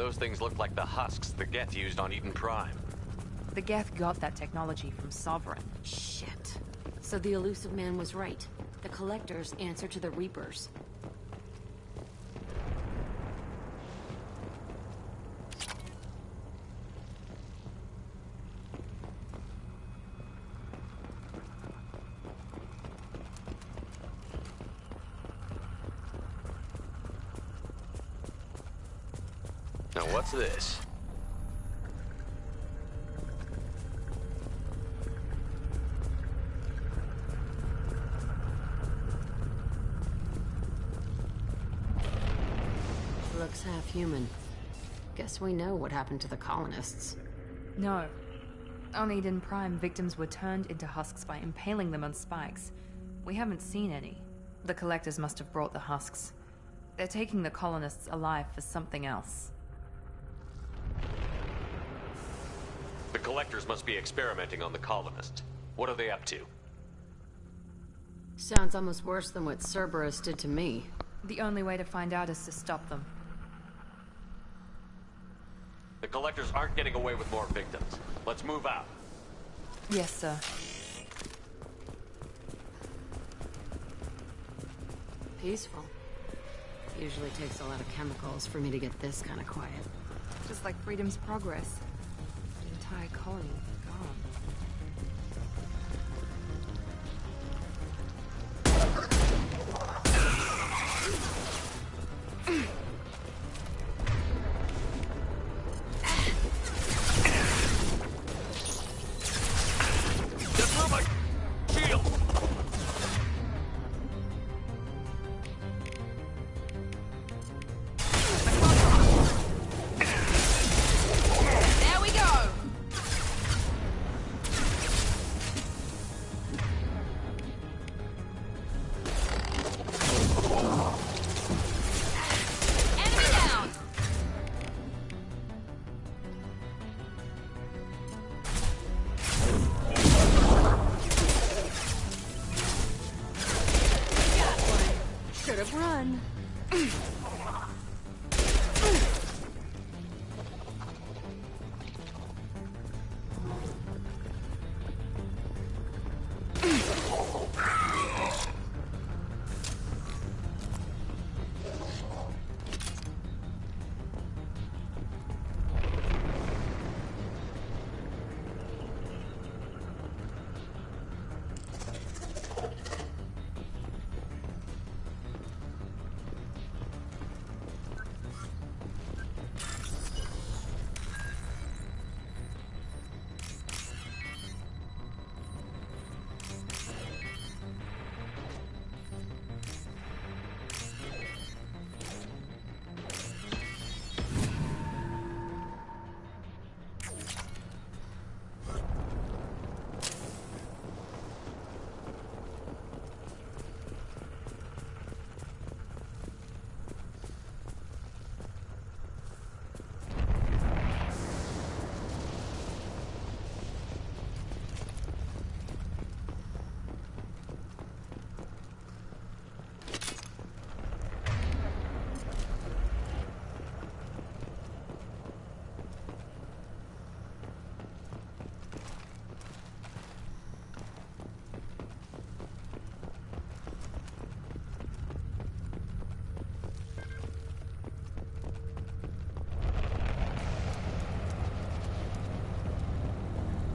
Those things look like the husks the Geth used on Eden Prime. The Geth got that technology from Sovereign. Shit. So the elusive man was right. The Collectors answer to the Reapers. Now what's this? Looks half human. Guess we know what happened to the colonists. No. On Eden Prime, victims were turned into husks by impaling them on spikes. We haven't seen any. The Collectors must have brought the husks. They're taking the colonists alive for something else. The Collectors must be experimenting on the colonists. What are they up to? Sounds almost worse than what Cerberus did to me. The only way to find out is to stop them. The Collectors aren't getting away with more victims. Let's move out. Yes, sir. Peaceful. Usually takes a lot of chemicals for me to get this kind of quiet. Just like Freedom's Progress. The entire colony gone. Run.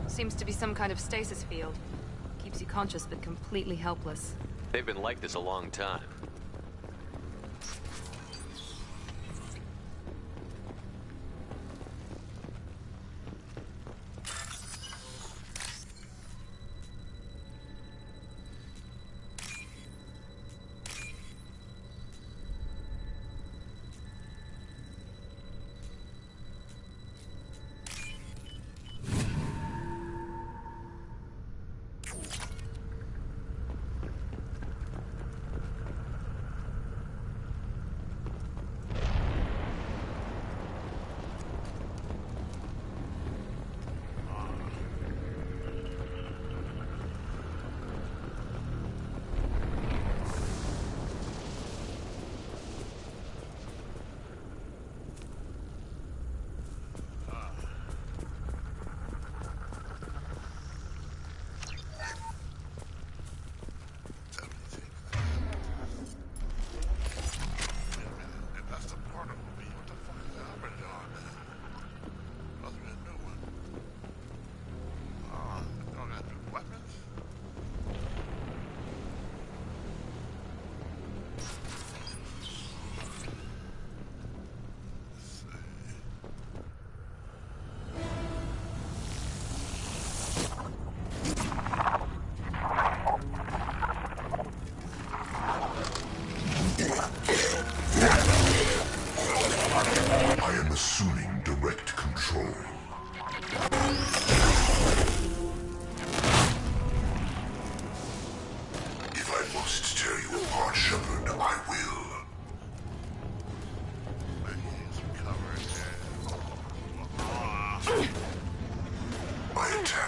Seems to be some kind of stasis field. Keeps you conscious but completely helpless. They've been like this a long time.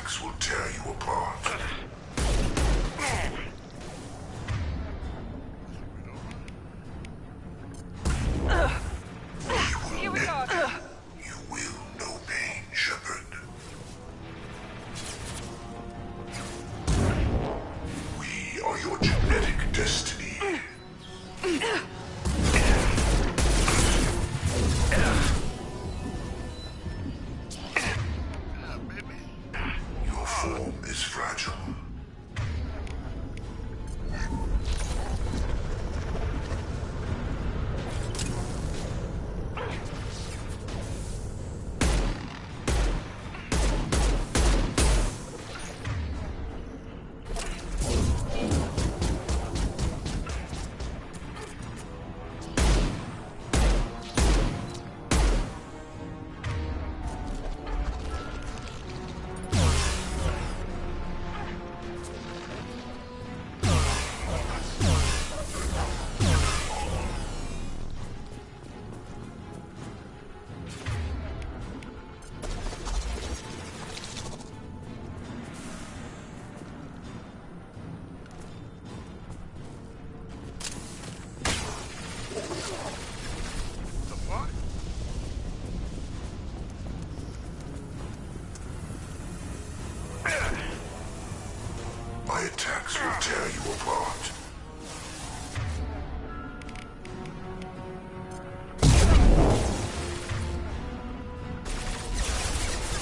attacks will tear you apart. Here we go. You will know pain, Shepard. We are your genetic destiny. Your form is fragile. My attacks will tear you apart.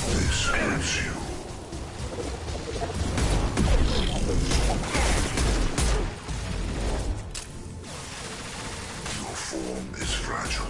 This hurts you. Your form is fragile.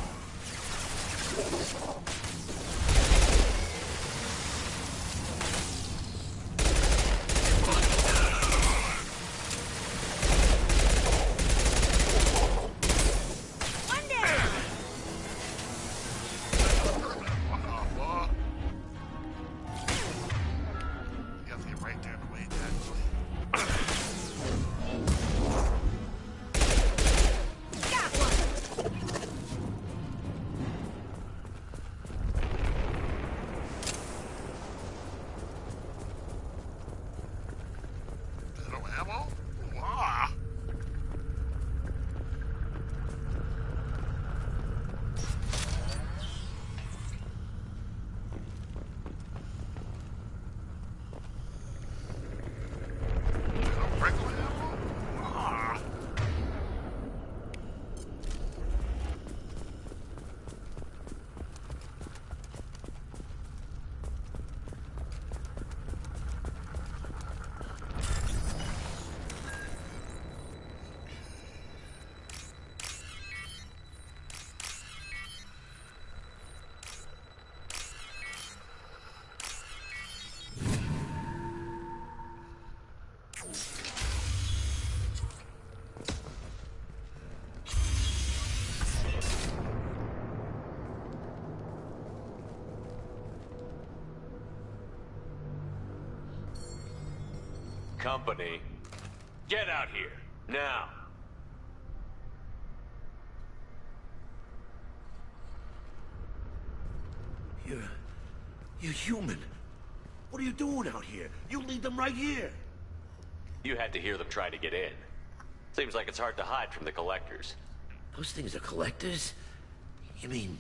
Company, get out here, now. You're human. What are you doing out here? You lead them right here. You had to hear them try to get in. Seems like it's hard to hide from the collectors. Those things are collectors? You mean,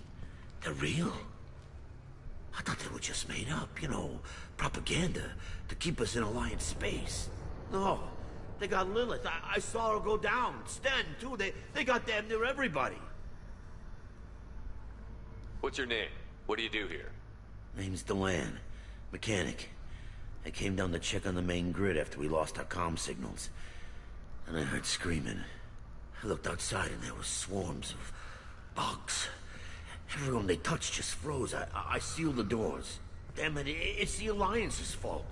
they're real? I thought they were just made up, you know, propaganda to keep us in Alliance space. No, they got Lilith. I saw her go down. Sten, too. They got damn near everybody. What's your name? What do you do here? Name's Delan. Mechanic. I came down to check on the main grid after we lost our comm signals. And I heard screaming. I looked outside and there were swarms of bugs. Everyone they touched just froze. I sealed the doors. Damn it, it's the Alliance's fault.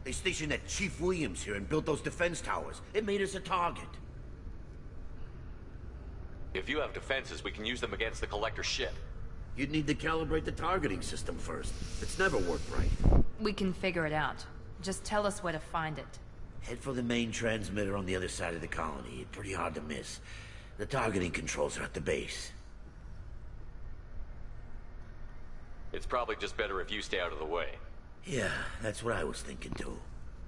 They stationed that Chief Williams here and built those defense towers. It made us a target. If you have defenses, we can use them against the Collector ship. You'd need to calibrate the targeting system first. It's never worked right. We can figure it out. Just tell us where to find it. Head for the main transmitter on the other side of the colony. Pretty hard to miss. The targeting controls are at the base. It's probably just better if you stay out of the way. Yeah, that's what I was thinking too.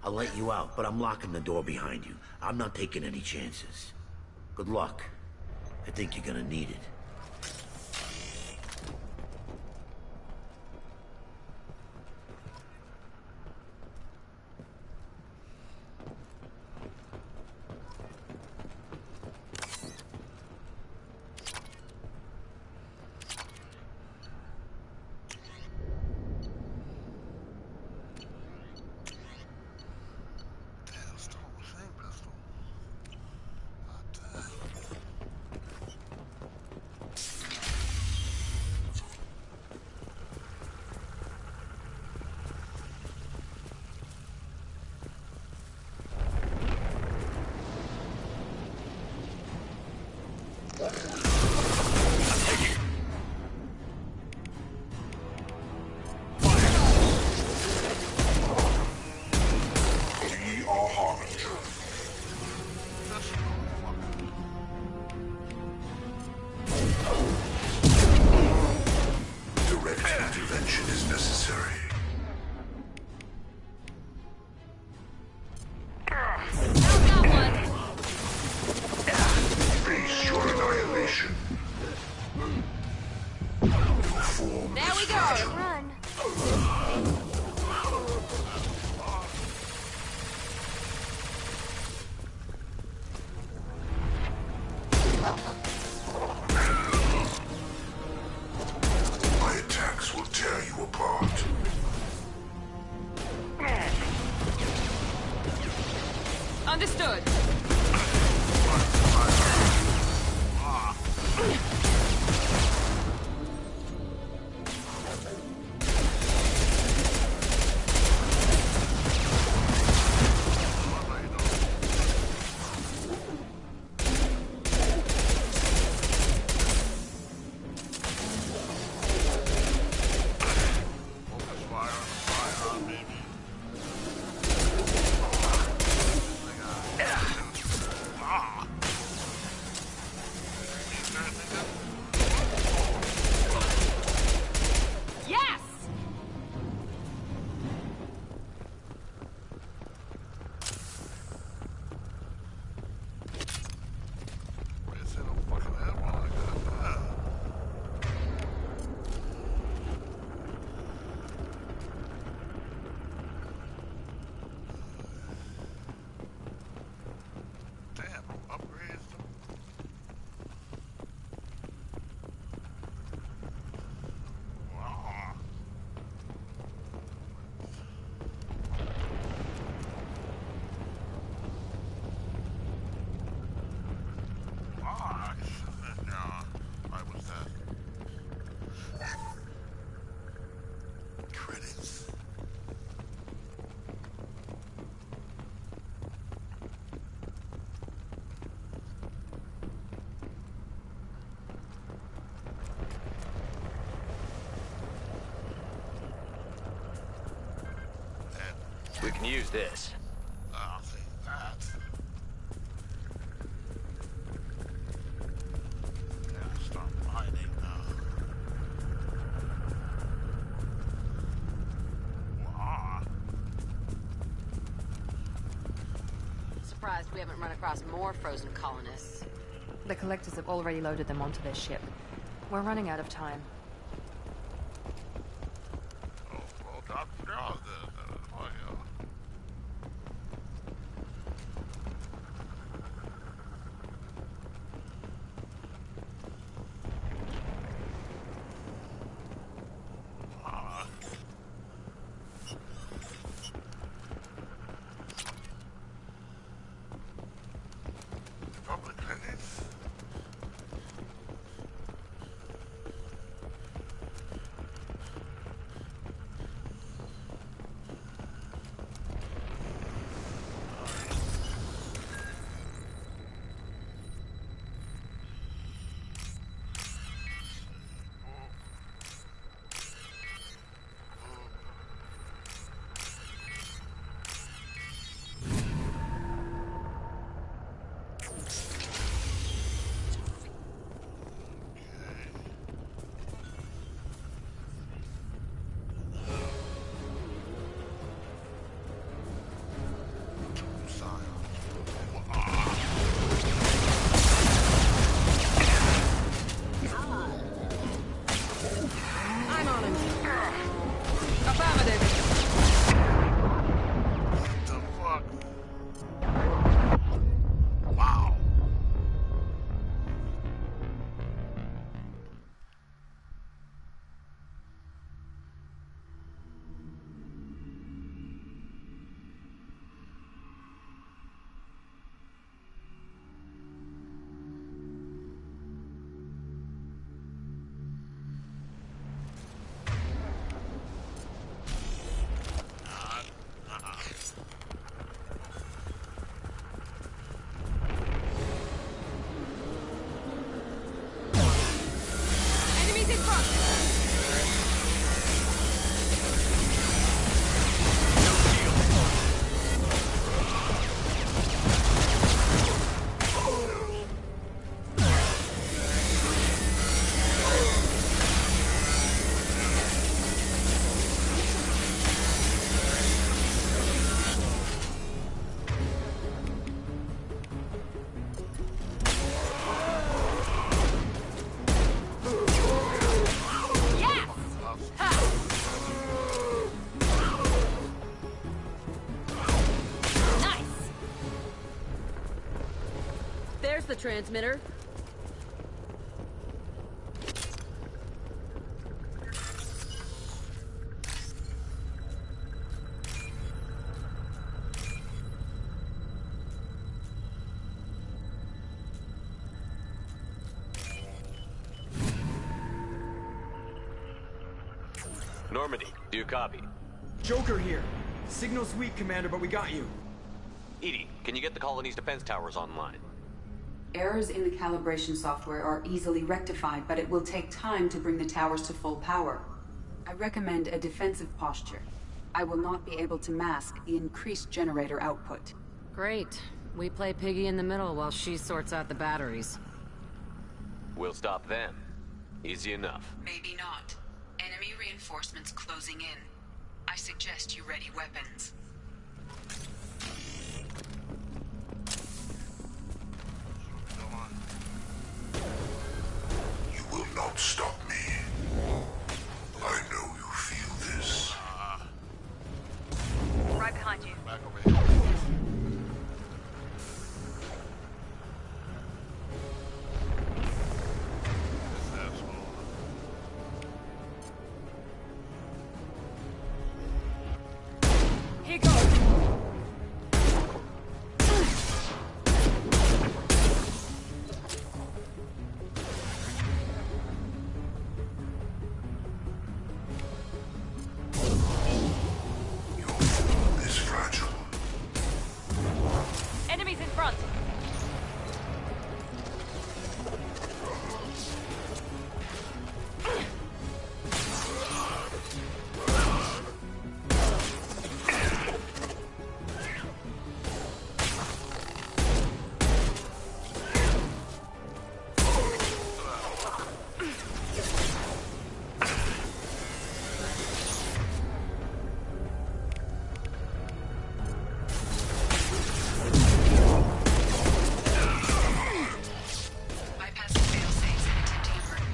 I'll let you out, but I'm locking the door behind you. I'm not taking any chances. Good luck. I think you're gonna need it. Understood. We can use this. I'll take that. Yeah, start mining now. Wow. Surprised we haven't run across more frozen colonists. The collectors have already loaded them onto their ship. We're running out of time. Oh, well, that's good then. Oh, yeah. Public credits. transmitter. Normandy, do you copy? Joker here. Signal's weak, Commander, but we got you. Edie, can you get the colony's defense towers online? Errors in the calibration software are easily rectified, but it will take time to bring the towers to full power. I recommend a defensive posture. I will not be able to mask the increased generator output. Great. We play piggy in the middle while she sorts out the batteries. We'll stop them. Easy enough. Maybe not. Enemy reinforcements closing in. I suggest you ready weapons. You will not stop me. I know you feel this. Right behind you. Back over here. This asshole. Here goes. Your form is fragile. Enemies in front. Bypassing fail-safes and attempting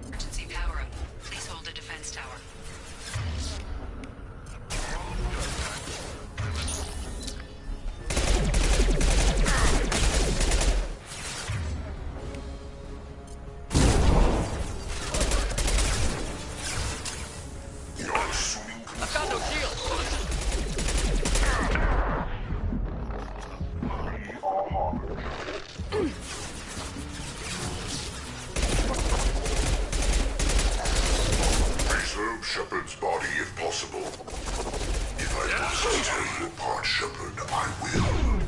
emergency power-up. Please hold a defense tower. You're assuming I've got no shield! preserve Shepard's body if possible. If I must tear you apart, Shepard, I will.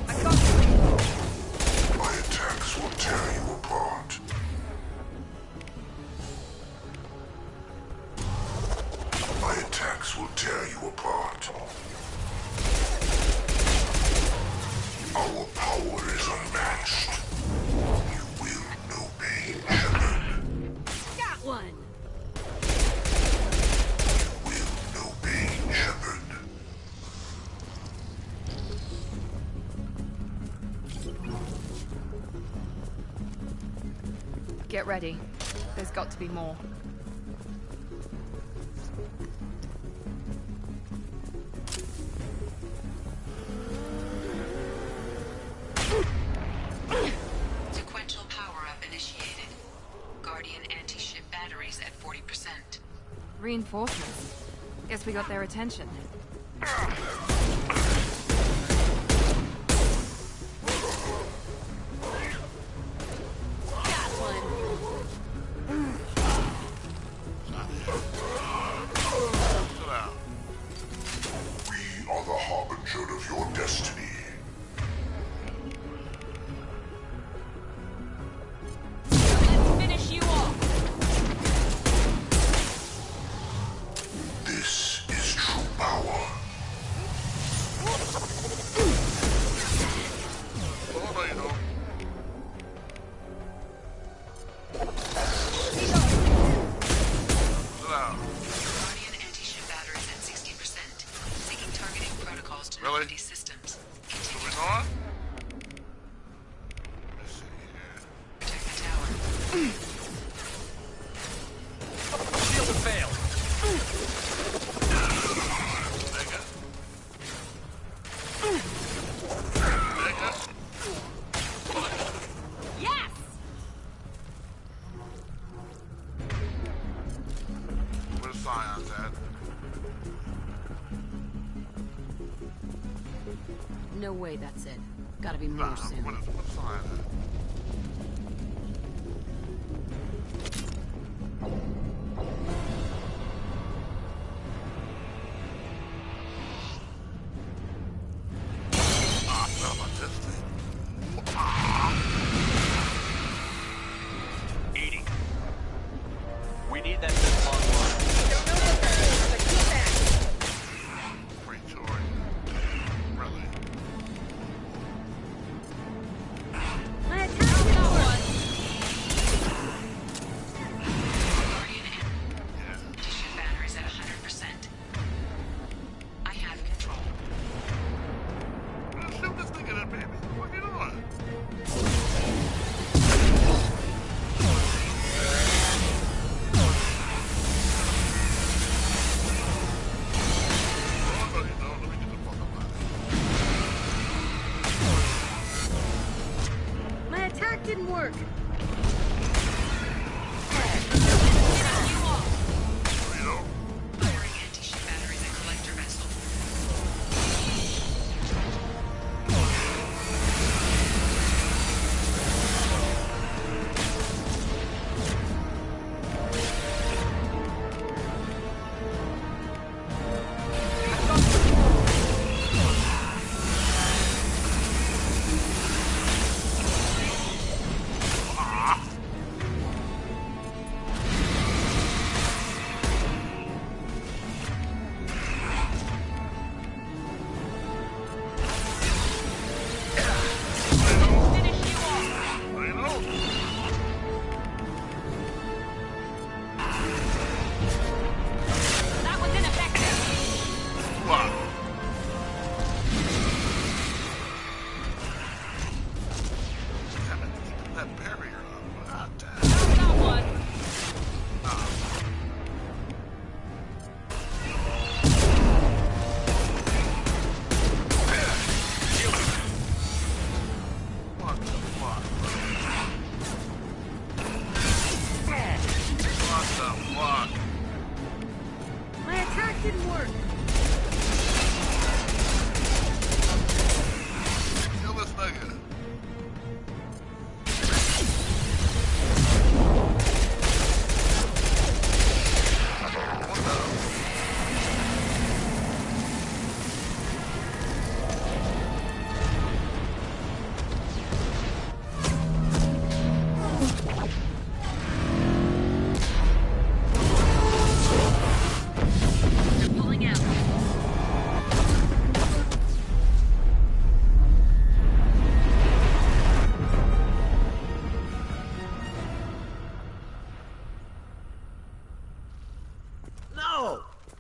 I got you. My attacks will tear you apart. My attacks will tear you apart. Our power is unmatched. You will know pain, Shepard. Got one! You will know pain, Shepard. Get ready. There's got to be more. Sequential power-up initiated. Guardian anti-ship batteries at 40%. Reinforcements. Guess we got their attention. Got one! Chill out. We are the harbinger of your destiny. Let's finish you off. This is true power. Oh, no, you don't. Chill out. Guardian anti-ship batteries at 60%. Seeking targeting protocols to Really? Normandy systems. Moving Continue on? Let's see here. to protect the tower. Shield has failed! no way that's it. Gotta be more soon. What sign is it? Didn't work.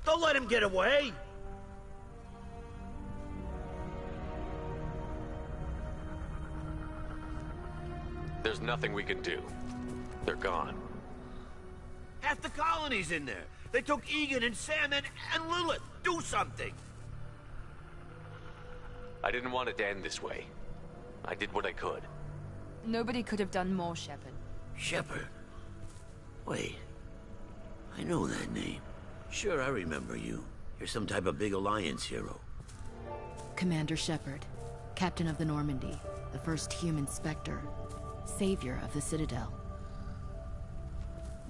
Don't let him get away! There's nothing we can do. They're gone. Half the colony's in there. They took Egan and Sam and Lilith. Do something! I didn't want it to end this way. I did what I could. Nobody could have done more, Shepard. Shepard? Wait. I know that name. Sure, I remember you. You're some type of big Alliance hero. Commander Shepard, Captain of the Normandy, the first human Spectre, savior of the Citadel.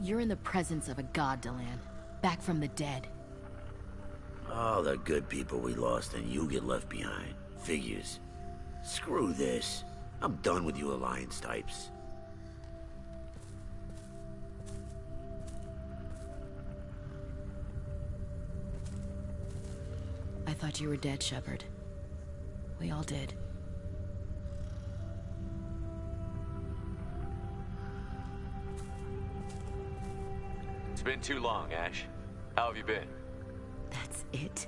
You're in the presence of a god, Delan, back from the dead. All the good people we lost and you get left behind. Figures. Screw this. I'm done with you Alliance types. I thought you were dead, Shepard. We all did. It's been too long, Ash. How have you been? That's it?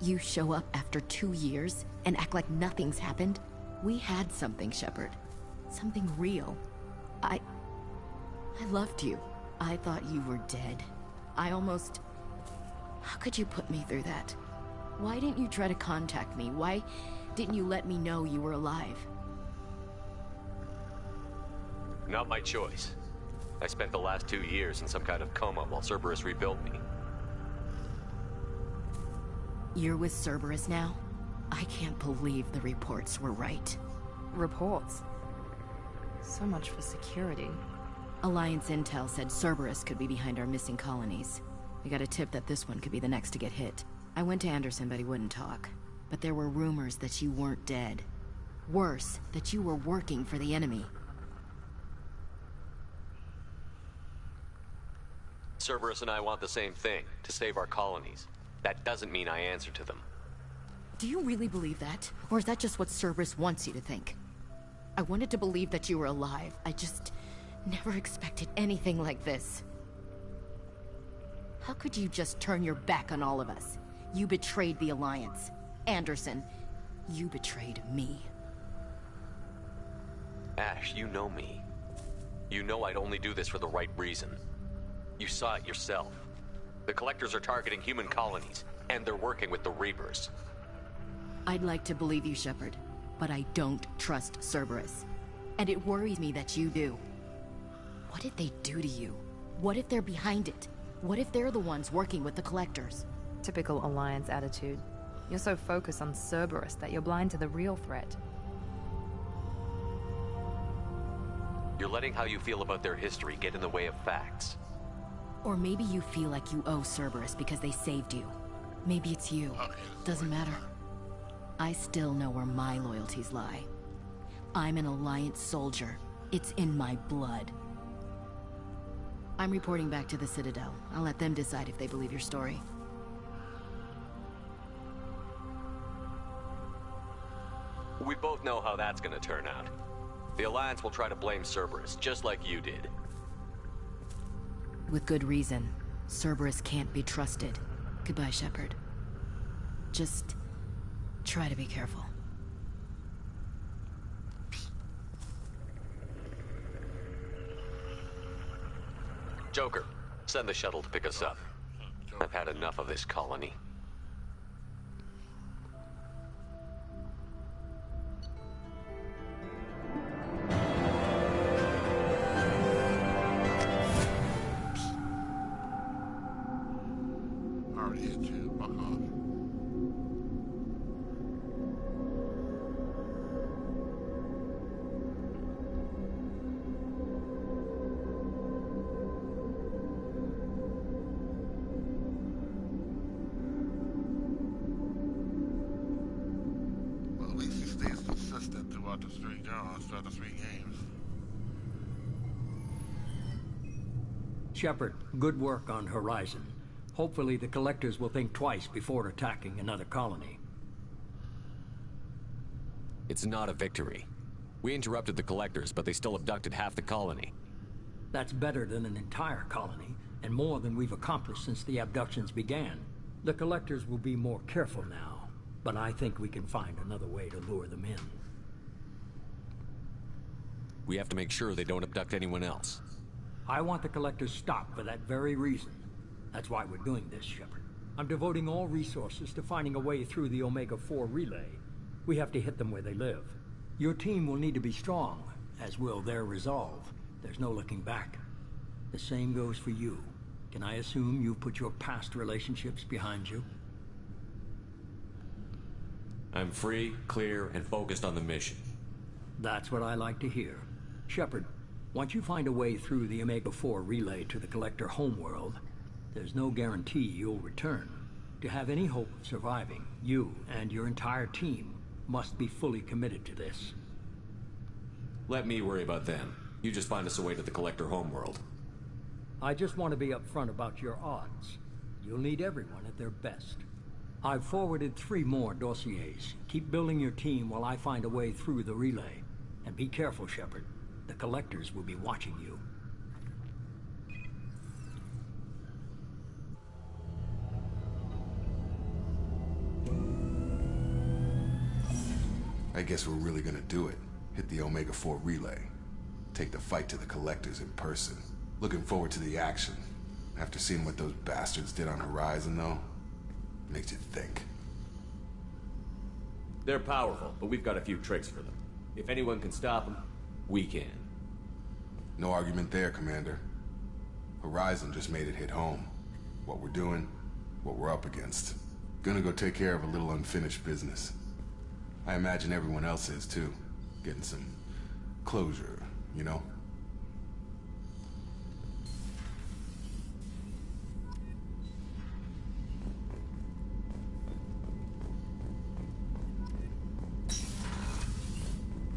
You show up after 2 years and act like nothing's happened? We had something, Shepard. Something real. I loved you. I thought you were dead. I almost... How could you put me through that? Why didn't you try to contact me? Why didn't you let me know you were alive? Not my choice. I spent the last 2 years in some kind of coma while Cerberus rebuilt me. You're with Cerberus now? I can't believe the reports were right. Reports. So much for security. Alliance intel said Cerberus could be behind our missing colonies. We got a tip that this one could be the next to get hit. I went to Anderson, but he wouldn't talk. But there were rumors that you weren't dead. Worse, that you were working for the enemy. Cerberus and I want the same thing, to save our colonies. That doesn't mean I answer to them. Do you really believe that? Or is that just what Cerberus wants you to think? I wanted to believe that you were alive. I just never expected anything like this. How could you just turn your back on all of us? You betrayed the Alliance. Anderson, you betrayed me. Ash, you know me. You know I'd only do this for the right reason. You saw it yourself. The Collectors are targeting human colonies, and they're working with the Reapers. I'd like to believe you, Shepard, but I don't trust Cerberus. And it worries me that you do. What did they do to you? What if they're behind it? What if they're the ones working with the Collectors? Typical Alliance attitude. You're so focused on Cerberus that you're blind to the real threat. You're letting how you feel about their history get in the way of facts. Or maybe you feel like you owe Cerberus because they saved you. Maybe it's you. Doesn't matter. I still know where my loyalties lie. I'm an Alliance soldier. It's in my blood. I'm reporting back to the Citadel. I'll let them decide if they believe your story. We both know how that's gonna turn out. The Alliance will try to blame Cerberus, just like you did. With good reason. Cerberus can't be trusted. Goodbye, Shepard. Just try to be careful. Joker, send the shuttle to pick us up. I've had enough of this colony. Already hit you. Fuck off. Well, at least he stays consistent throughout the throughout the 3 games. Shepard, good work on Horizon. Hopefully the Collectors will think twice before attacking another colony. It's not a victory. We interrupted the Collectors, but they still abducted half the colony. That's better than an entire colony, and more than we've accomplished since the abductions began. The Collectors will be more careful now, but I think we can find another way to lure them in. We have to make sure they don't abduct anyone else. I want the Collectors stopped for that very reason. That's why we're doing this, Shepard. I'm devoting all resources to finding a way through the Omega-4 relay. We have to hit them where they live. Your team will need to be strong, as will their resolve. There's no looking back. The same goes for you. Can I assume you've put your past relationships behind you? I'm free, clear, and focused on the mission. That's what I like to hear. Shepard, once you find a way through the Omega-4 relay to the Collector homeworld, there's no guarantee you'll return. To have any hope of surviving, you and your entire team must be fully committed to this. Let me worry about them. You just find us a way to the Collector homeworld. I just want to be upfront about your odds. You'll need everyone at their best. I've forwarded 3 more dossiers. Keep building your team while I find a way through the relay. And be careful, Shepard. The Collectors will be watching you. I guess we're really gonna do it. Hit the Omega-4 relay. Take the fight to the Collectors in person. Looking forward to the action. After seeing what those bastards did on Horizon, though, makes you think. They're powerful, but we've got a few tricks for them. If anyone can stop them, we can. No argument there, Commander. Horizon just made it hit home. What we're doing, what we're up against. Gonna go take care of a little unfinished business. I imagine everyone else is too. Getting some closure, you know?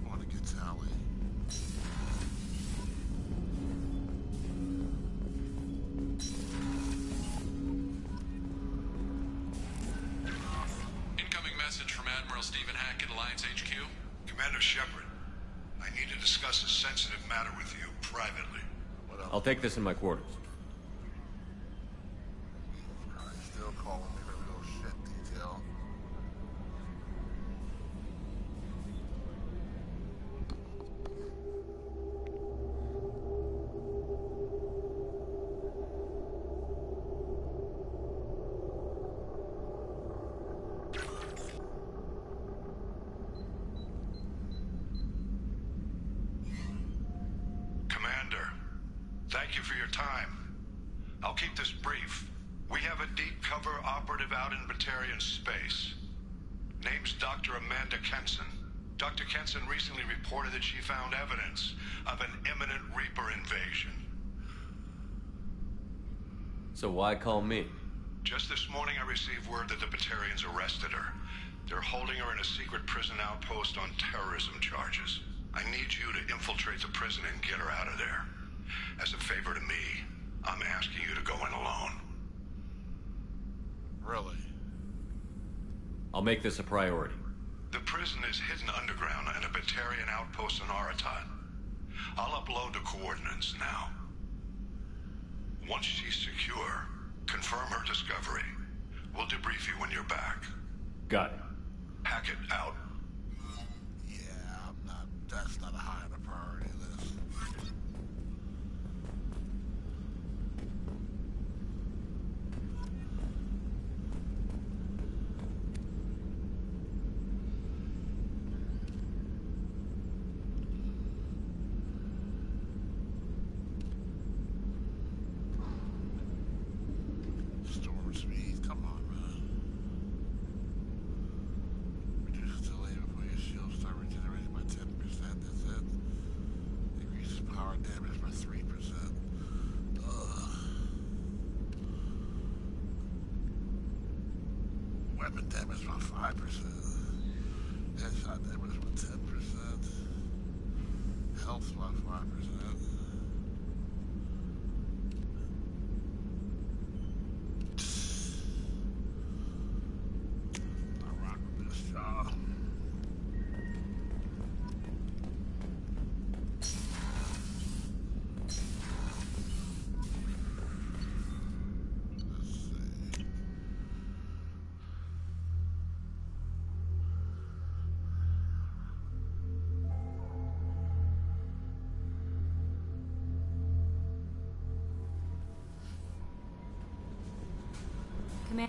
Wanna get Sally. Incoming message from Admiral Stephen Hackett, Alliance HQ. Commander Shepard, I need to discuss a sensitive matter with you privately. I'll take this in my quarters. Still calling me that little shit detail. Commander, thank you for your time. I'll keep this brief. We have a deep cover operative out in Batarian space. Name's Dr. Amanda Kenson. Dr. Kenson recently reported that she found evidence of an imminent Reaper invasion. So why call me? Just this morning I received word that the Batarians arrested her. They're holding her in a secret prison outpost on terrorism charges. I need you to infiltrate the prison and get her out of there. As a favor to me, I'm asking you to go in alone. Really? I'll make this a priority. The prison is hidden underground in a Batarian outpost in Aratat. I'll upload the coordinates now. Once she's secure, confirm her discovery. We'll debrief you when you're back. Got it. Hackett out. Yeah, that's not high on the priority list. Storm speed, come on, man. Reduces delay before your shields start regenerating by 10%, that's it. Increases power damage by 3%. Weapon damage by 5%. Headshot damage by 10%. Health by 5%. I rock with this jaw. Let's see.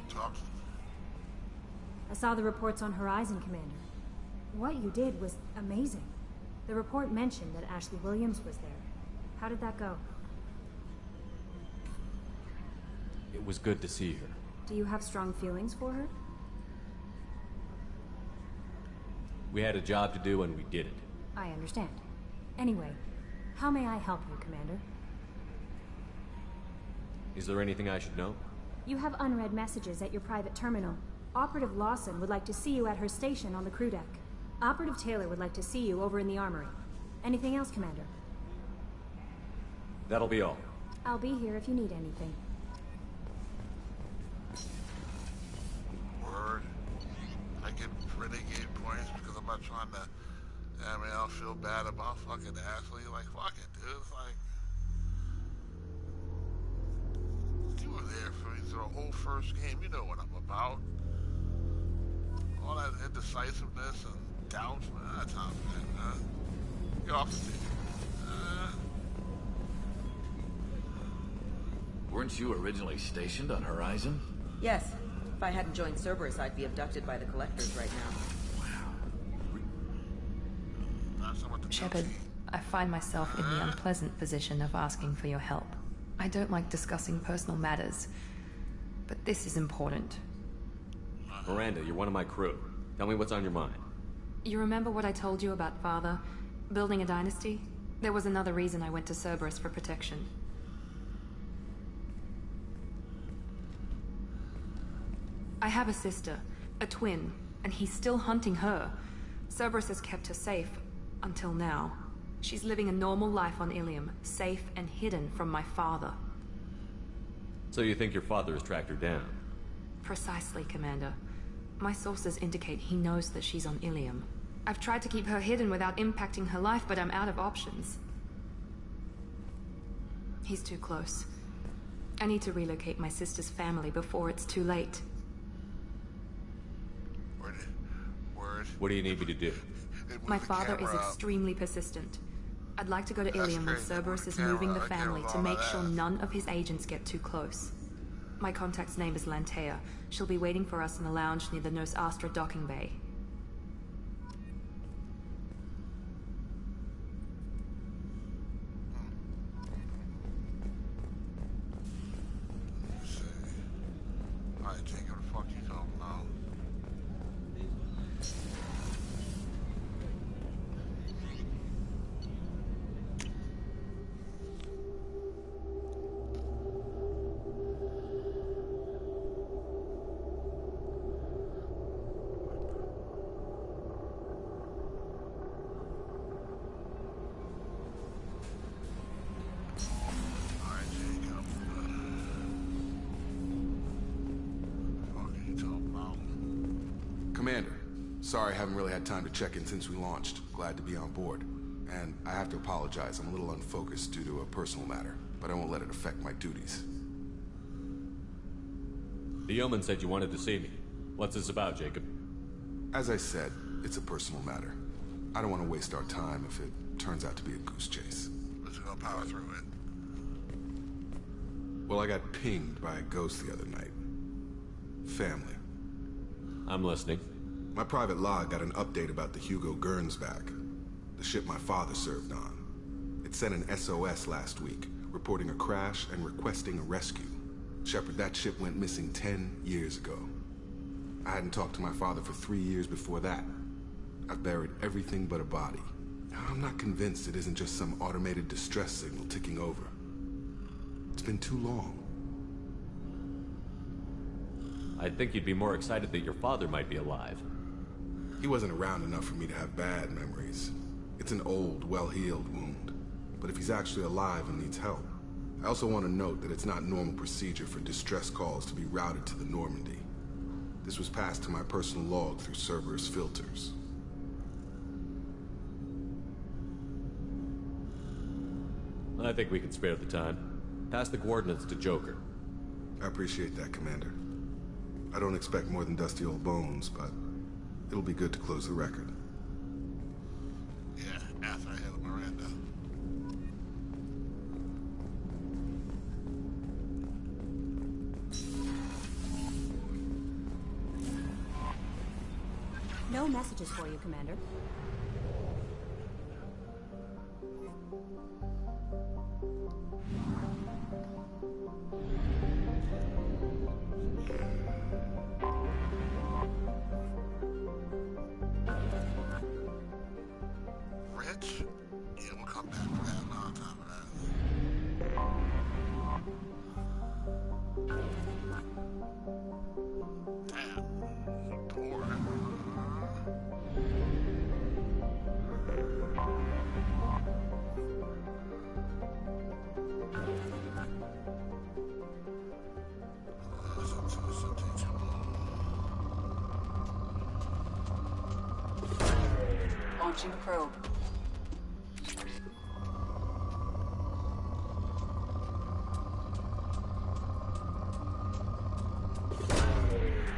Talk. I saw the reports on Horizon, Commander. What you did was amazing. The report mentioned that Ashley Williams was there. How did that go? It was good to see her. Do you have strong feelings for her? We had a job to do and we did it. I understand. Anyway, how may I help you, Commander? Is there anything I should know? You have unread messages at your private terminal. Operative Lawson would like to see you at her station on the crew deck. Operative Taylor would like to see you over in the armory. Anything else, Commander? That'll be all. I'll be here if you need anything. Word. I get renegade points because I'm not trying to. I mean, I'll feel bad about fucking Ashley. Like, fuck it, dude. It's like. You were there for me through the whole first game. You know what I'm about. All that indecisiveness and doubt. That's not bad, man. Get off the stage. Weren't you originally stationed on Horizon? Yes. If I hadn't joined Cerberus, I'd be abducted by the Collectors right now. Shepard, I find myself in the unpleasant position of asking for your help. I don't like discussing personal matters, but this is important. Miranda, you're one of my crew. Tell me what's on your mind. You remember what I told you about Father? Building a dynasty? There was another reason I went to Cerberus for protection. I have a sister, a twin, and he's still hunting her. Cerberus has kept her safe, until now. She's living a normal life on Ilium, safe and hidden from my father. So you think your father has tracked her down? Precisely, Commander. My sources indicate he knows that she's on Ilium. I've tried to keep her hidden without impacting her life, but I'm out of options. He's too close. I need to relocate my sister's family before it's too late. What do you need me to do? My father is extremely persistent. I'd like to go to Ilium when Cerberus is moving the family to make sure none of his agents get too close. My contact's name is Lantea. She'll be waiting for us in the lounge near the Nos Astra docking bay. Commander, sorry I haven't really had time to check in since we launched. Glad to be on board. And I have to apologize, I'm a little unfocused due to a personal matter, but I won't let it affect my duties. The yeoman said you wanted to see me. What's this about, Jacob? As I said, it's a personal matter. I don't want to waste our time if it turns out to be a goose chase. Let's go power through it. Well, I got pinged by a ghost the other night. Family. I'm listening. My private log got an update about the Hugo Gernsback, the ship my father served on. It sent an SOS last week, reporting a crash and requesting a rescue. Shepard, that ship went missing 10 years ago. I hadn't talked to my father for 3 years before that. I've buried everything but a body. I'm not convinced it isn't just some automated distress signal ticking over. It's been too long. I think you'd be more excited that your father might be alive. He wasn't around enough for me to have bad memories. It's an old, well-healed wound. But if he's actually alive and needs help, I also want to note that it's not normal procedure for distress calls to be routed to the Normandy. This was passed to my personal log through Cerberus filters. I think we can spare the time. Pass the coordinates to Joker. I appreciate that, Commander. I don't expect more than dusty old bones, but it'll be good to close the record. Yeah, after I hit Miranda. No messages for you, Commander. Rich? Yeah, we'll come back for that long time for that. Damn. Poor. Launching probe.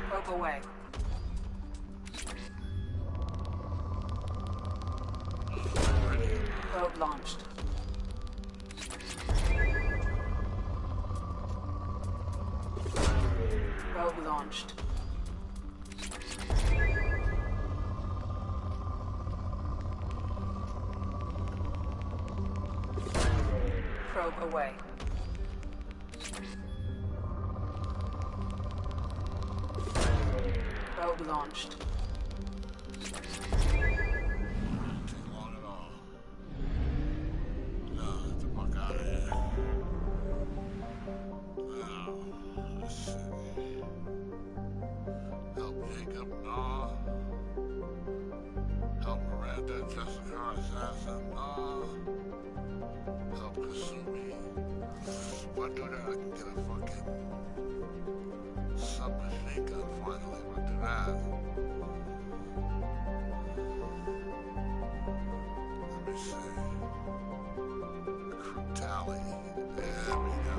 Probe away. Probe launched. Probe launched. Probe away. Probe launched. Car assassin. Help Kasumi. If I do that, I can get a fucking submachine gun finally. If I do that. Let me see. Crew tally. There we go.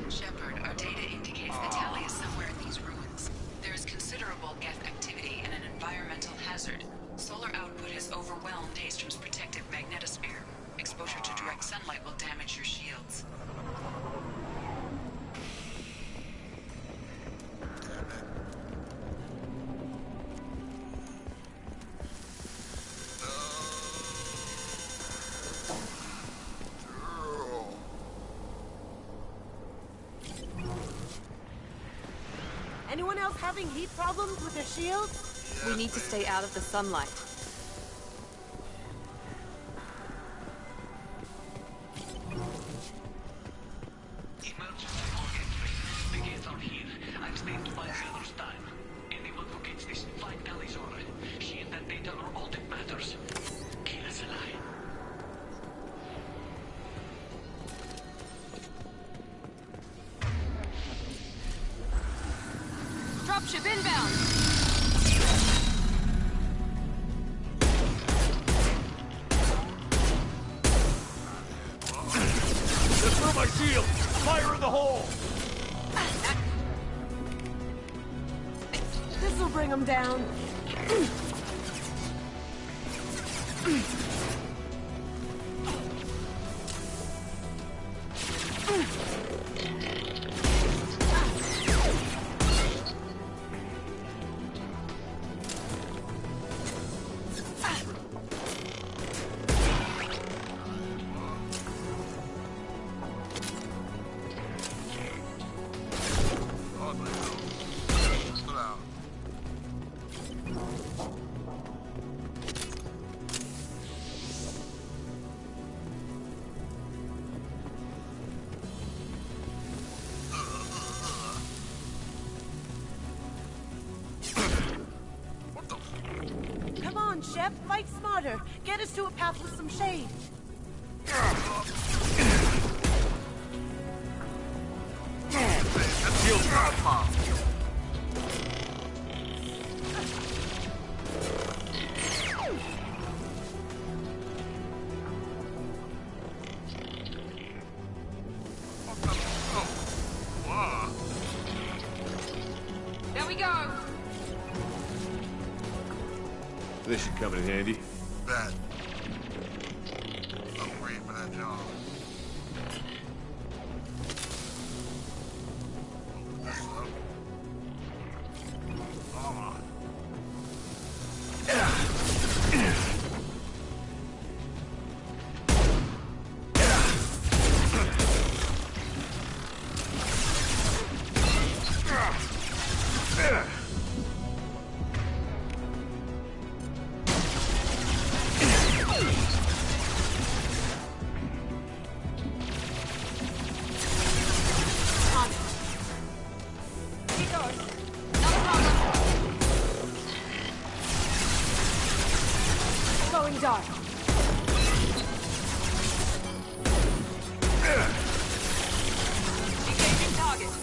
Shepard, our data indicates the tally is somewhere in these ruins. There is considerable geth activity and an environmental hazard. Solar output has overwhelmed Haystrom's protective magnetosphere. Exposure to direct sunlight will damage your shields. Anyone else having heat problems with their shields? We need to stay out of the sunlight. Emergency for entry. The gates are here. I've stayed to buy Feather's time. Anyone who gets this, find Alizora. She and that data are all that matters. Kill us alive. Dropship inbound! Just throw my shield! Fire in the hole! This'll bring them down. Come on, Shep, fight smarter. Get us to a path with some shade. There we go! This should come in handy. Bet. I'm waiting for that job. Open this up. shot. Engaging target.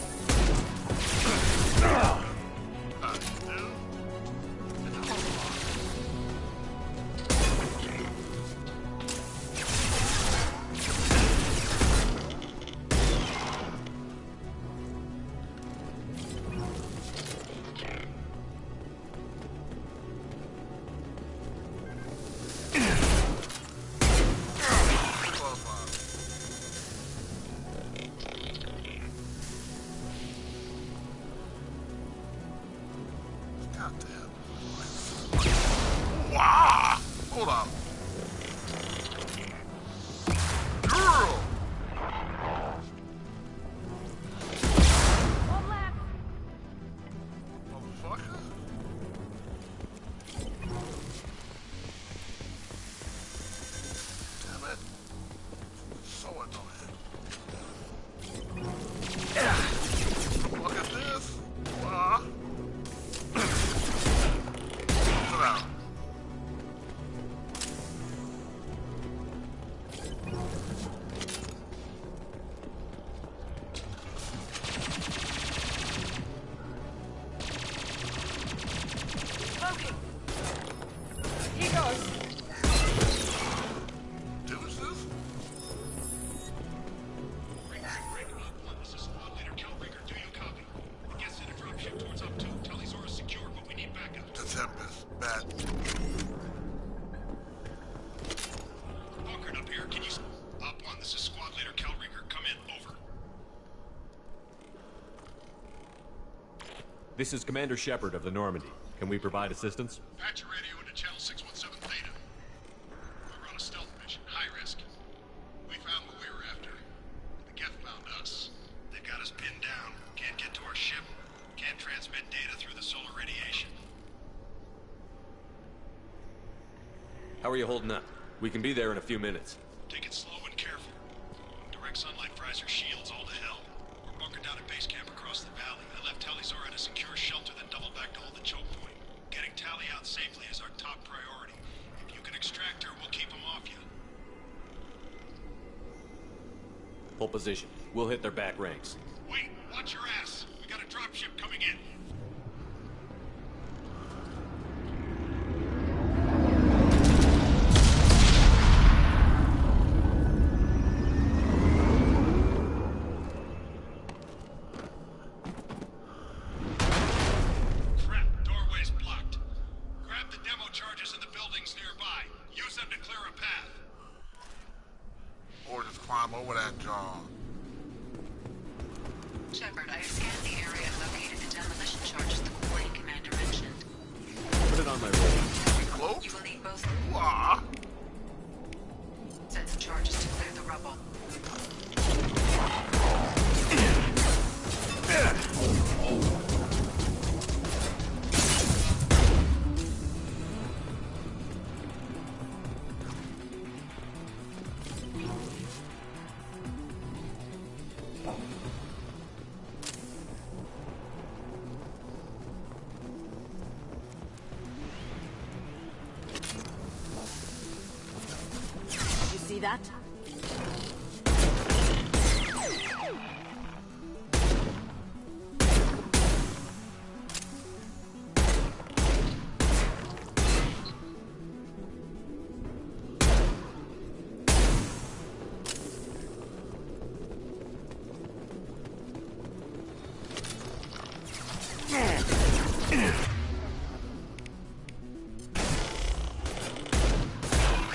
Wow! Hold up. Girl! Motherfucker. Damn it. So annoying. Look at this. Sit down. Smoking. Here goes. Deuces? This is Squad Leader Calbringer. Do you copy? Gets in a dropship towards up 2. Talisaurus secure, but we need backup. The Tempest. Bad. Bunkered up here. Can you... Op 1, this is Squad Leader Calbringer. Come in. Over. This is Commander Shepard of the Normandy. Can we provide assistance? Patch your radio into channel 617 Theta. We're on a stealth mission. High risk. We found what we were after. The Geth found us. They've got us pinned down. Can't get to our ship. Can't transmit data through the solar radiation. How are you holding up? We can be there in a few minutes. Take it slow and careful. Direct sunlight fries our shields all to hell. We're bunkered down at base camp across the valley. I left Talisaur in a secure shelter, then doubled back to hold the choke point. Getting Tali out safely is our top priority. If you can extract her, we'll keep him off you. Hold position. We'll hit their back ranks. Wait, watch your ass. We got a dropship coming in. Crap, doorway's blocked. Grab the demo charges in the buildings nearby. Use them to clear a path. Or just climb over that jaw. Shepard, I have scanned the area and located the demolition charges the Quarry Commander mentioned. Put it on my roll. Close? You will need both sets of charges to clear the rubble. You see that?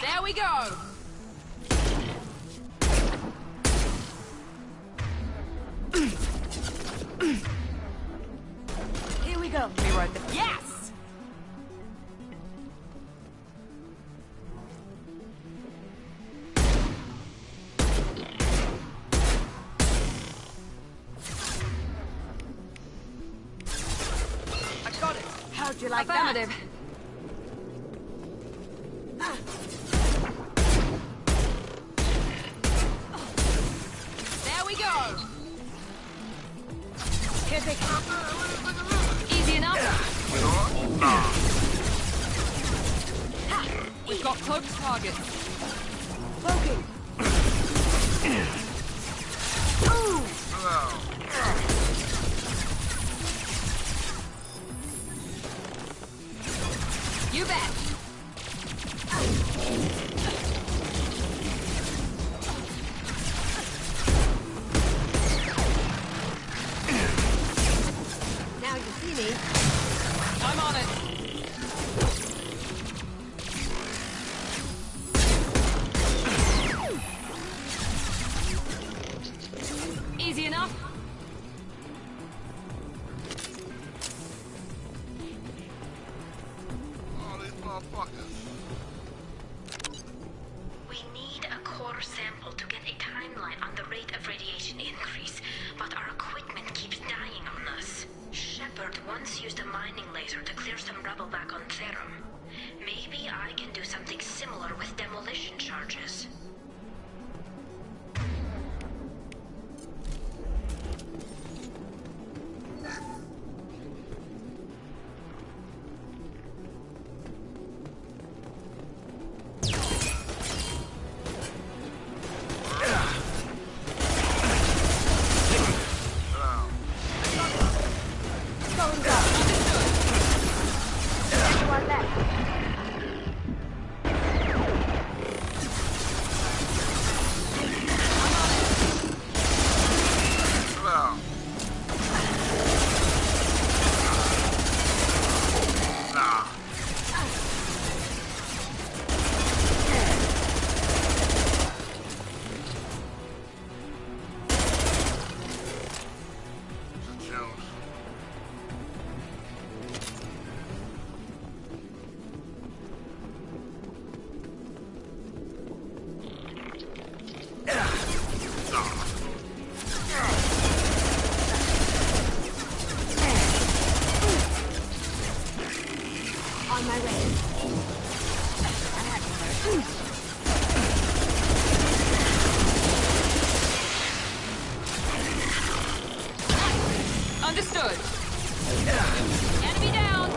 There we go! Here we go. Be right there. Yes! I got it. How'd you like Affirmative. that? There we go! Here they come. Easy enough. We've got Got cloaked targets. Cloaking. You bet. Now you see me. I'm on it. Easy enough. All these motherfuckers. We need a core sample to get a timeline on the rate of radiation increase, but our equipment keeps dying on us. Shepard once used a mining laser to clear some rubble back on Therum. Maybe I can do something similar with demolition charges. On my way. Understood. Enemy down.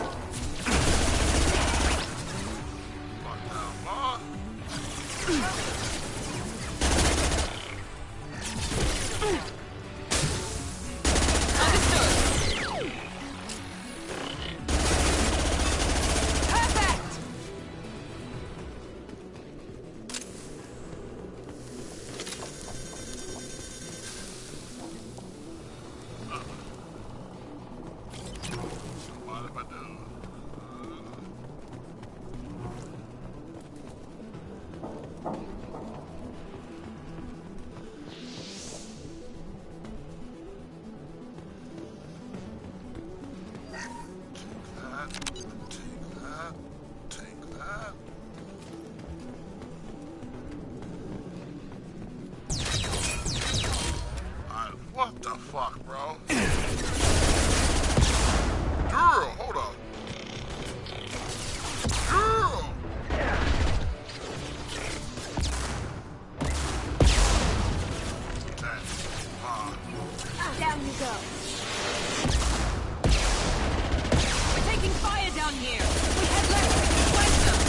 What the fuck, bro? Girl, hold up. Girl! Down you go. We're taking fire down here. We head left. Flank them.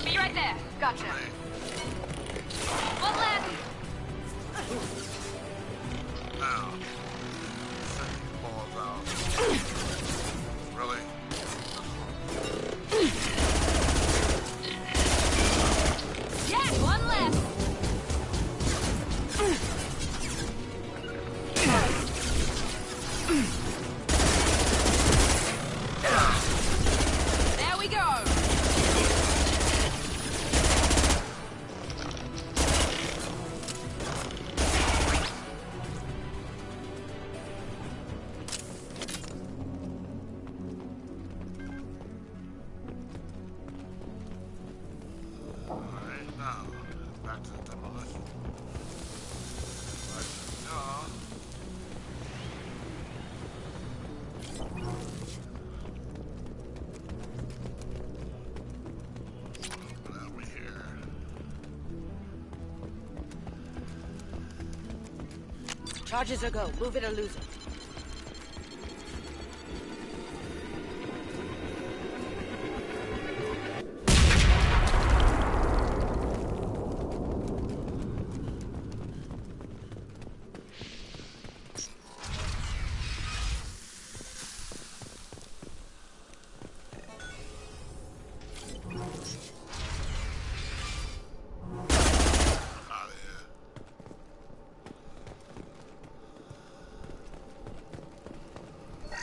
Be right there. Gotcha. One left. Now, send these balls out. Really? Yeah, one left. There we go. Charges or go. Move it or lose it.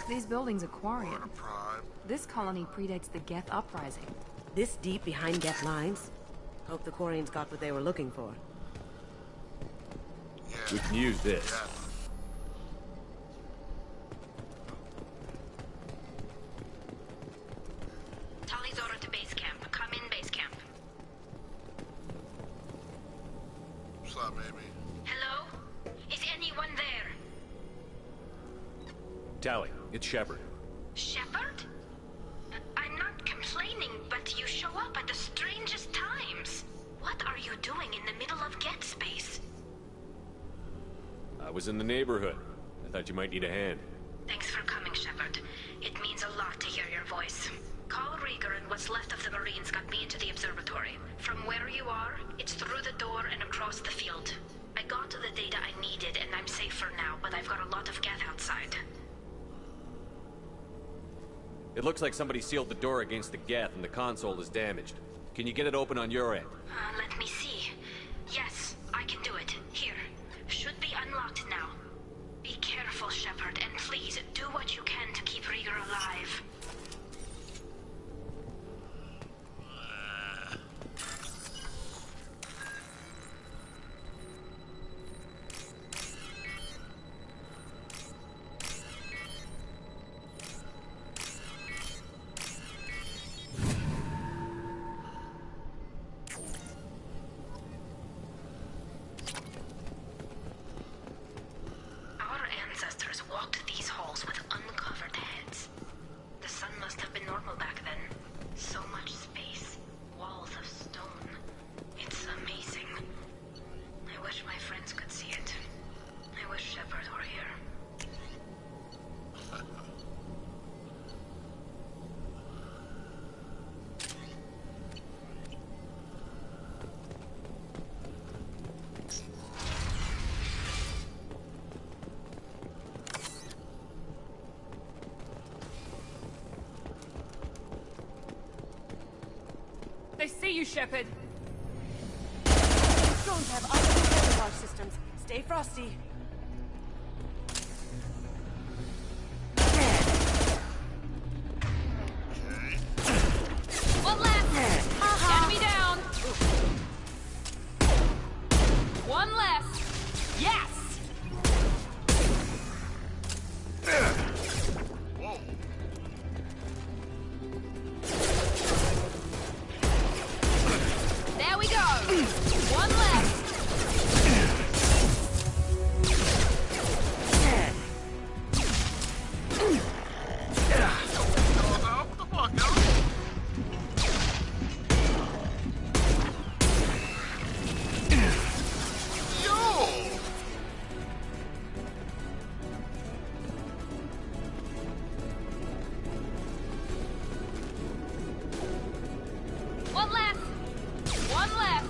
These buildings are Quarian. This colony predates the Geth uprising. This deep behind Geth lines? Hope the Quarians got what they were looking for. We can use this. Tali's order to base camp. Come in, base camp. What's up, baby? Hello? Is anyone there? Tally, it's Shepard. Shepard? I'm not complaining, but you show up at the strangest times. What are you doing in the middle of Geth space? I was in the neighborhood. I thought you might need a hand. Thanks for coming, Shepard. It means a lot to hear your voice. Carl Rieger and what's left of the Marines got me into the observatory. From where you are, it's through the door and across the field. I got the data I needed and I'm safe for now, but I've got a lot of Geth outside. It looks like somebody sealed the door against the Geth and the console is damaged. Can you get it open on your end? Let me see. Yes, I can do it. Here. Should be unlocked now. Be careful, Shepard, and please do what you can to keep Rieger alive. They see you, Shepard. Drones have optical camouflage systems. Stay frosty. One left. Enemy down. One left. Yes. There we go. One left. One left. One left.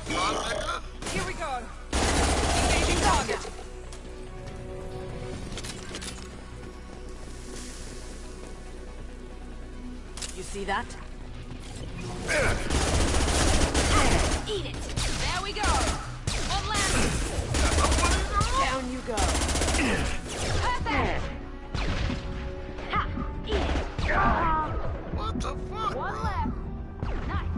Here we go. Engaging target. You see that? Eat it. There we go. On land. Down you go. Perfect. Ha. Eat it. What the fuck? One left. Nice.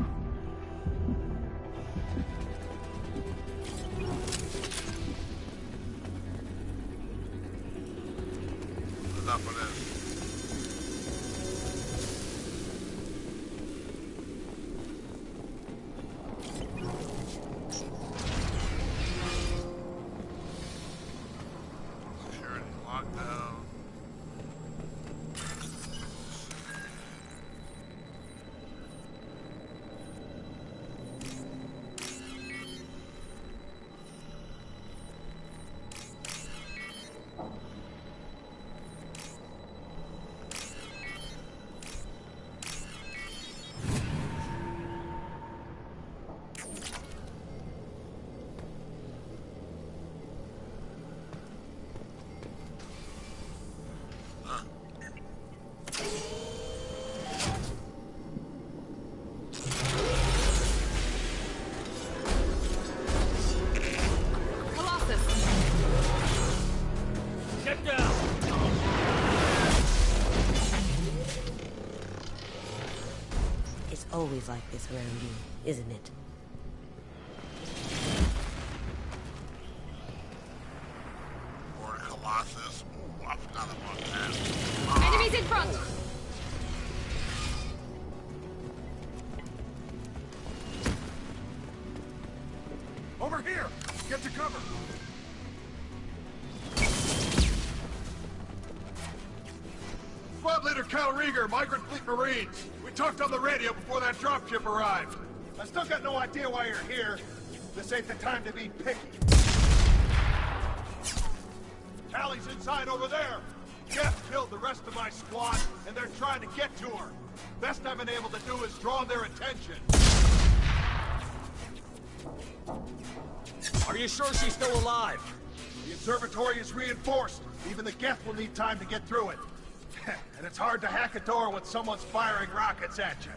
Enough of this. Security lockdown. Get down! It's always like this around you, isn't it? Or Colossus. Ooh, I forgot about that. Enemies in front! Over here! Get to cover! Squad Leader Cal Rieger, Migrant Fleet Marines. We talked on the radio before that dropship arrived. I still got no idea why you're here. This ain't the time to be picky. Callie's inside over there. Jeff killed the rest of my squad, and they're trying to get to her. Best I've been able to do is draw their attention. Are you sure she's still alive? The observatory is reinforced. Even the Geth will need time to get through it. And it's hard to hack a door when someone's firing rockets at you.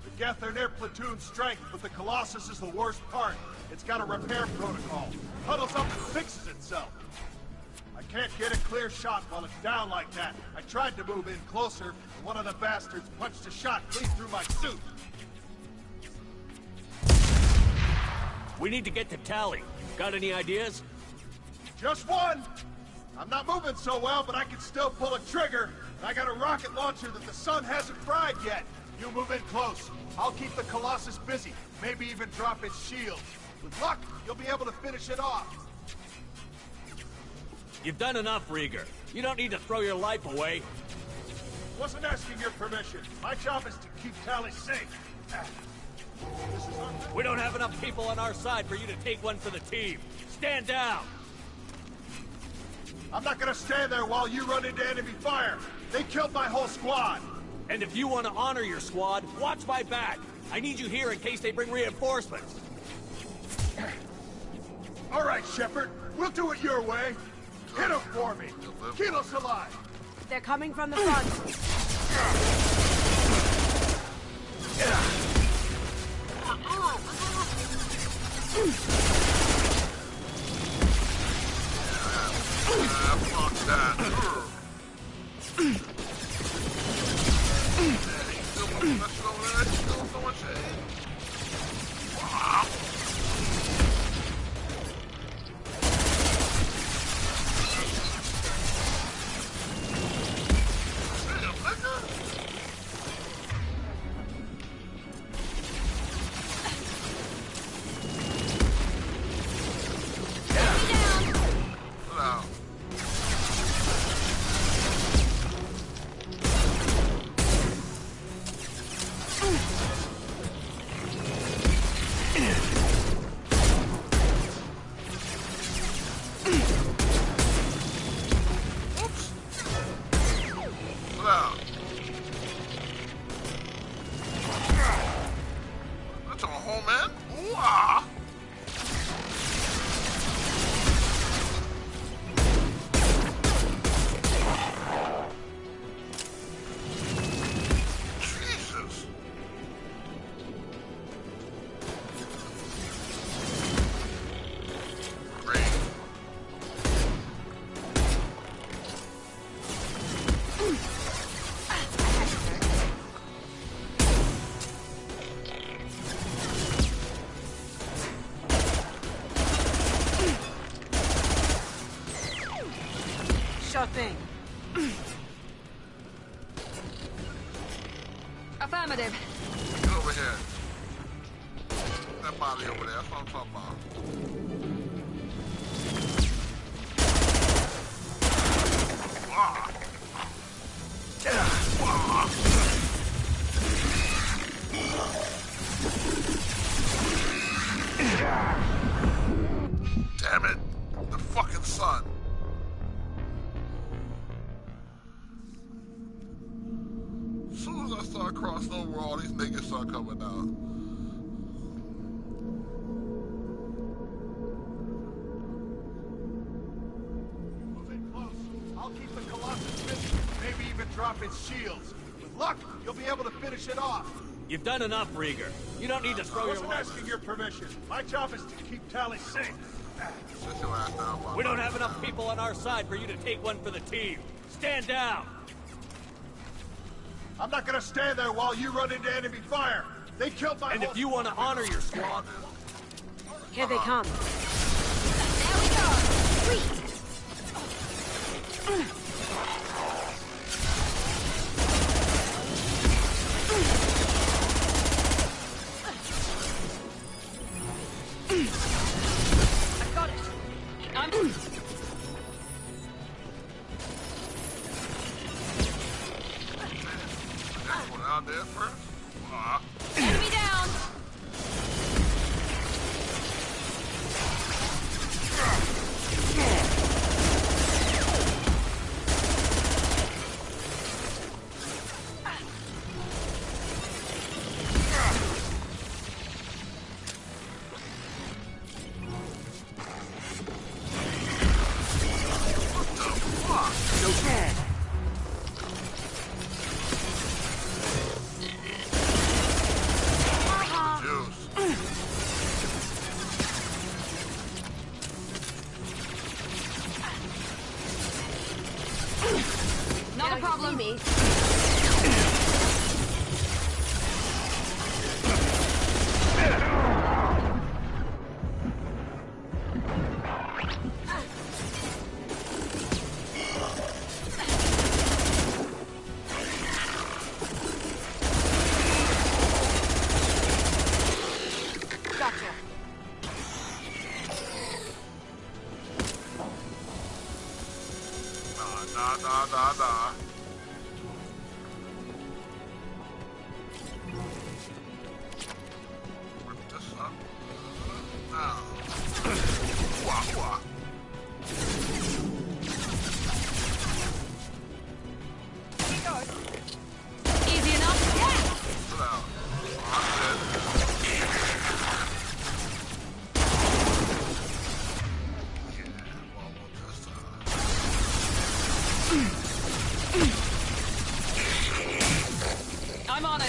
The Geth are near platoon strength, but the Colossus is the worst part. It's got a repair protocol. Huddles up and fixes itself. I can't get a clear shot while it's down like that. I tried to move in closer, and one of the bastards punched a shot clean through my suit. We need to get to Tally. Got any ideas? Just one! I'm not moving so well, but I can still pull a trigger. And I got a rocket launcher that the sun hasn't fried yet. You move in close. I'll keep the Colossus busy. Maybe even drop its shield. With luck, you'll be able to finish it off. You've done enough, Rieger. You don't need to throw your life away. Wasn't asking your permission. My job is to keep Tally safe. We don't have enough people on our side for you to take one for the team. Stand down! I'm not gonna stand there while you run into enemy fire. They killed my whole squad. And if you want to honor your squad, watch my back. I need you here in case they bring reinforcements. All right, Shepard. We'll do it your way. Hit them for me. Keep us alive. They're coming from the front. Fuck that. thing. Affirmative. Get over here. That body over there. That's what I'm talking about. Ah. Ah. Damn it. The fucking sun. As soon as I start crossing over, all these niggas start coming out. Moving close. I'll keep the Colossus busy. Maybe even drop its shields. With luck, you'll be able to finish it off. You've done enough, Rieger. You don't need to throw I your wasn't life. asking your permission. My job is to keep Tally safe. Sit your ass down, We don't have enough people on our side for you to take one for the team. Stand down. I'm not gonna stand there while you run into enemy fire. They killed my And if you want to honor your squad... Here they come. There we go. Sweet. I got it. I'm... Anyone out there first? Ah. Enemy down. Not a problem. Me. Gotcha. Nah. Rip this up. Now. Wah. Easy enough. Yeah. Sit down. I'm I'm on it.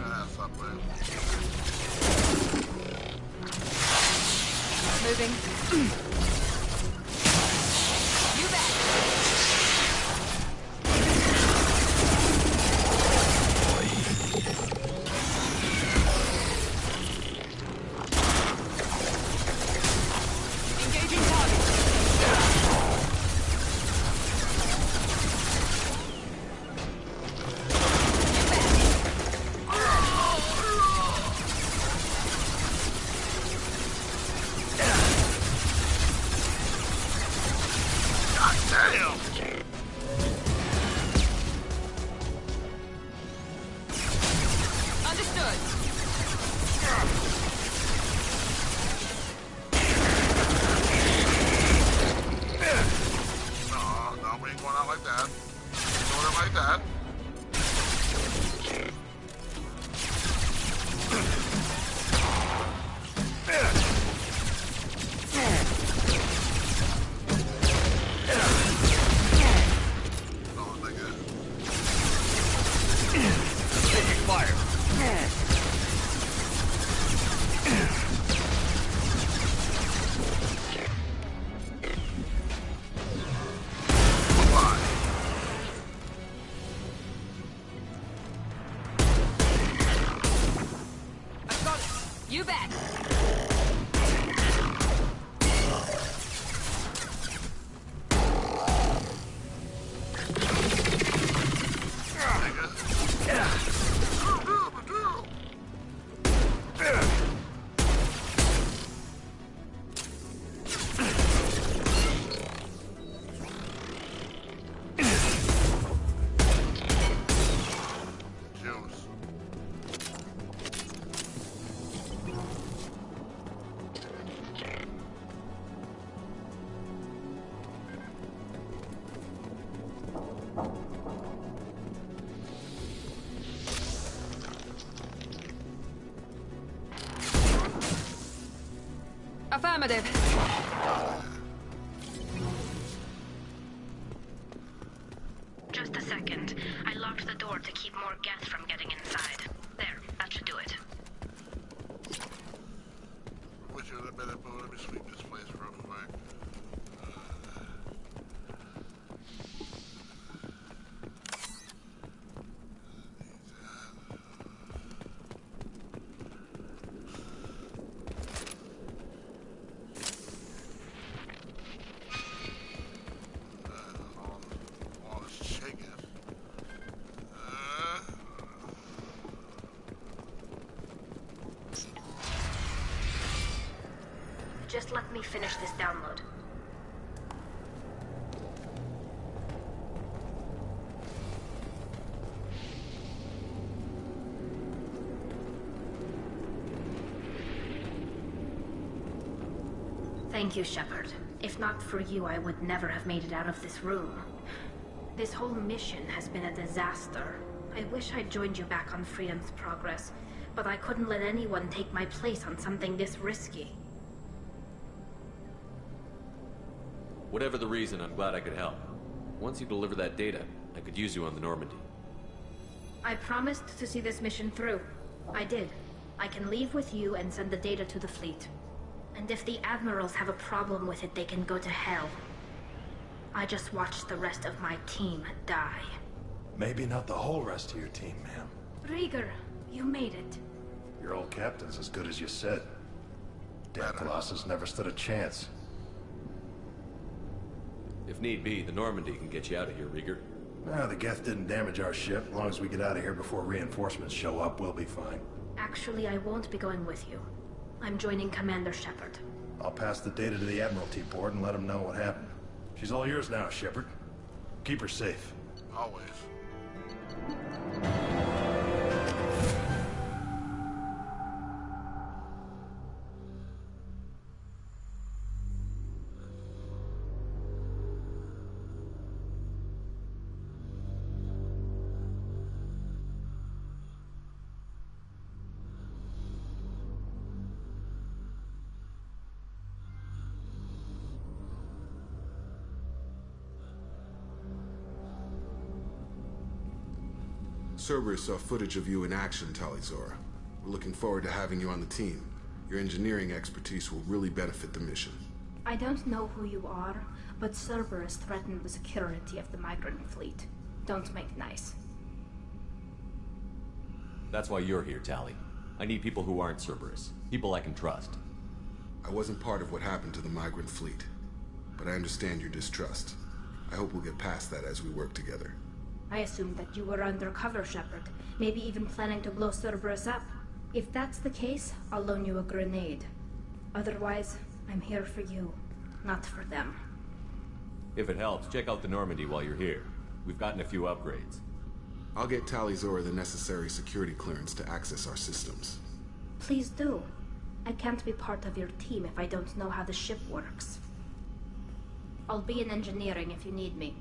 ass up there. Moving. You bet. Engaging target. God damn! Understood. No, we ain't going out like that. Doing it like that. No, nigga. Taking fire. Affirmative. Just a second. I locked the door to keep more gas from getting inside. There, that should do it. Wish you in a minute, but let me sweep this place real quick. All this chicken. Just let me finish this download. Thank you, Shepard. If not for you, I would never have made it out of this room. This whole mission has been a disaster. I wish I'd joined you back on Freedom's Progress, but I couldn't let anyone take my place on something this risky. Whatever the reason, I'm glad I could help. Once you deliver that data, I could use you on the Normandy. I promised to see this mission through. I did. I can leave with you and send the data to the fleet. And if the admirals have a problem with it, they can go to hell. I just watched the rest of my team die. Maybe not the whole rest of your team, ma'am. Rieger, you made it. Your old captain's as good as you said. Damn Colossus never stood a chance. If need be, the Normandy can get you out of here, Rieger. Nah, the Geth didn't damage our ship. As long as we get out of here before reinforcements show up, we'll be fine. Actually, I won't be going with you. I'm joining Commander Shepard. I'll pass the data to the Admiralty board and let them know what happened. She's all yours now, Shepard. Keep her safe. Always. Cerberus saw footage of you in action, Talizora. We're looking forward to having you on the team. Your engineering expertise will really benefit the mission. I don't know who you are, but Cerberus threatened the security of the migrant fleet. Don't make nice. That's why you're here, Tali. I need people who aren't Cerberus. People I can trust. I wasn't part of what happened to the migrant fleet, but I understand your distrust. I hope we'll get past that as we work together. I assumed that you were undercover, Shepard. Maybe even planning to blow Cerberus up. If that's the case, I'll loan you a grenade. Otherwise, I'm here for you, not for them. If it helps, check out the Normandy while you're here. We've gotten a few upgrades. I'll get Talizora the necessary security clearance to access our systems. Please do. I can't be part of your team if I don't know how the ship works. I'll be in engineering if you need me.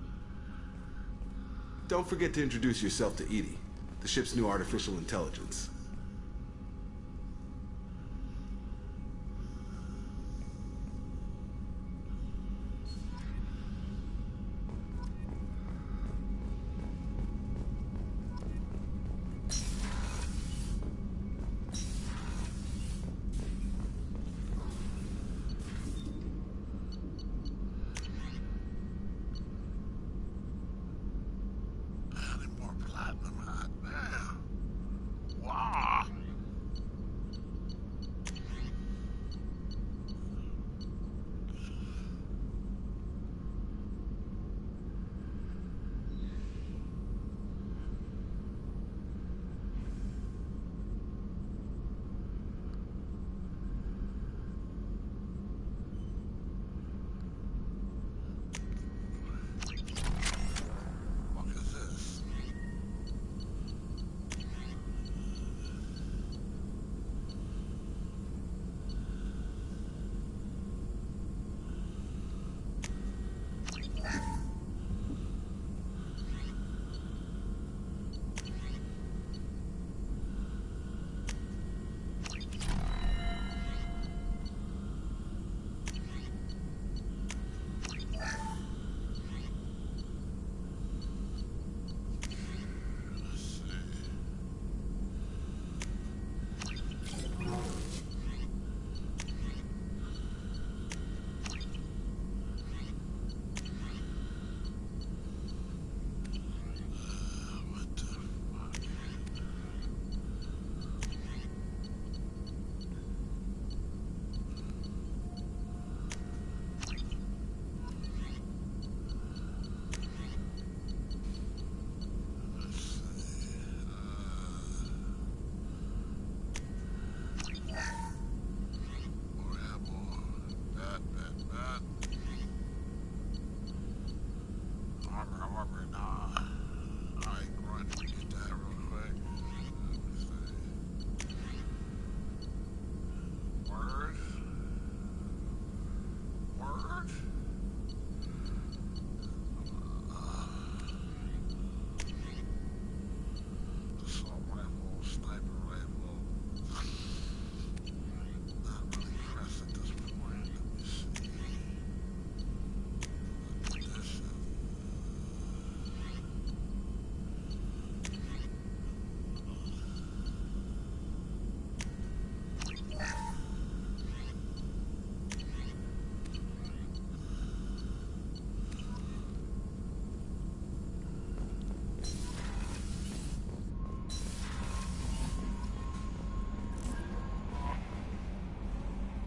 Don't forget to introduce yourself to Edie, the ship's new artificial intelligence. Wow. armor, nah. Alright, grunt, get that real quick. Word? Word? Assault rifle, sniper rifle. Not really pressed at this point. Let me see. This is...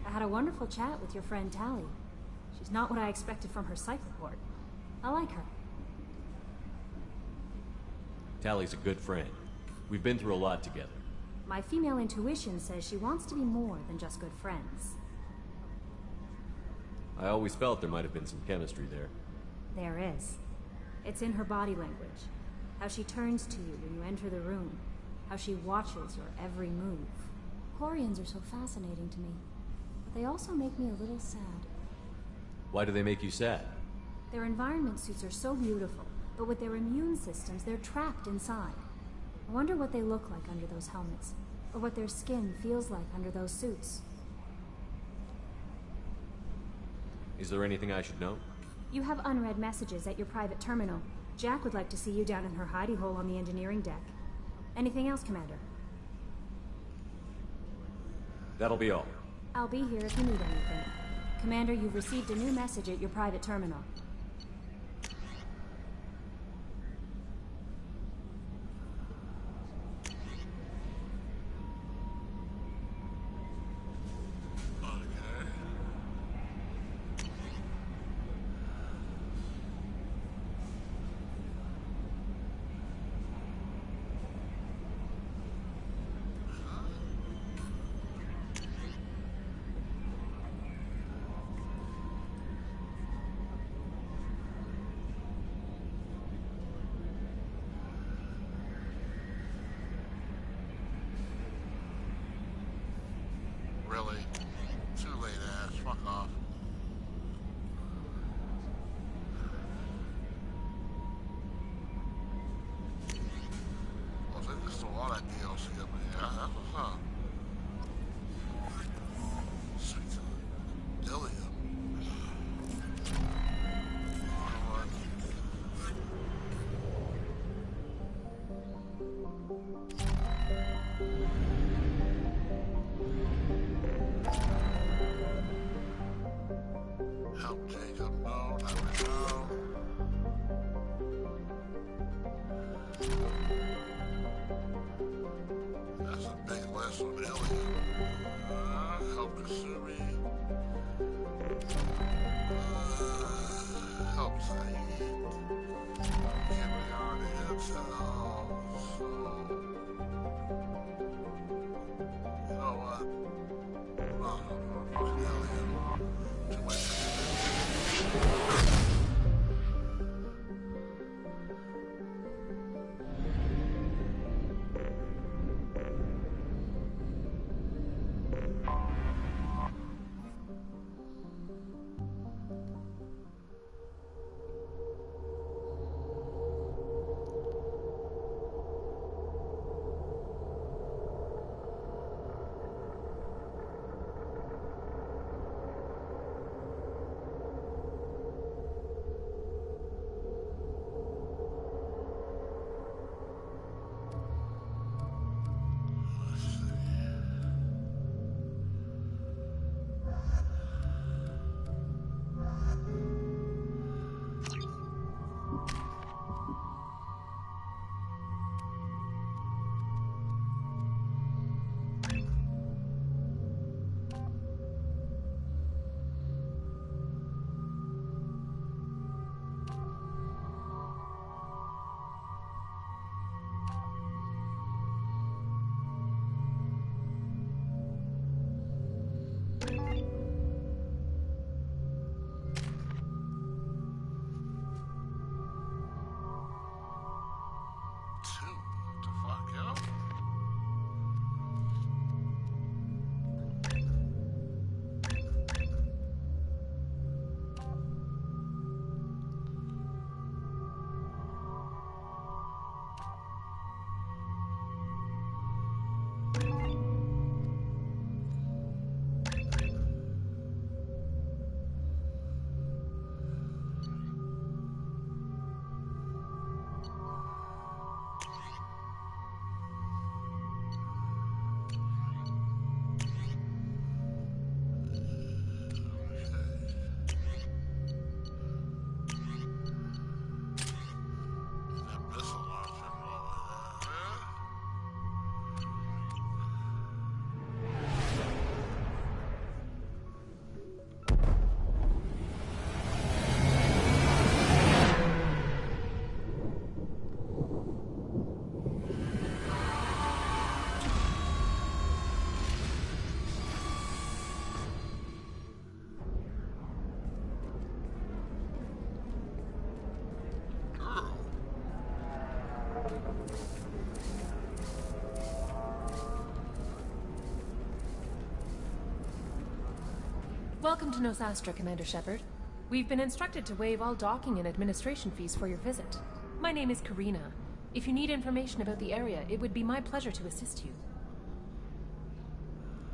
I had a wonderful chat with your friend Tally. She's not what I expected from her psych report. I like her. Tally's a good friend. We've been through a lot together. My female intuition says she wants to be more than just good friends. I always felt there might have been some chemistry there. There is. It's in her body language. How she turns to you when you enter the room. How she watches your every move. Quarians are so fascinating to me. But they also make me a little sad. Why do they make you sad? Their environment suits are so beautiful, but with their immune systems, they're trapped inside. I wonder what they look like under those helmets, or what their skin feels like under those suits. Is there anything I should know? You have unread messages at your private terminal. Jack would like to see you down in her hidey hole on the engineering deck. Anything else, Commander? That'll be all. I'll be here if you need anything. Commander, you've received a new message at your private terminal. Really? Too late, ass. Fuck off. Oh, they just threw all that DLC up in here. That's what's up. Sweet. Dillium. Help Jacob, no, not right now. That's a big list on Ilium. Help Kasumi. Help Saeed. Cameron Intel. So, you know what? Oh, fucking Ilium. Too much. Welcome to Nosastra, Commander Shepard. We've been instructed to waive all docking and administration fees for your visit. My name is Karina. If you need information about the area, it would be my pleasure to assist you.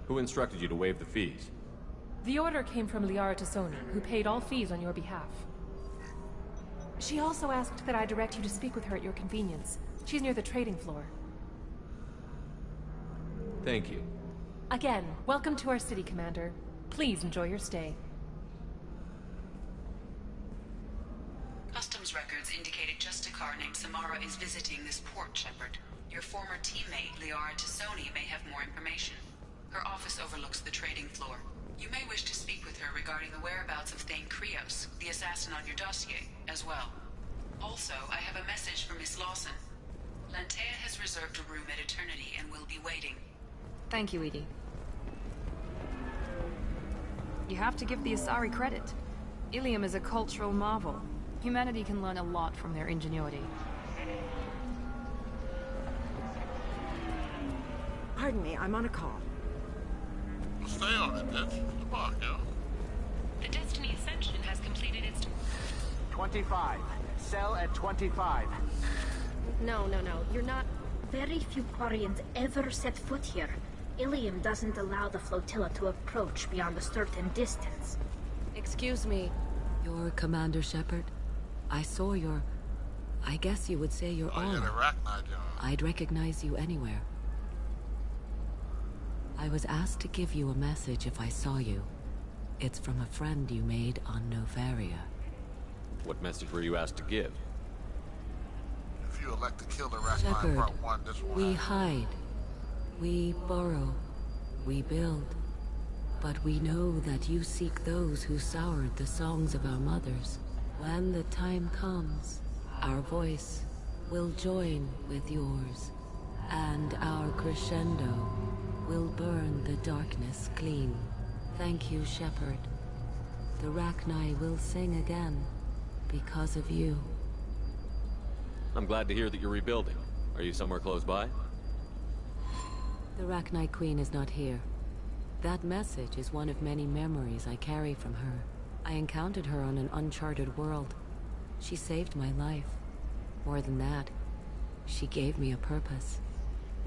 Who instructed you to waive the fees? The order came from Liara Tassoni, who paid all fees on your behalf. She also asked that I direct you to speak with her at your convenience. She's near the trading floor. Thank you. Again, welcome to our city, Commander. Please enjoy your stay. Customs records indicated just a car named Samara is visiting this port, Shepard. Your former teammate, Liara Tassoni, may have more information. Her office overlooks the trading floor. You may wish to speak with her regarding the whereabouts of Thane Krios, the assassin on your dossier, as well. Also, I have a message for Miss Lawson. Lantea has reserved a room at Eternity and will be waiting. Thank you, Edie. You have to give the Asari credit. Ilium is a cultural marvel. Humanity can learn a lot from their ingenuity. Pardon me, I'm on a call. Stay on it, bitch. The fuck, yo? The Destiny Ascension has completed its... 25. Cell at 25. No. You're not... Very few Quarians ever set foot here. Ilium doesn't allow the flotilla to approach beyond a certain distance. Excuse me. You're Commander Shepard? I saw your... I guess you would say your aura. I'd recognize you anywhere. I was asked to give you a message if I saw you. It's from a friend you made on Novaria. What message were you asked to give? If you elect to kill the Arachnid Shepard, Part 1, this will we happen. hide. We burrow. We build. But we know that you seek those who soured the songs of our mothers. When the time comes, our voice will join with yours, and our crescendo will burn the darkness clean. Thank you, Shepard. The Arachnid will sing again because of you. I'm glad to hear that you're rebuilding. Are you somewhere close by? The Arachnid Queen is not here. That message is one of many memories I carry from her. I encountered her on an uncharted world. She saved my life. More than that, she gave me a purpose.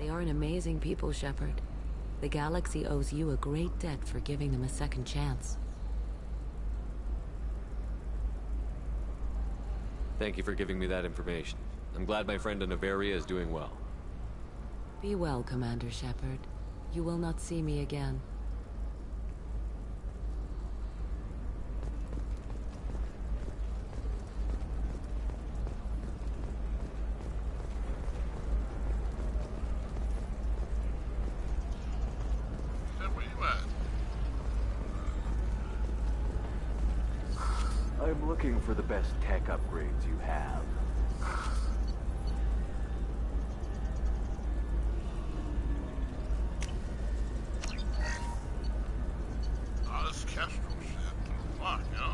They are an amazing people, Shepard. The galaxy owes you a great debt for giving them a second chance. Thank you for giving me that information. I'm glad my friend in Novaria is doing well. Be well, Commander Shepard. You will not see me again. I'm looking for the best tech upgrades you have. Oh, this Kestrel shit. Fuck, yo.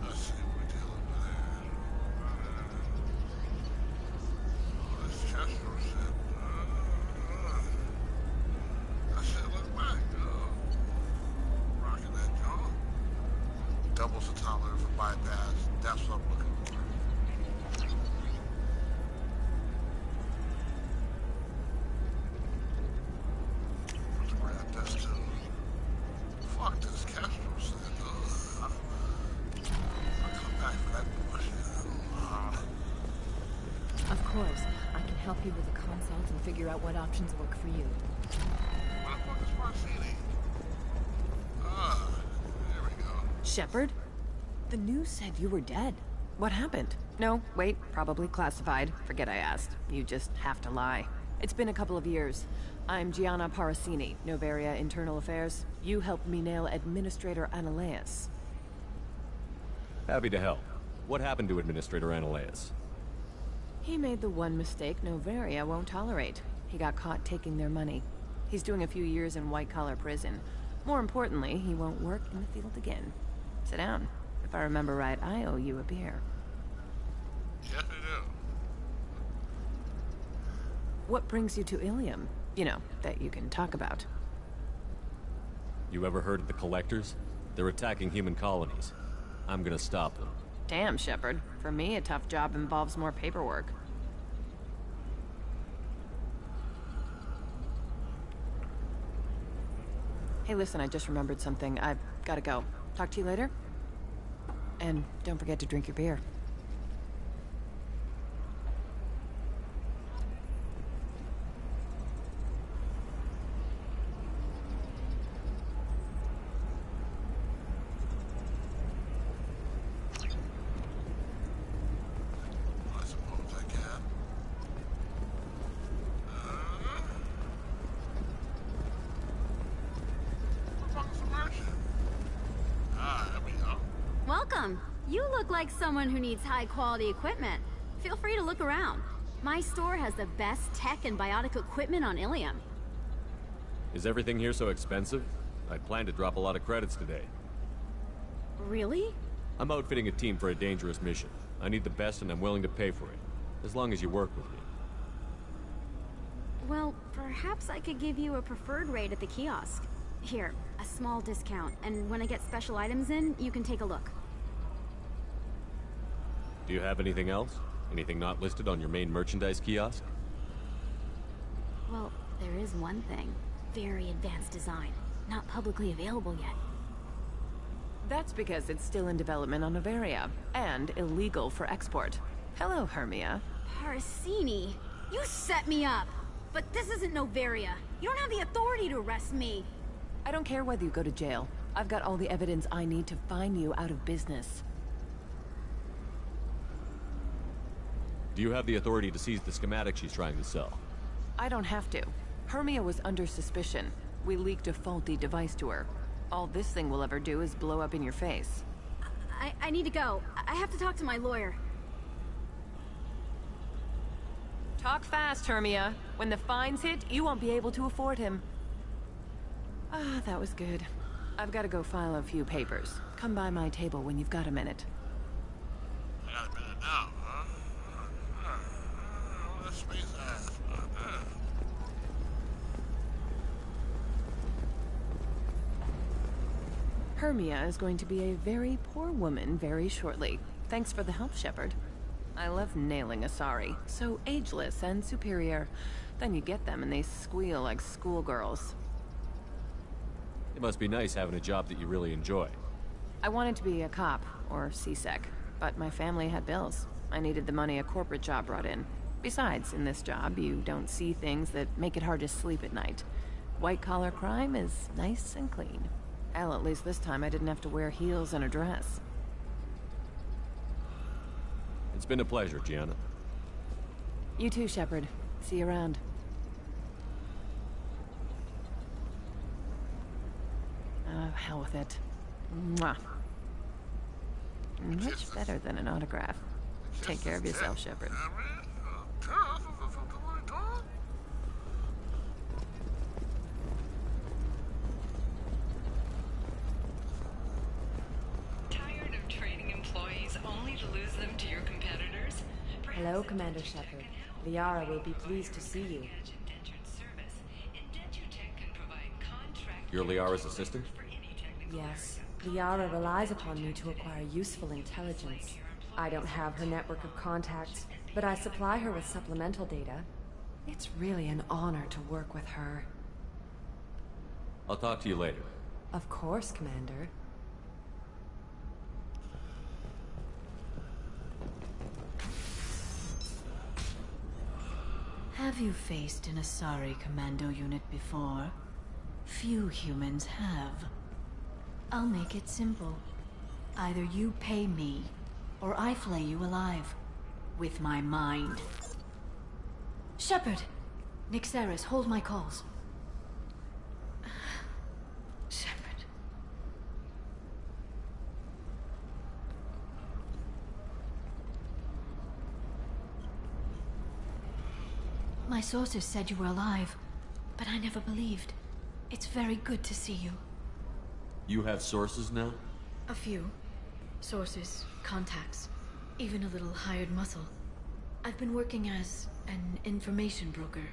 Let's see what we're dealing with there. Oh, this Kestrel shit. That shit look back, yo. Rocking that jaw. Doubles the time limit for bypass. That's what I'm looking for. Let's grab this too. Fuck this Kestrel shit. I'll come back for that bullshit. Of course, I can help you with a consult and figure out what options work for you. What the fuck is Marcini? There we go. Shepard? The news said you were dead. What happened? No, wait, probably classified. Forget I asked. You just have to lie. It's been a couple of years. I'm Gianna Parasini, Novaria Internal Affairs. You helped me nail Administrator Analeas. Happy to help. What happened to Administrator Analeas? He made the one mistake Novaria won't tolerate. He got caught taking their money. He's doing a few years in white-collar prison. More importantly, he won't work in the field again. Sit down. If I remember right, I owe you a beer. Yes, I do. What brings you to Ilium? You know, that you can talk about. You ever heard of the Collectors? They're attacking human colonies. I'm gonna stop them. Damn, Shepard. For me, a tough job involves more paperwork. Hey, listen, I just remembered something. I've gotta go. Talk to you later? And don't forget to drink your beer. Welcome. You look like someone who needs high-quality equipment. Feel free to look around. My store has the best tech and biotic equipment on Ilium. Is everything here so expensive? I plan to drop a lot of credits today. Really? I'm outfitting a team for a dangerous mission. I need the best and I'm willing to pay for it. As long as you work with me. Well, perhaps I could give you a preferred rate at the kiosk. Here, a small discount, and when I get special items in, you can take a look. Do you have anything else? Anything not listed on your main merchandise kiosk? Well, there is one thing. Very advanced design. Not publicly available yet. That's because it's still in development on Novaria, and illegal for export. Hello, Hermia. Parasini, you set me up! But this isn't Novaria. You don't have the authority to arrest me. I don't care whether you go to jail. I've got all the evidence I need to find you out of business. Do you have the authority to seize the schematic she's trying to sell? I don't have to. Hermia was under suspicion. We leaked a faulty device to her. All this thing will ever do is blow up in your face. I need to go. I have to talk to my lawyer. Talk fast, Hermia. When the fines hit, you won't be able to afford him. Ah, that was good. I've got to go file a few papers. Come by my table when you've got a minute. I got a minute now, huh? Let's space ass. Hermia is going to be a very poor woman very shortly. Thanks for the help, Shepard. I love nailing Asari. So ageless and superior. Then you get them and they squeal like schoolgirls. It must be nice having a job that you really enjoy. I wanted to be a cop, or CSEC, but my family had bills. I needed the money a corporate job brought in. Besides, in this job, you don't see things that make it hard to sleep at night. White-collar crime is nice and clean. Hell, at least this time I didn't have to wear heels and a dress. It's been a pleasure, Gianna. You too, Shepard. See you around. Oh, hell with it. Mwah. Much better than an autograph. Take care of yourself, Shepard. Tired of training employees only to lose them to your competitors? Hello, Commander Shepard. Liara will be pleased to see you. You're Liara's assistant? Yes. Liara relies upon me to acquire useful intelligence. I don't have her network of contacts, but I supply her with supplemental data. It's really an honor to work with her. I'll talk to you later. Of course, Commander. Have you faced an Asari commando unit before? Few humans have. I'll make it simple. Either you pay me, or I flay you alive. With my mind. Shepard! Nixeris, hold my calls. Shepard. My sources said you were alive, but I never believed. It's very good to see you. You have sources now? A few. Sources, contacts, even a little hired muscle. I've been working as an information broker.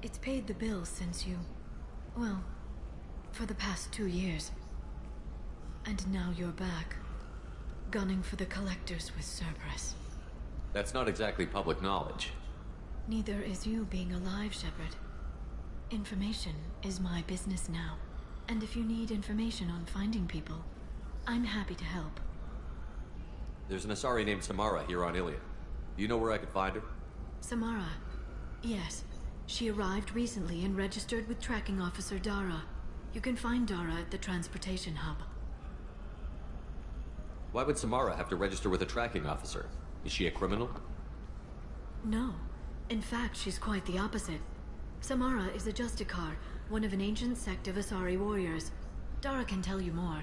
It's paid the bills since you... well, For the past 2 years. And now you're back. Gunning for the Collectors with Cerberus. That's not exactly public knowledge. Neither is you being alive, Shepard. Information is my business now. And if you need information on finding people, I'm happy to help. There's an Asari named Samara here on Ilion. Do you know where I could find her? Samara. Yes. She arrived recently and registered with Tracking Officer Dara. You can find Dara at the transportation hub. Why would Samara have to register with a tracking officer? Is she a criminal? No. In fact, she's quite the opposite. Samara is a Justicar, one of an ancient sect of Asari warriors. Dara can tell you more.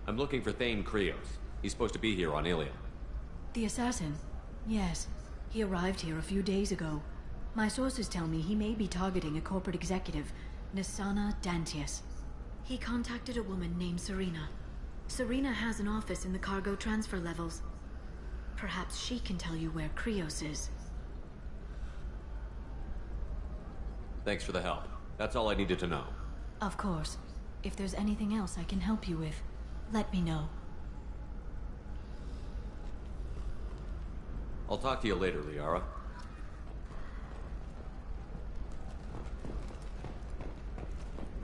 I'm looking for Thane Krios. He's supposed to be here on Ilion. The assassin? Yes. He arrived here a few days ago. My sources tell me he may be targeting a corporate executive, Nisana Dantius. He contacted a woman named Serena. Serena has an office in the cargo transfer levels. Perhaps she can tell you where Krios is. Thanks for the help. That's all I needed to know. Of course. If there's anything else I can help you with, let me know. I'll talk to you later, Liara.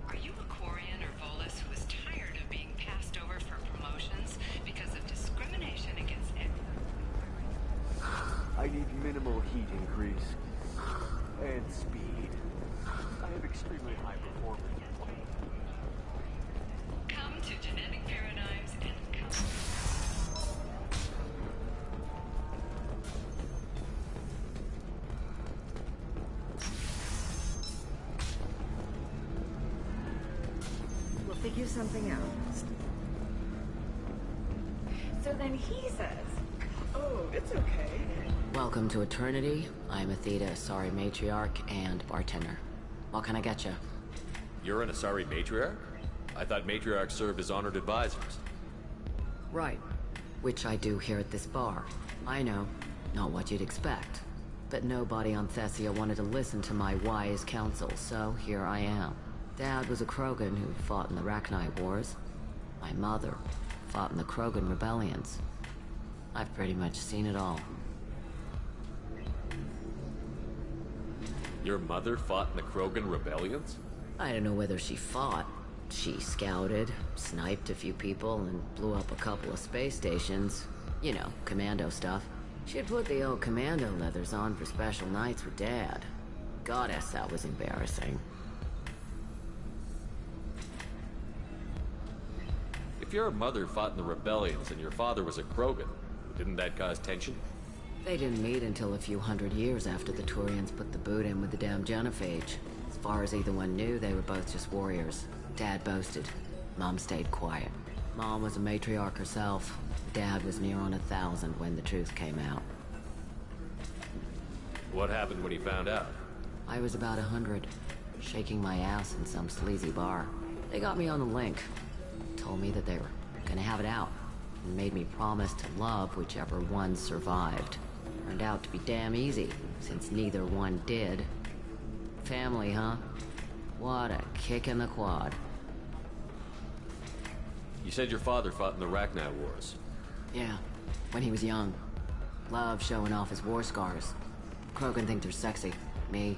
Are you a Quarian or Volus who is tired of being passed over for promotions because of discrimination against I need minimal heat increase. And speed. I have extremely high performance. Come to Genetic Paradigms and come. We'll figure something out. So then he says, oh, it's okay. Welcome to Eternity. I'm Athena, Asari matriarch and bartender. What can I get you? You're an Asari matriarch? I thought matriarchs served as honored advisors. Right. Which I do here at this bar. I know. Not what you'd expect. But nobody on Thessia wanted to listen to my wise counsel, so here I am. Dad was a Krogan who fought in the Rachni Wars. My mother fought in the Krogan rebellions. I've pretty much seen it all. Your mother fought in the Krogan rebellions? I don't know whether she fought. She scouted, sniped a few people, and blew up a couple of space stations. You know, commando stuff. She'd put the old commando leathers on for special nights with Dad. Goddess, that was embarrassing. If your mother fought in the rebellions and your father was a Krogan, didn't that cause tension? They didn't meet until a few hundred years after the Turians put the boot in with the damn Genophage. As far as either one knew, they were both just warriors. Dad boasted. Mom stayed quiet. Mom was a matriarch herself. Dad was near on 1,000 when the truth came out. What happened when he found out? I was about 100, shaking my ass in some sleazy bar. They got me on the link. Told me that they were gonna have it out. And made me promise to love whichever one survived. Turned out to be damn easy, since neither one did. Family, huh? What a kick in the quad. You said your father fought in the Rachni Wars. Yeah, when he was young. Loved showing off his war scars. Krogan think they're sexy. Me,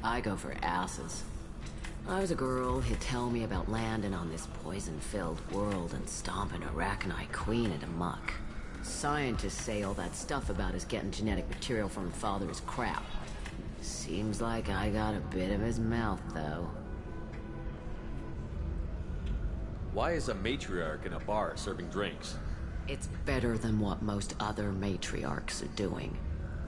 I go for asses. I was a girl, he'd tell me about landing on this poison-filled world and stomping a Rachni queen into muck. Scientists say all that stuff about us getting genetic material from her father is crap. Seems like I got a bit of his mouth, though. Why is a matriarch in a bar serving drinks? It's better than what most other matriarchs are doing.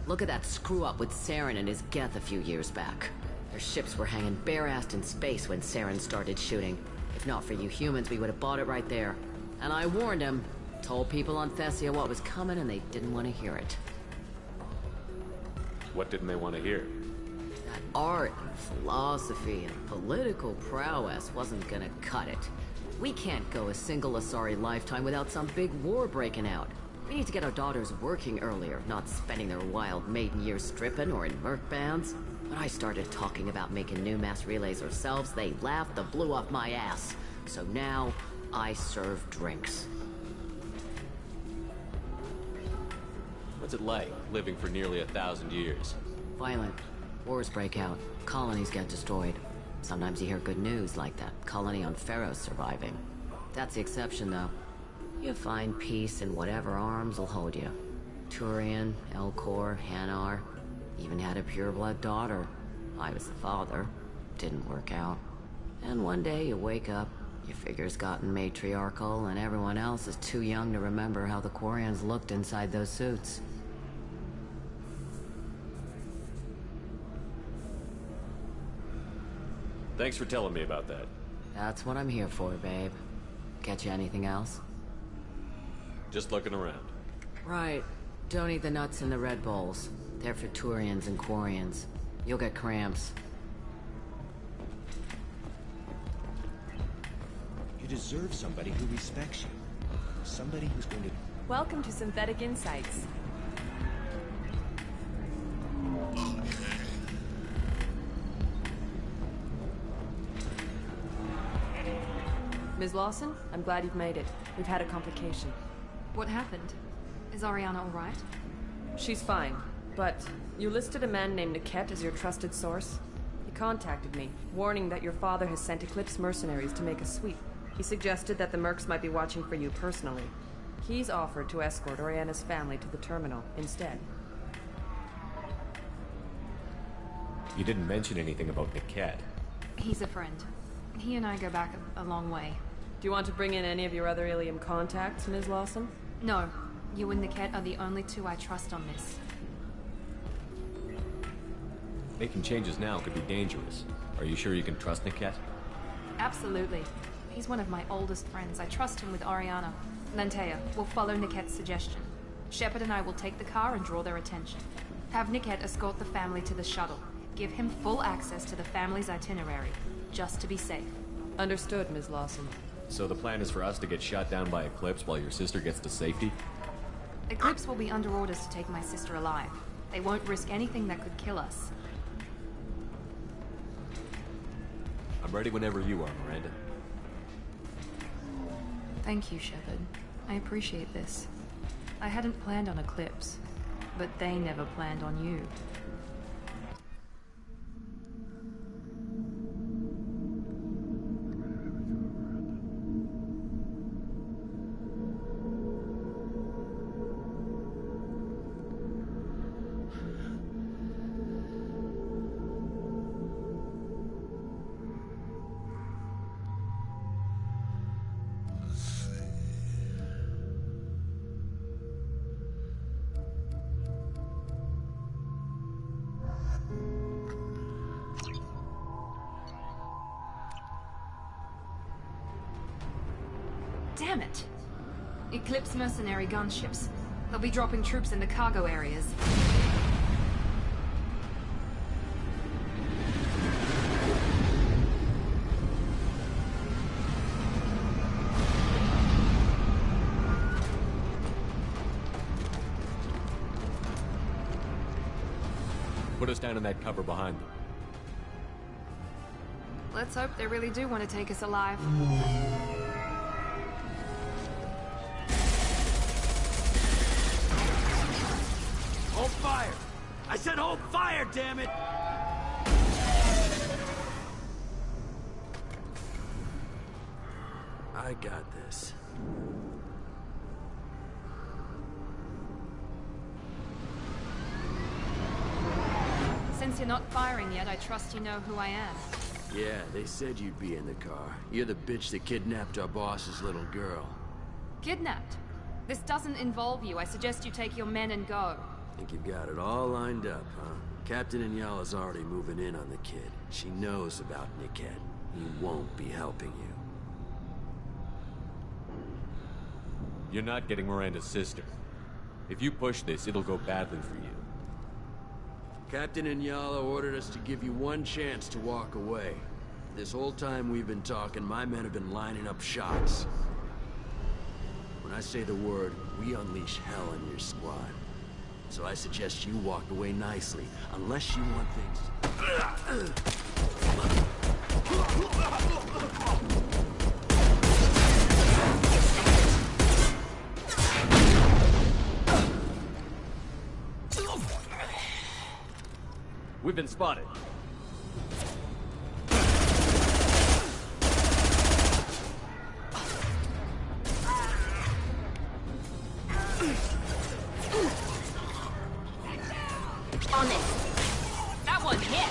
Look at that screw-up with Saren and his Geth a few years back. Their ships were hanging bare-assed in space when Saren started shooting. If not for you humans, we would have bought it right there. And I warned him. Told people on Thessia what was coming and they didn't want to hear it. What didn't they want to hear? That art and philosophy and political prowess wasn't gonna cut it. We can't go a single Asari lifetime without some big war breaking out. We need to get our daughters working earlier, not spending their wild maiden years stripping or in merc bands. When I started talking about making new mass relays ourselves, they laughed the blue off my ass. So now, I serve drinks. What's it like, living for nearly 1,000 years? Violent. Wars break out. Colonies get destroyed. Sometimes you hear good news, like that colony on Pharaoh surviving. That's the exception, though. You find peace in whatever arms will hold you. Turian, Elcor, Hanar. Even had a pureblood daughter. I was the father. Didn't work out. And one day you wake up, your figure's gotten matriarchal, and everyone else is too young to remember how the Quarians looked inside those suits. Thanks for telling me about that. That's what I'm here for, babe. Get you anything else? Just looking around. Right. Don't eat the nuts in the Red Bowls. They're for Turians and Quarians. You'll get cramps. You deserve somebody who respects you. Somebody who's going to... Welcome to Synthetic Insights. Ms. Lawson, I'm glad you've made it. We've had a complication. What happened? Is Ariana all right? She's fine, but you listed a man named Niket as your trusted source. He contacted me, warning that your father has sent Eclipse mercenaries to make a sweep. He suggested that the Mercs might be watching for you personally. He's offered to escort Oriana's family to the terminal instead. You didn't mention anything about Niket. He's a friend. He and I go back a long way. Do you want to bring in any of your other Ilium contacts, Ms. Lawson? No. You and Niket are the only two I trust on this. Making changes now could be dangerous. Are you sure you can trust Niket? Absolutely. He's one of my oldest friends. I trust him with Ariana. Lantea, we'll follow Niket's suggestion. Shepard and I will take the car and draw their attention. Have Niket escort the family to the shuttle. Give him full access to the family's itinerary, just to be safe. Understood, Ms. Lawson. So the plan is for us to get shot down by Eclipse while your sister gets to safety? Eclipse will be under orders to take my sister alive. They won't risk anything that could kill us. I'm ready whenever you are, Miranda. Thank you, Shepard. I appreciate this. I hadn't planned on Eclipse, but they never planned on you. Damn it! Eclipse mercenary gunships. They'll be dropping troops in the cargo areas. Put us down in that cover behind them. Let's hope they really do want to take us alive. Hold fire! I said hold fire, damn it! I got this. Since you're not firing yet, I trust you know who I am. Yeah, they said you'd be in the car. You're the bitch that kidnapped our boss's little girl. Kidnapped? This doesn't involve you. I suggest you take your men and go. Think you've got it all lined up, huh? Captain Inyala's already moving in on the kid. She knows about Niket. He won't be helping you. You're not getting Miranda's sister. If you push this, it'll go badly for you. Captain Inyala ordered us to give you one chance to walk away. This whole time we've been talking, my men have been lining up shots. When I say the word, we unleash hell on your squad. So I suggest you walk away nicely, unless you want things... We've been spotted. On it. That one hit.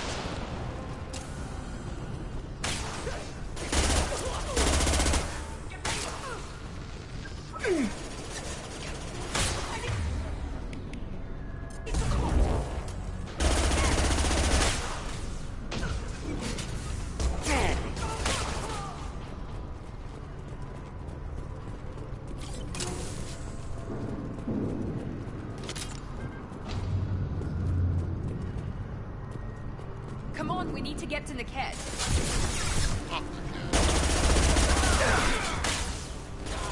Come on, we need to get to Niket.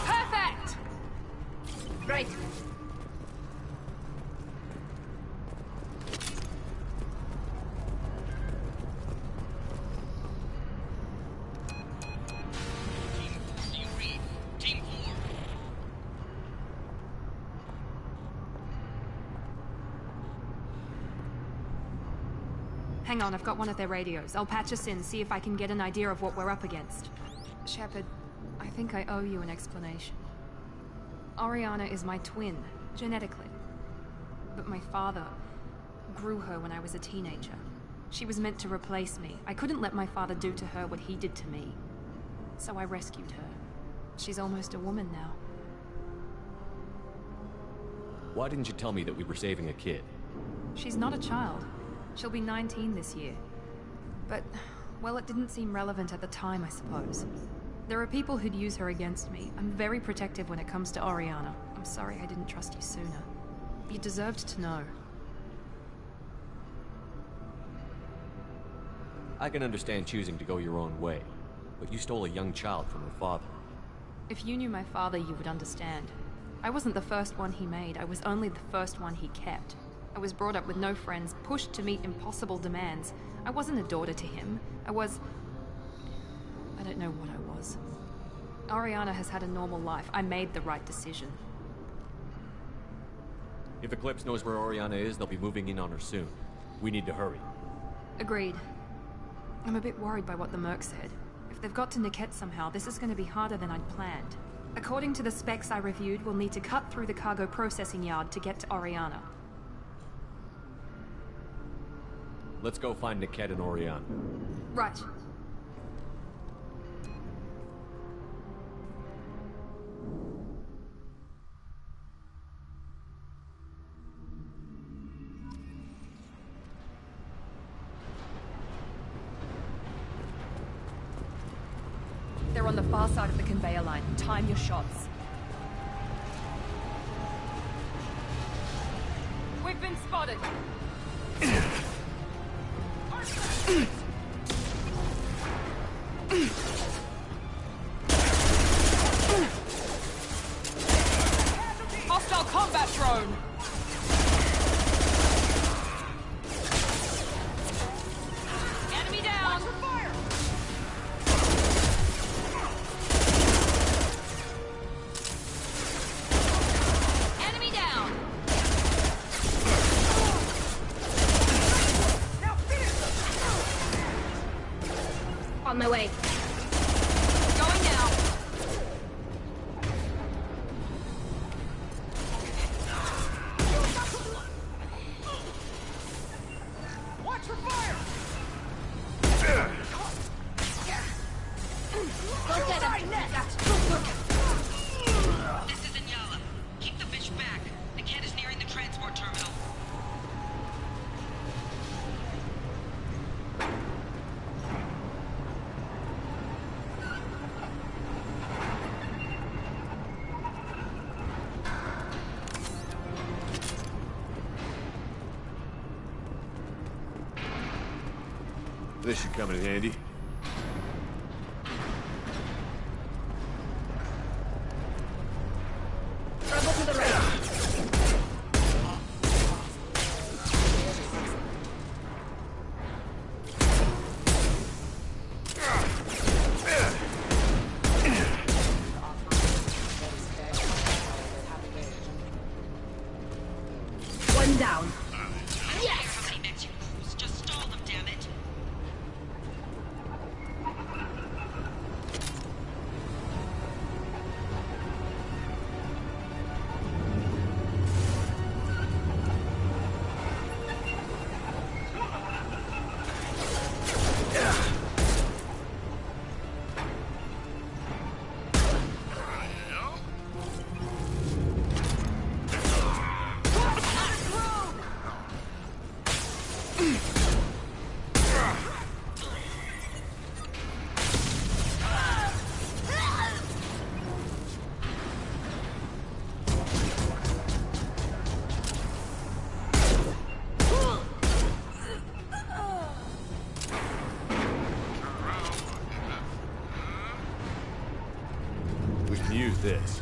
Perfect! Right. Hang on, I've got one of their radios. I'll patch us in, see if I can get an idea of what we're up against. Shepard, I think I owe you an explanation. Oriana is my twin, genetically. But my father grew her when I was a teenager. She was meant to replace me. I couldn't let my father do to her what he did to me. So I rescued her. She's almost a woman now. Why didn't you tell me that we were saving a kid? She's not a child. She'll be 19 this year. But, well, it didn't seem relevant at the time, I suppose. There are people who'd use her against me. I'm very protective when it comes to Oriana. I'm sorry I didn't trust you sooner. You deserved to know. I can understand choosing to go your own way, but you stole a young child from her father. If you knew my father, you would understand. I wasn't the first one he made. I was only the first one he kept. I was brought up with no friends, pushed to meet impossible demands. I wasn't a daughter to him. I don't know what I was. Oriana has had a normal life. I made the right decision. If Eclipse knows where Oriana is, they'll be moving in on her soon. We need to hurry. Agreed. I'm a bit worried by what the Merc said. If they've got to Niket somehow, this is going to be harder than I'd planned. According to the specs I reviewed, we'll need to cut through the cargo processing yard to get to Oriana. Let's go find Niket and Oriana. Right. They're on the far side of the conveyor line. Time your shots. We've been spotted! Hostile combat drone! Enemy down! Enemy down! On my way. Going now! Watch for fire! Go get him! This is Inyala. Keep the bitch back. The kid is nearing the transport terminal. This should come in handy. Rebel to the right. them down. Yes! Just stall them, damn it. We can use this.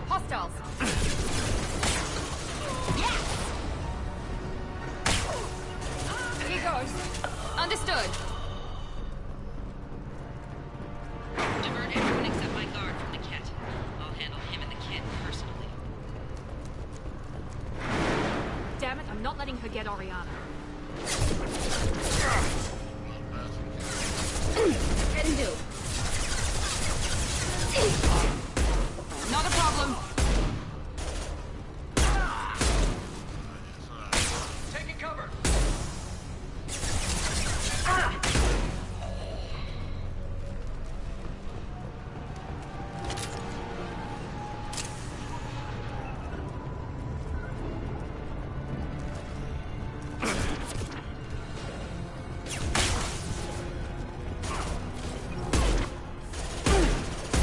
Hostiles! Here goes. Understood. Divert everyone except my guard from the kit. I'll handle him and the kid personally. Damn it, I'm not letting her get Oriana. Can do. Not a problem. Taking cover.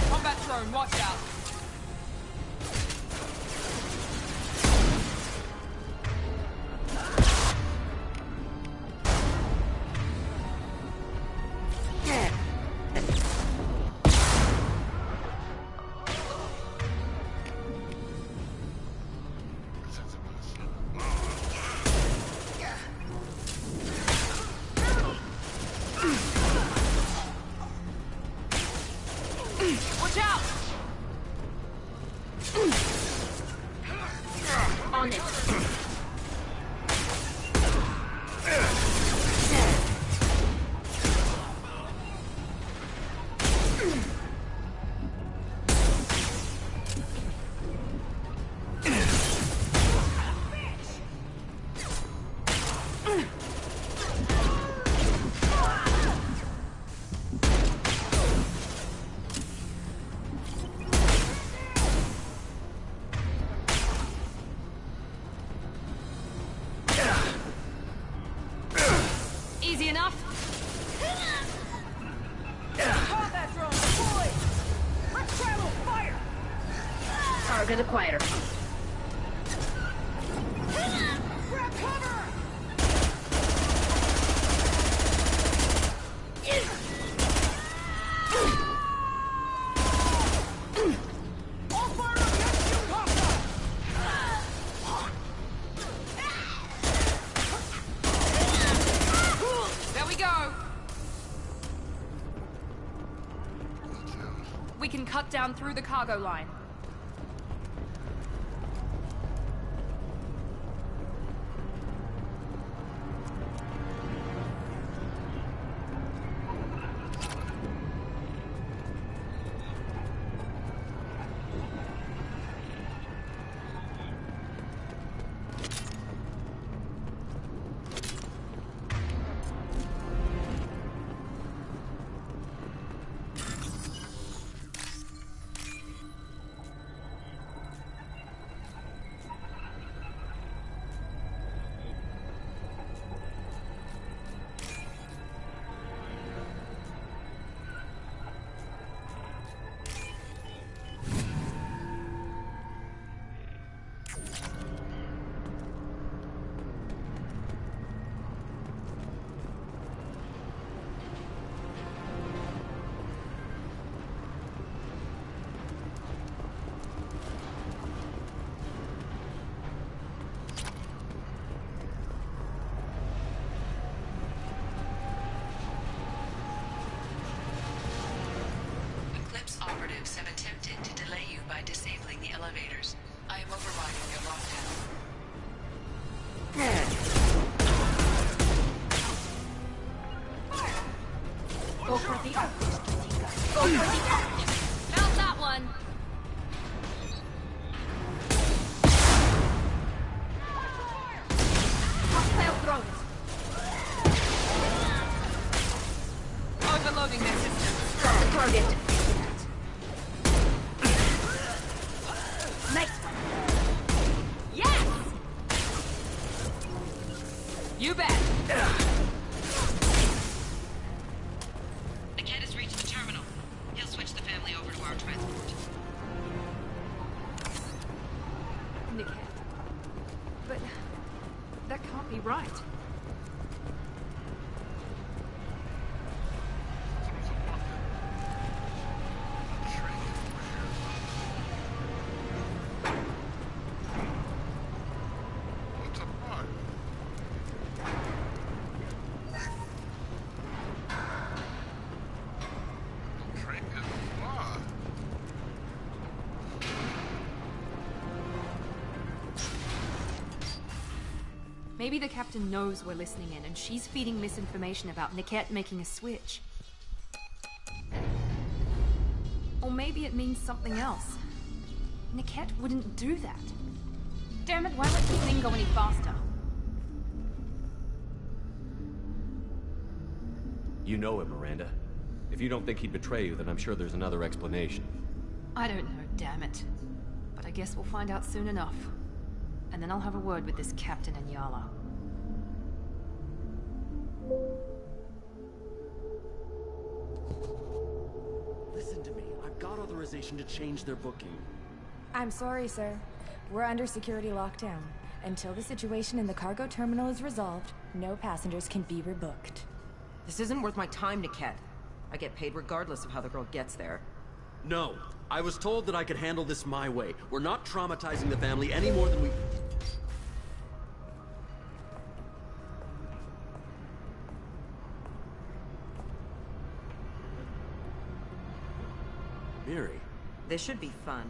Combat drone, watch out. Watch out! On it. Easy enough. Combat drone deployed. Let's travel fire. Target acquired. Grab cover. All fired up against you, hostile. There we go. We can cut down through the cargo line. operatives have attempted to delay you by disabling the elevators. I am overriding your lockdown. Go for the outpost, Katika. Go Oh. for the outpost. Found that one. Hostile drones. Overloading their systems. Got the target. Nice one. Yes! You bet. The cat has reached the terminal. He'll switch the family over to our transport. Nick, but that can't be right. Maybe the captain knows we're listening in, and she's feeding misinformation about Niket making a switch. Or maybe it means something else. Niket wouldn't do that. Damn it, why let this thing go any faster? You know him, Miranda. If you don't think he'd betray you, then I'm sure there's another explanation. I don't know, damn it. But I guess we'll find out soon enough. And then I'll have a word with this captain and Yala. Listen to me. I've got authorization to change their booking. I'm sorry, sir. We're under security lockdown. Until the situation in the cargo terminal is resolved, no passengers can be rebooked. This isn't worth my time, Niket. I get paid regardless of how the girl gets there. No. I was told that I could handle this my way. We're not traumatizing the family any more than we... Miri. This should be fun.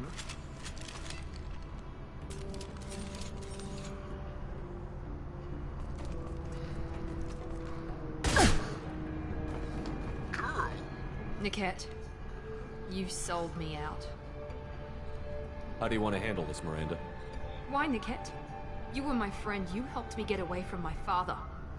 Niket, you sold me out. How do you want to handle this, Miranda? Why, Niket? You were my friend. You helped me get away from my father.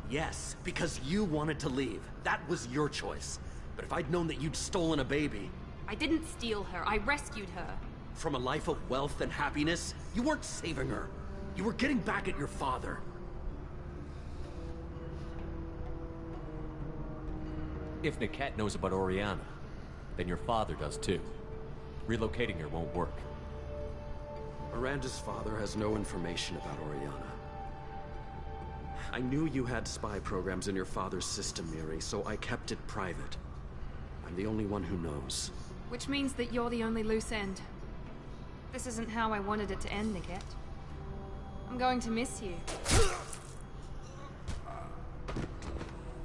Yes, because you wanted to leave. That was your choice. But if I'd known that you'd stolen a baby... I didn't steal her. I rescued her. From a life of wealth and happiness, you weren't saving her. You were getting back at your father. If Niket knows about Oriana, then your father does too. Relocating her won't work. Miranda's father has no information about Oriana. I knew you had spy programs in your father's system, Miri, so I kept it private. I'm the only one who knows. Which means that you're the only loose end. This isn't how I wanted it to end, Niket. I'm going to miss you.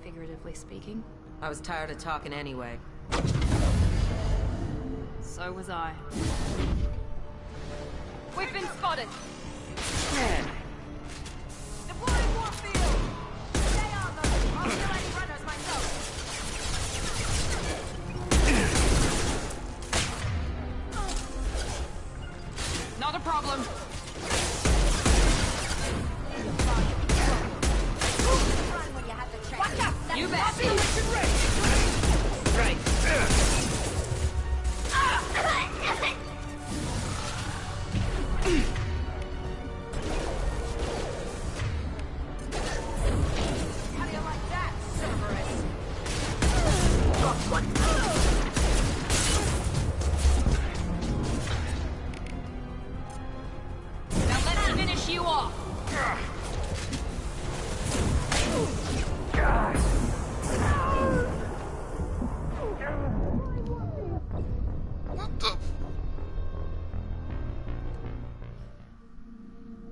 Figuratively speaking. I was tired of talking anyway. So was I. We've been spotted! Deploying warfield! Stay on them! I'll kill any runners myself! Not a problem. Run when you have the chance. Watch out! You bet. Right. How do you like that, Cerberus? Got one. Now let's finish you off. What the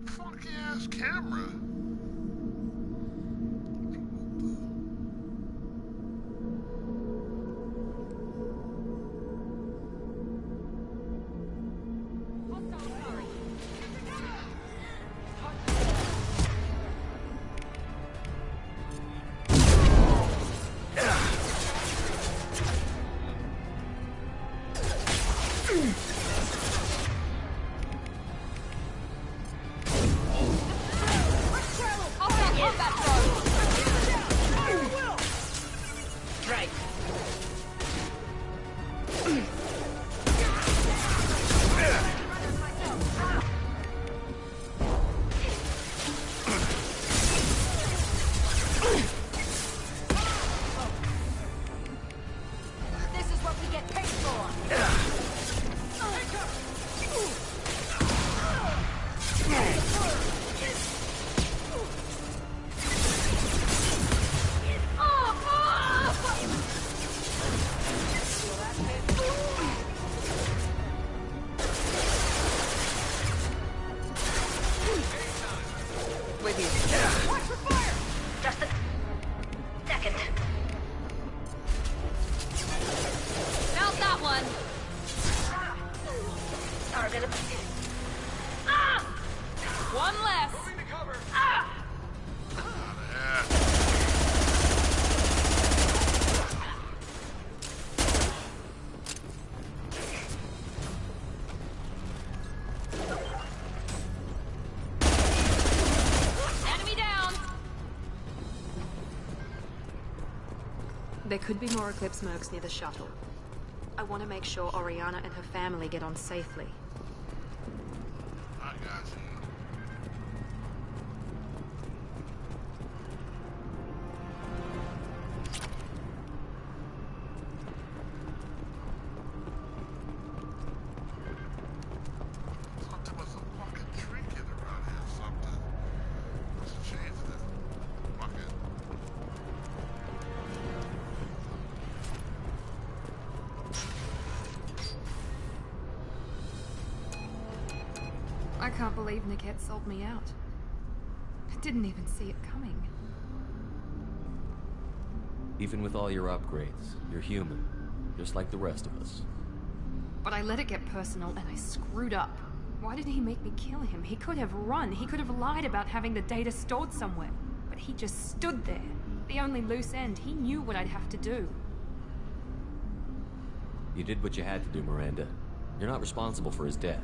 funky ass camera? With you. Watch for fire! Just a second. Felt that one. Target. One less. Enemy down. There could be more Eclipse mercs near the shuttle. I want to make sure Oriana and her family get on safely. I got you. Thought there was a fucking trinket around here or something. Must have changed it. Fuck it. I can't believe Niket sold me out. I didn't even see it coming. Even with all your upgrades, you're human. Just like the rest of us. But I let it get personal and I screwed up. Why did he make me kill him? He could have run. He could have lied about having the data stored somewhere. But he just stood there. The only loose end. He knew what I'd have to do. You did what you had to do, Miranda. You're not responsible for his death.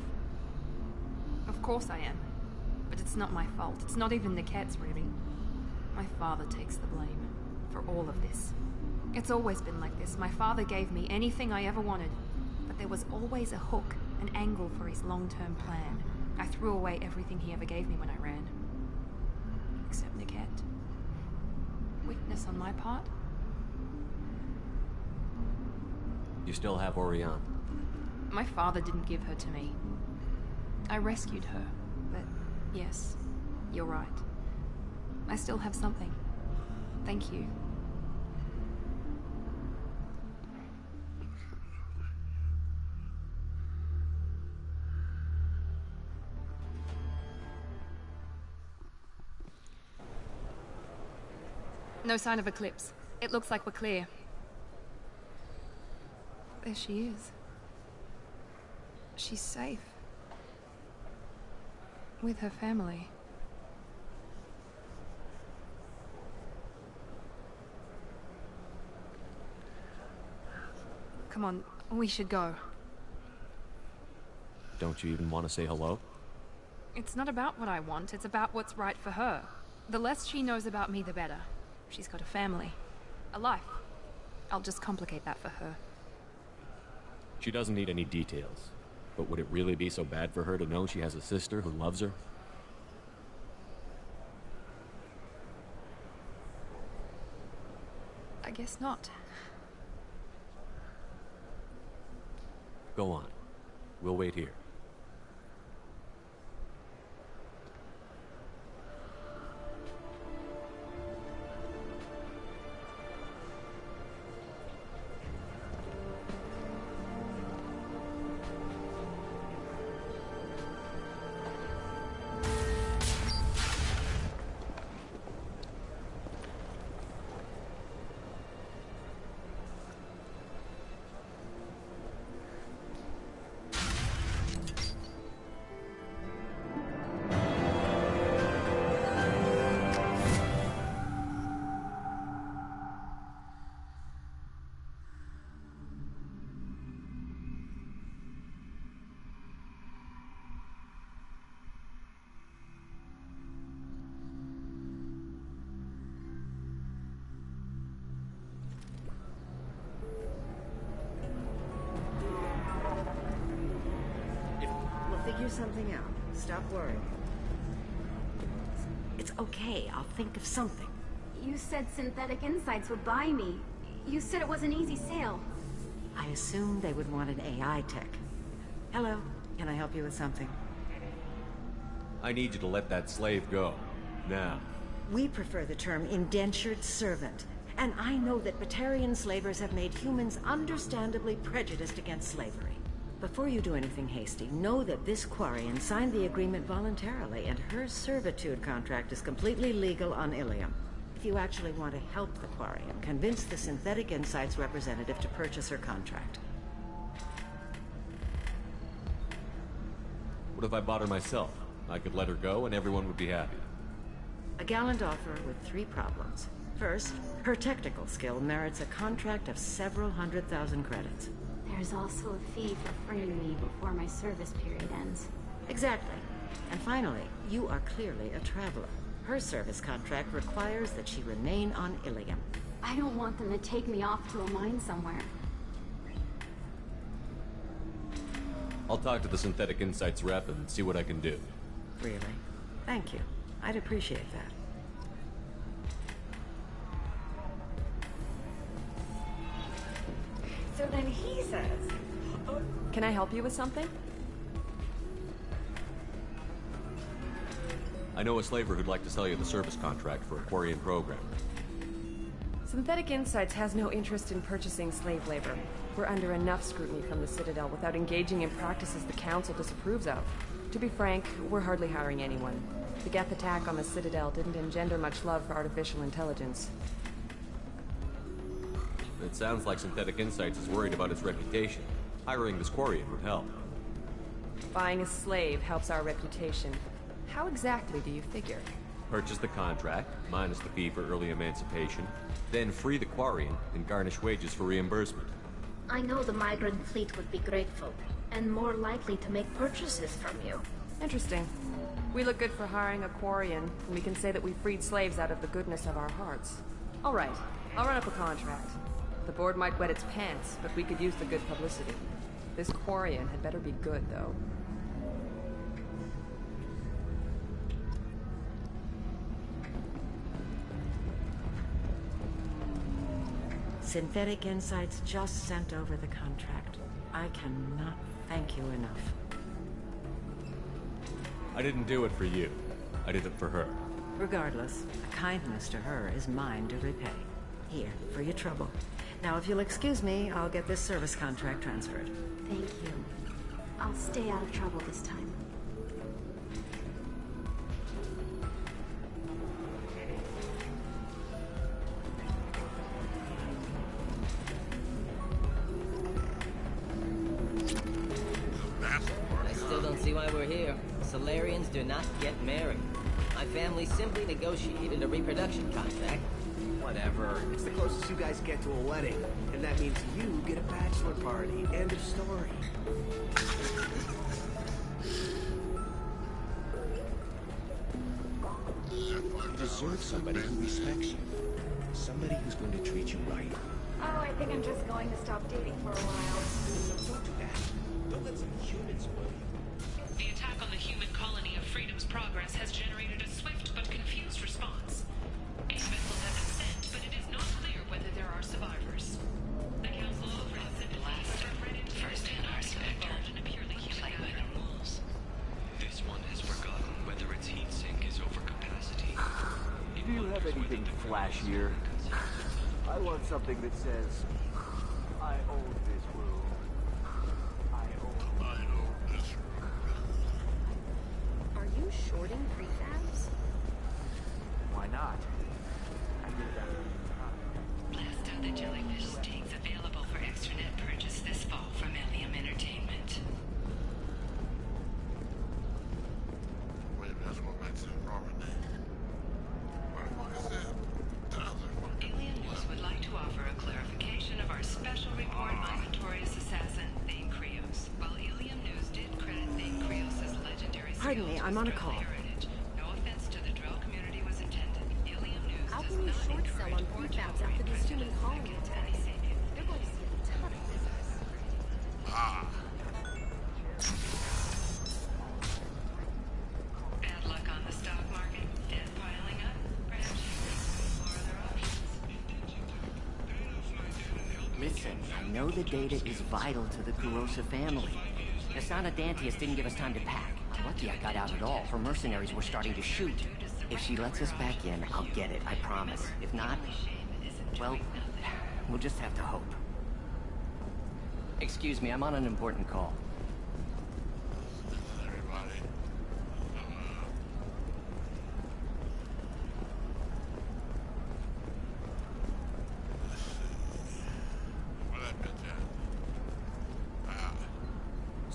Of course I am. But it's not my fault. It's not even Niket's, really. My father takes the blame for all of this. It's always been like this. My father gave me anything I ever wanted. But there was always a hook, an angle for his long-term plan. I threw away everything he ever gave me when I ran. Except Niket. Weakness on my part? You still have Oriana. My father didn't give her to me. I rescued her, but yes, you're right. I still have something. Thank you. No sign of Eclipse. It looks like we're clear. There she is. She's safe. With her family. Come on, we should go. Don't you even want to say hello? It's not about what I want, it's about what's right for her. The less she knows about me, the better. She's got a family. A life. I'll just complicate that for her. She doesn't need any details. But would it really be so bad for her to know she has a sister who loves her? I guess not. Go on. We'll wait here. Figure something out. Stop worrying. It's okay. I'll think of something. You said Synthetic Insights would buy me. You said it was an easy sale. I assumed they would want an AI tech. Hello. Can I help you with something? I need you to let that slave go. Now. We prefer the term indentured servant. And I know that Batarian slavers have made humans understandably prejudiced against slavery. Before you do anything hasty, know that this Quarian signed the agreement voluntarily, and her servitude contract is completely legal on Ilium. If you actually want to help the Quarian, convince the Synthetic Insights representative to purchase her contract. What if I bought her myself? I could let her go and everyone would be happy. A gallant offer with 3 problems. First, her technical skill merits a contract of several 100,000 credits. There's also a fee for freeing me before my service period ends. Exactly. And finally, you are clearly a traveler. Her service contract requires that she remain on Ilium. I don't want them to take me off to a mine somewhere. I'll talk to the Synthetic Insights rep and see what I can do. Really? Thank you. I'd appreciate that. So then he says... Can I help you with something? I know a slaver who'd like to sell you the service contract for a Quarian program. Synthetic Insights has no interest in purchasing slave labor. We're under enough scrutiny from the Citadel without engaging in practices the Council disapproves of. To be frank, we're hardly hiring anyone. The Geth attack on the Citadel didn't engender much love for artificial intelligence. It sounds like Synthetic Insights is worried about its reputation. Hiring this Quarian would help. Buying a slave helps our reputation. How exactly do you figure? Purchase the contract, minus the fee for early emancipation, then free the Quarian and garnish wages for reimbursement. I know the migrant fleet would be grateful, and more likely to make purchases from you. Interesting. We look good for hiring a Quarian, and we can say that we freed slaves out of the goodness of our hearts. All right, I'll run up a contract. The board might wet its pants, but we could use the good publicity. This Quarian had better be good, though. Synthetic Insights just sent over the contract. I cannot thank you enough. I didn't do it for you. I did it for her. Regardless, a kindness to her is mine to repay. Here, for your trouble. Now, if you'll excuse me, I'll get this service contract transferred. Thank you. I'll stay out of trouble this time. I still don't see why we're here. Solarians do not get married. My family simply negotiated a reproduction contract. Whatever. It's the closest you guys get to a wedding. And that means you get a bachelor party. End of story. You deserve somebody who respects you. Somebody who's going to treat you right. Oh, I think I'm just going to stop dating for a while. Don't do that. Don't let some humans spoil you. The attack on the human colony of Freedom's Progress has generated a swift but confused response. 8 vessels have been sent, but it is not clear whether there are survivors. The Council overlooks it first in our specter, play by the rules. This one has forgotten whether its heat sink is over capacity. Do you have anything flashier? I want something that says, I own this room. I own this room. Are you shorting prefabs? Why not? I did that. Blast out the jellyfish stinks available for extranet purchase this fall from Ilium Entertainment. Wait a minute, let's go back to the Roman name. What the fuck is that? Alien News would like to offer a clarification of our special report on notorious assassin Thane Krios. While Alien News did credit Thane Krios as legendary Pardon me, I'm on a call. heritage, no offense to the drill community was intended. Alien News How does can you not short sell on encourage or prefabs tolerate after this human prejudice colony against attack? any sapient They're going to see a ton of business. Bad luck on the stock market, debt piling up. Perhaps you could explore other options. Listen, I know the data is vital to the Kurosa family. Asana Dantius didn't give us time to pack. Lucky I got out at all. Her mercenaries were starting to shoot. If she lets us back in, I'll get it, I promise. If not, well, we'll just have to hope. Excuse me, I'm on an important call.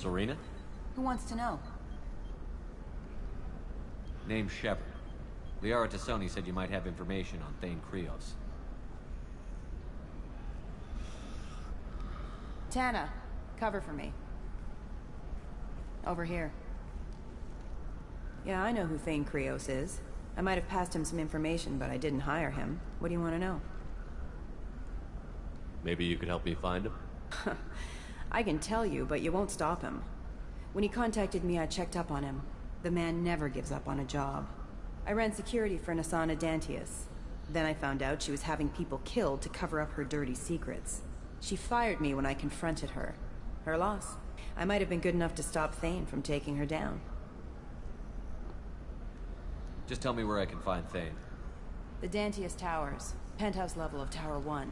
Serena? Who wants to know? Name's Shepard. Liara Tassoni said you might have information on Thane Krios. Tana, cover for me. Over here. Yeah, I know who Thane Krios is. I might have passed him some information, but I didn't hire him. What do you want to know? Maybe you could help me find him? I can tell you, but you won't stop him. When he contacted me, I checked up on him. The man never gives up on a job. I ran security for Nasana Dantius. Then I found out she was having people killed to cover up her dirty secrets. She fired me when I confronted her. Her loss. I might have been good enough to stop Thane from taking her down. Just tell me where I can find Thane. The Dantius Towers. Penthouse level of Tower 1.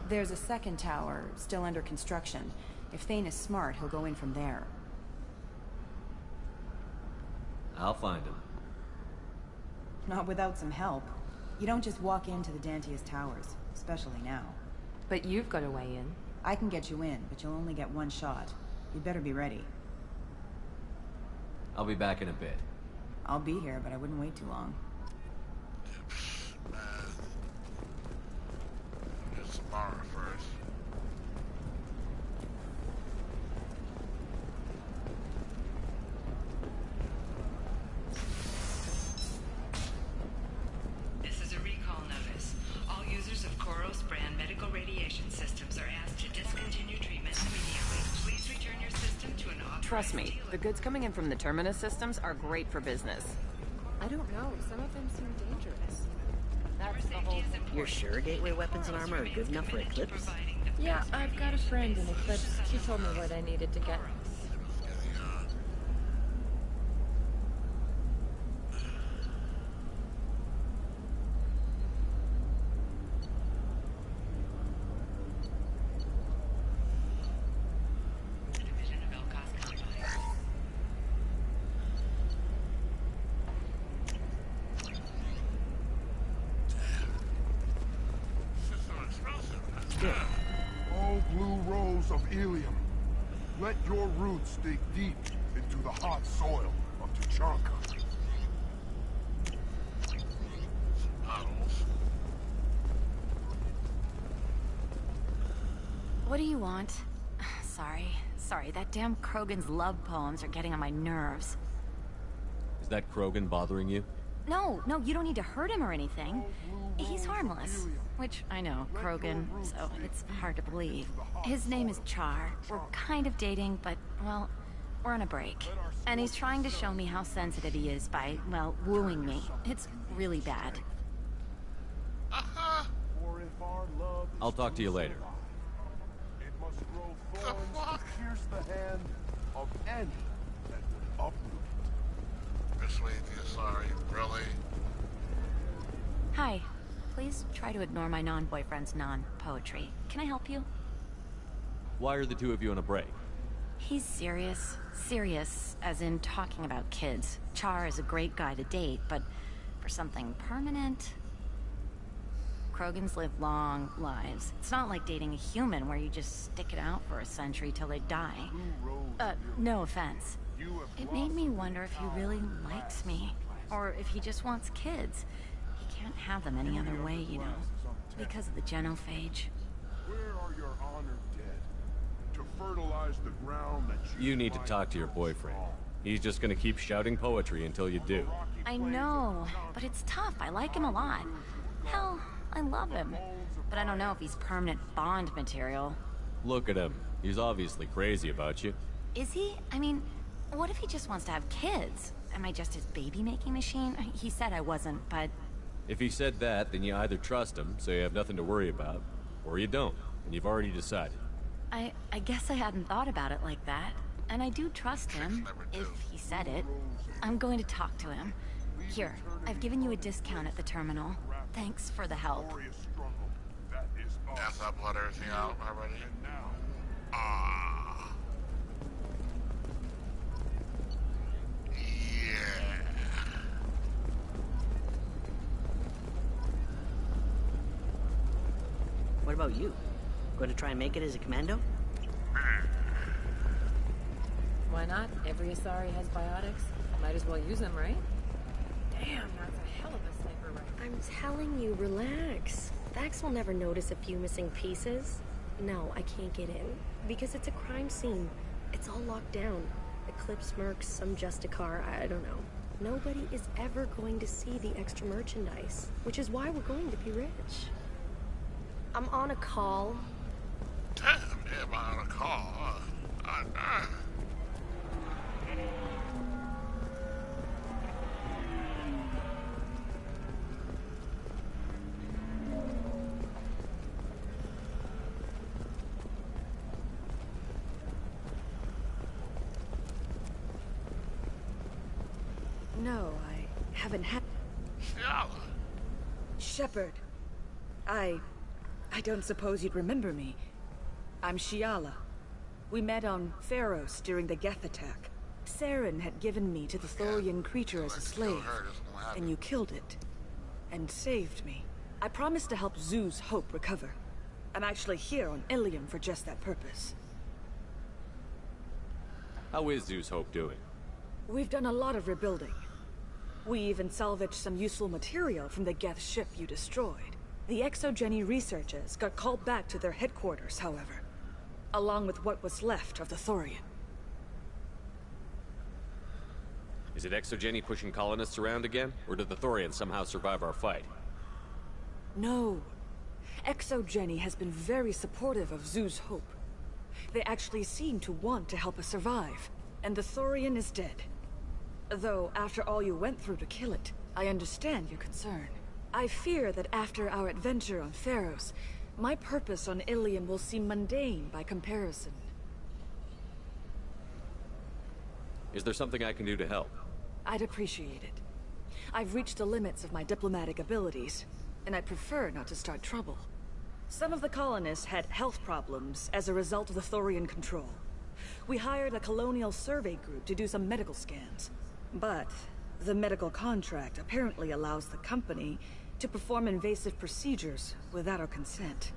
There's a second tower, still under construction. If Thane is smart, he'll go in from there. I'll find him. Not without some help. You don't just walk into the Dantius Towers, especially now. But you've got a way in. I can get you in, but you'll only get one shot. You'd better be ready. I'll be back in a bit. I'll be here, but I wouldn't wait too long. Get some bar first. This is a recall notice. All users of Koros brand medical radiation systems are asked to discontinue treatment immediately. Please return your system to an authorized Trust me, dealer. the goods coming in from the Terminus systems are great for business. I don't know. Some of them seem dangerous. That's the whole thing. You're sure gateway weapons and armor are good enough for Eclipse? Yeah, I've got a friend in Eclipse. She told me what I needed to get. Oh, blue rose of Ilium, let your roots dig deep into the hot soil of Tuchanka. What do you want? Sorry, that damn Krogan's love poems are getting on my nerves. Is that Krogan bothering you? No, you don't need to hurt him or anything. He's harmless. Which, I know, Krogan, so it's hard to believe. His name is Char. We're kind of dating, but, well, we're on a break. And he's trying to show me how sensitive he is by, well, wooing me. It's really bad. I'll talk to you later. It must grow thorns to pierce the hand of any that would uproot it. Miss Wade, sorry, really? Hi. Please try to ignore my non-boyfriend's non-poetry. Can I help you? Why are the two of you on a break? He's serious. Serious, as in talking about kids. Char is a great guy to date, but for something permanent... Krogans live long lives. It's not like dating a human where you just stick it out for a century till they die. No offense. It made me wonder if he really likes me. Or if he just wants kids. He can't have them any other way, you know. Because of the genophage. Where are your honored dead? To fertilize the ground that You need to talk to your boyfriend. He's just gonna keep shouting poetry until you do. I know, but it's tough. I like him a lot. Hell, I love him. But I don't know if he's permanent Bond material. Look at him. He's obviously crazy about you. Is he? I mean, what if he just wants to have kids? Am I just his baby-making machine? He said I wasn't, but... If he said that, then you either trust him, so you have nothing to worry about, or you don't, and you've already decided. I guess I hadn't thought about it like that. And I do trust him, if he said it. I'm going to talk to him. Here, I've given you a discount at the terminal. Thanks for the help. Yes, I blot everything out already. Yeah. What about you? Going to try and make it as a commando? Why not? Every Asari has biotics. Might as well use them, right? Damn, that's a hell of a sniper rifle. I'm telling you, relax. Vax will never notice a few missing pieces. No, I can't get in. Because it's a crime scene. It's all locked down. Eclipse mercs, some Justicar, I don't know. Nobody is ever going to see the extra merchandise. Which is why we're going to be rich. I'm on a call. Damn, yeah, I'm on a call. No, I haven't had... Shepard. I don't suppose you'd remember me. I'm Shiala. We met on Pharos during the Geth attack. Saren had given me to the Thorian creature as a slave, and you killed it. And saved me. I promised to help Zoo's Hope recover. I'm actually here on Ilium for just that purpose. How is Zeus Hope doing? We've done a lot of rebuilding. We even salvaged some useful material from the Geth ship you destroyed. The Exogeny researchers got called back to their headquarters, however, along with what was left of the Thorian. Is it Exogeny pushing colonists around again? Or did the Thorians somehow survive our fight? No. Exogeny has been very supportive of Zoo's Hope. They actually seem to want to help us survive, and the Thorian is dead. Though, after all you went through to kill it, I understand your concern. I fear that after our adventure on Pharos, my purpose on Ilium will seem mundane by comparison. Is there something I can do to help? I'd appreciate it. I've reached the limits of my diplomatic abilities, and I prefer not to start trouble. Some of the colonists had health problems as a result of the Thorian control. We hired a colonial survey group to do some medical scans. But the medical contract apparently allows the company to perform invasive procedures without our consent.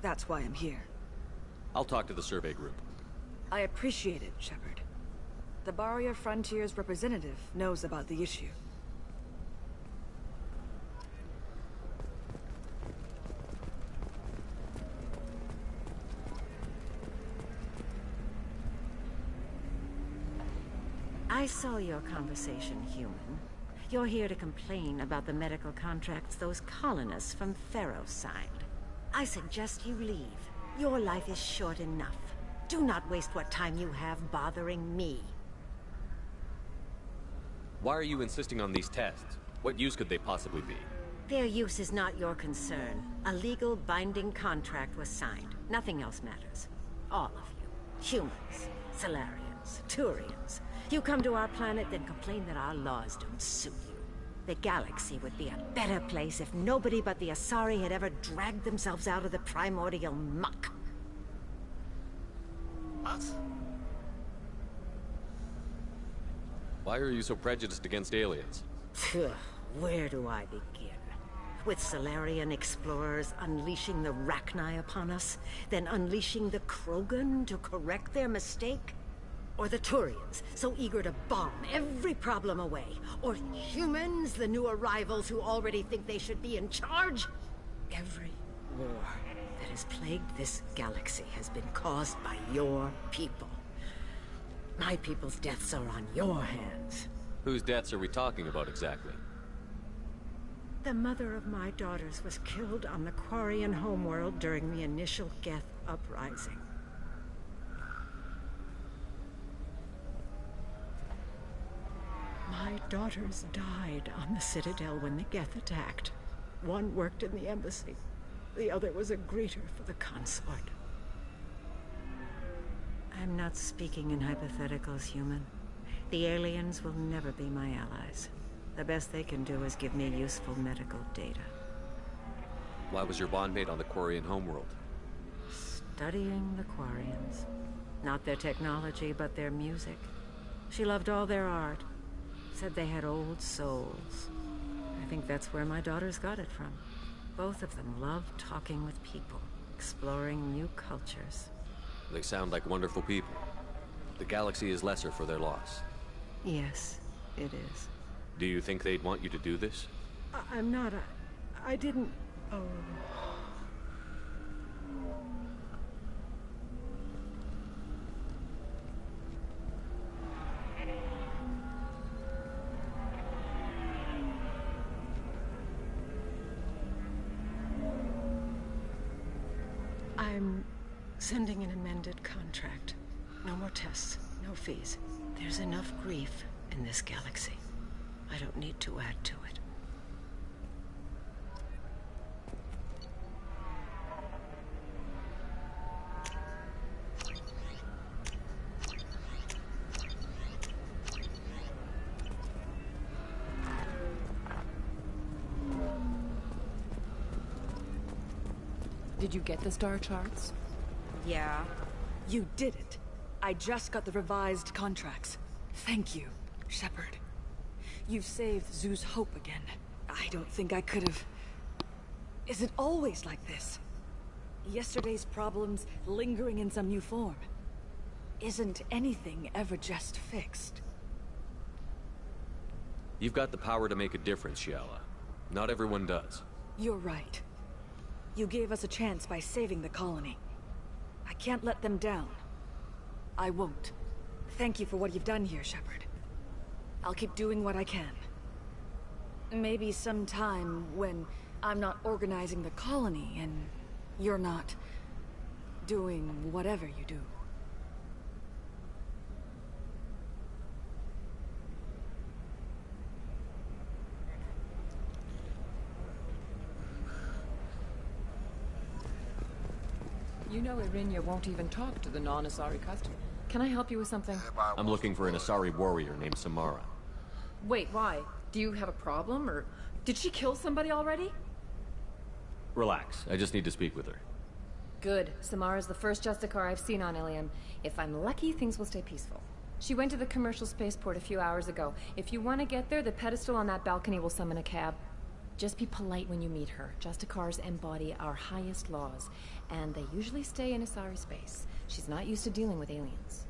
That's why I'm here. I'll talk to the survey group. I appreciate it, Shepard. The Barrier Frontiers representative knows about the issue. I saw your conversation, human. You're here to complain about the medical contracts those colonists from Pharos signed. I suggest you leave. Your life is short enough. Do not waste what time you have bothering me. Why are you insisting on these tests? What use could they possibly be? Their use is not your concern. A legal binding contract was signed. Nothing else matters. All of you. Humans, Solarians, Turians. You come to our planet, then complain that our laws don't suit you. The galaxy would be a better place if nobody but the Asari had ever dragged themselves out of the primordial muck. What? Why are you so prejudiced against aliens? Where do I begin? With Solarian explorers unleashing the Rachni upon us, then unleashing the Krogan to correct their mistake? Or the Turians, so eager to bomb every problem away? Or humans, the new arrivals who already think they should be in charge? Every war that has plagued this galaxy has been caused by your people. My people's deaths are on your hands. Whose deaths are we talking about exactly? The mother of my daughters was killed on the Quarian homeworld during the initial Geth uprising. My daughters died on the Citadel when the Geth attacked. One worked in the embassy. The other was a greeter for the consort. I'm not speaking in hypotheticals, human. The aliens will never be my allies. The best they can do is give me useful medical data. Why was your bondmate on the Quarian homeworld? Studying the Quarians. Not their technology, but their music. She loved all their art. Said they had old souls. I think that's where my daughters got it from. Both of them love talking with people, exploring new cultures. They sound like wonderful people. The galaxy is lesser for their loss. Yes, it is. Do you think they'd want you to do this? I'm not. I didn't. Oh. I'm sending an amended contract. No more tests, no fees. There's enough grief in this galaxy. I don't need to add to it. Did you get the star charts? Yeah. You did it. I just got the revised contracts. Thank you, Shepard. You've saved Zoo's hope again. I don't think I could have... Is it always like this? Yesterday's problems lingering in some new form. Isn't anything ever just fixed? You've got the power to make a difference, Shiala. Not everyone does. You're right. You gave us a chance by saving the colony. I can't let them down. I won't. Thank you for what you've done here, Shepard. I'll keep doing what I can. Maybe sometime when I'm not organizing the colony and you're not doing whatever you do. You know Irinia won't even talk to the non-Asari customer. Can I help you with something? I'm looking for an Asari warrior named Samara. Wait, why? Do you have a problem, or did she kill somebody already? Relax, I just need to speak with her. Good. Samara's the first Justicar I've seen on Ilium. If I'm lucky, things will stay peaceful. She went to the commercial spaceport a few hours ago. If you want to get there, the pedestal on that balcony will summon a cab. Just be polite when you meet her. Justicars embody our highest laws, and they usually stay in Asari space. She's not used to dealing with aliens.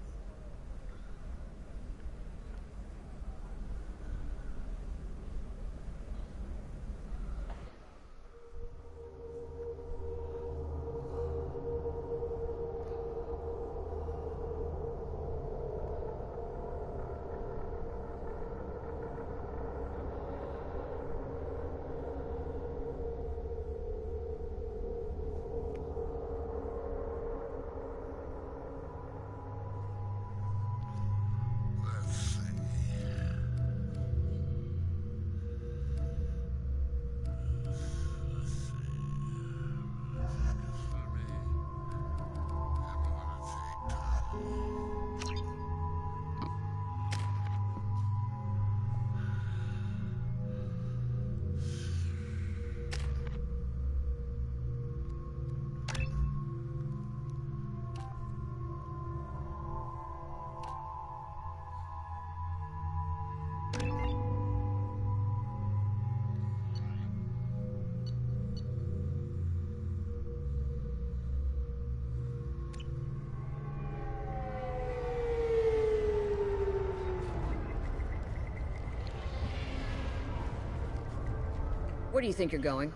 Where do you think you're going?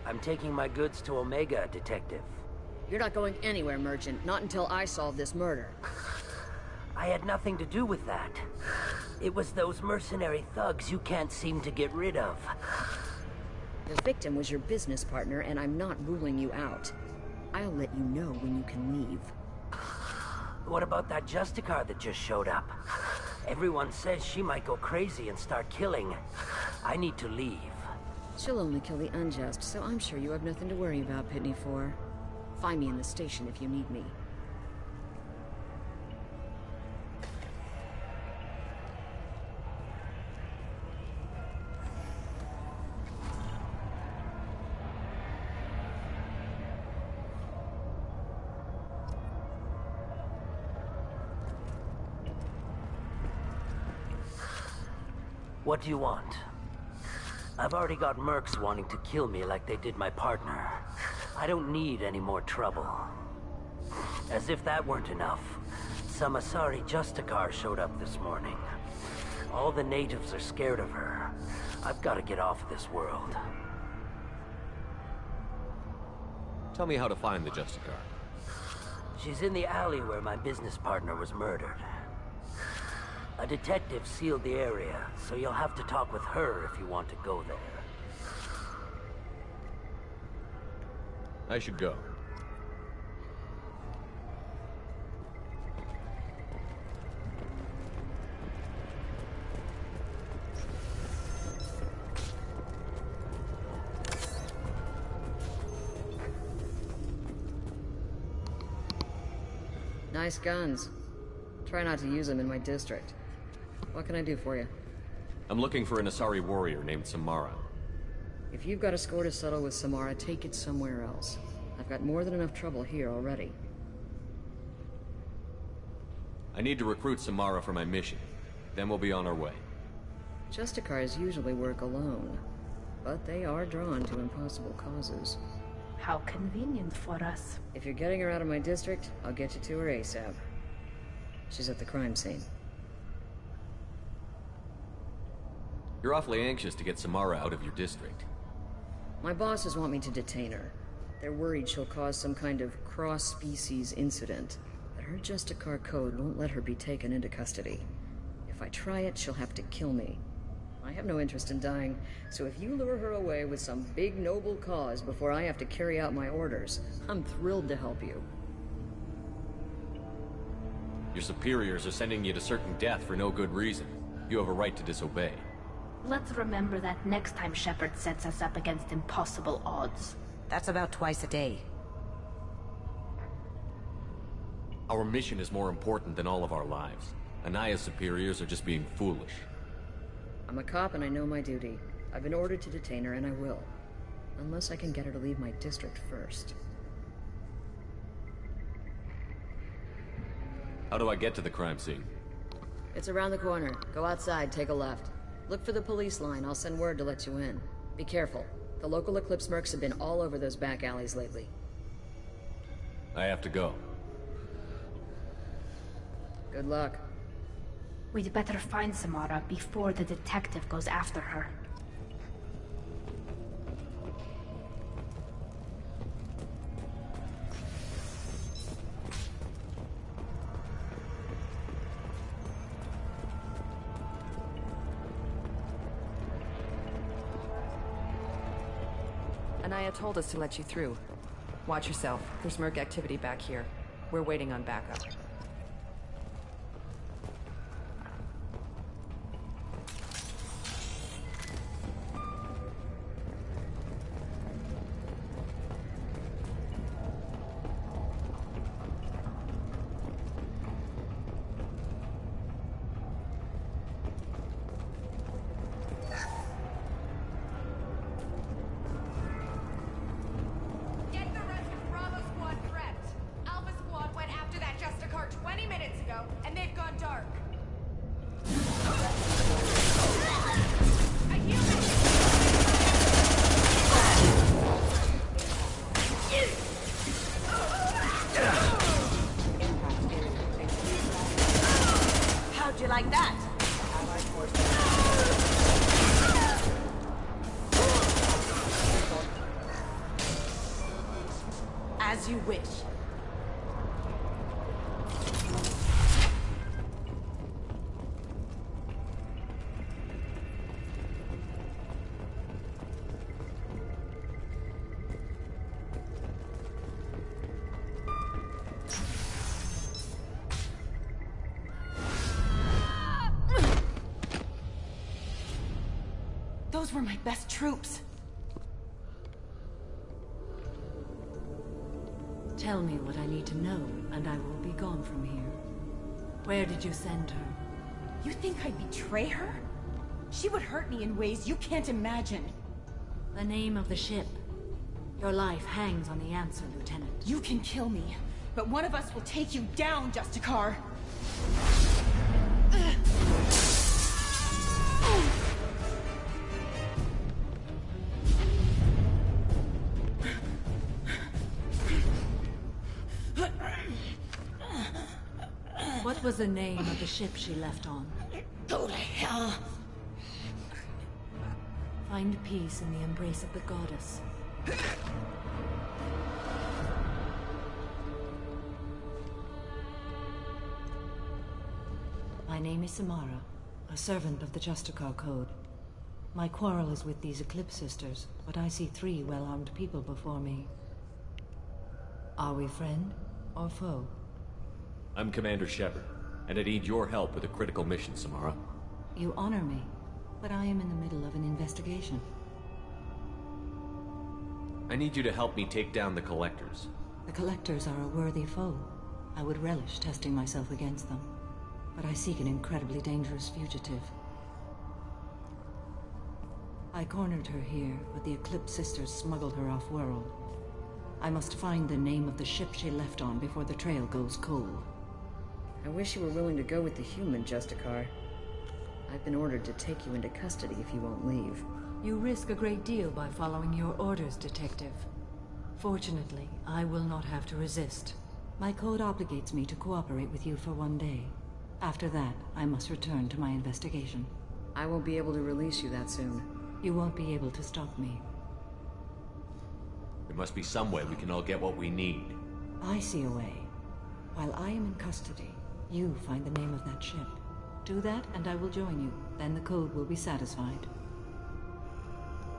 I'm taking my goods to Omega, Detective. You're not going anywhere, Merchant. Not until I solve this murder. I had nothing to do with that. It was those mercenary thugs you can't seem to get rid of. The victim was your business partner, and I'm not ruling you out. I'll let you know when you can leave. What about that Justicar that just showed up? Everyone says she might go crazy and start killing. I need to leave. She'll only kill the unjust, so I'm sure you have nothing to worry about, Pitney 4. Find me in the station if you need me. What do you want? I've already got mercs wanting to kill me like they did my partner. I don't need any more trouble. As if that weren't enough, some Asari Justicar showed up this morning. All the natives are scared of her. I've got to get off this world. Tell me how to find the Justicar. She's in the alley where my business partner was murdered. A detective sealed the area, so you'll have to talk with her if you want to go there. I should go. Nice guns. Try not to use them in my district. What can I do for you? I'm looking for an Asari warrior named Samara. If you've got a score to settle with Samara, take it somewhere else. I've got more than enough trouble here already. I need to recruit Samara for my mission. Then we'll be on our way. Justicars usually work alone, but they are drawn to impossible causes. How convenient for us. If you're getting her out of my district, I'll get you to her ASAP. She's at the crime scene. You're awfully anxious to get Samara out of your district. My bosses want me to detain her. They're worried she'll cause some kind of cross-species incident, but her Justicar code won't let her be taken into custody. If I try it, she'll have to kill me. I have no interest in dying, so if you lure her away with some big noble cause before I have to carry out my orders, I'm thrilled to help you. Your superiors are sending you to certain death for no good reason. You have a right to disobey. Let's remember that next time Shepard sets us up against impossible odds. That's about twice a day. Our mission is more important than all of our lives. Anaya's superiors are just being foolish. I'm a cop and I know my duty. I've been ordered to detain her and I will. Unless I can get her to leave my district first. How do I get to the crime scene? It's around the corner. Go outside, take a left. Look for the police line. I'll send word to let you in. Be careful. The local Eclipse mercs have been all over those back alleys lately. I have to go. Good luck. We'd better find Samara before the detective goes after her. Anaya told us to let you through. Watch yourself. There's merc activity back here. We're waiting on backup. As you wish. Those were my best troops. Tell me what I need to know, and I will be gone from here. Where did you send her? You think I'd betray her? She would hurt me in ways you can't imagine. The name of the ship. Your life hangs on the answer, Lieutenant. You can kill me, but one of us will take you down, Justicar. What was the name of the ship she left on? Go to hell. Find peace in the embrace of the goddess. My name is Samara, a servant of the Justicar Code. My quarrel is with these Eclipse Sisters, but I see 3 well-armed people before me. Are we friend or foe? I'm Commander Shepard, and I need your help with a critical mission, Samara. You honor me, but I am in the middle of an investigation. I need you to help me take down the Collectors. The Collectors are a worthy foe. I would relish testing myself against them, but I seek an incredibly dangerous fugitive. I cornered her here, but the Eclipse Sisters smuggled her off-world. I must find the name of the ship she left on before the trail goes cold. I wish you were willing to go with the human, Justicar. I've been ordered to take you into custody if you won't leave. You risk a great deal by following your orders, Detective. Fortunately, I will not have to resist. My code obligates me to cooperate with you for 1 day. After that, I must return to my investigation. I won't be able to release you that soon. You won't be able to stop me. There must be some way we can all get what we need. I see a way. While I am in custody, you find the name of that ship. Do that, and I will join you. Then the code will be satisfied.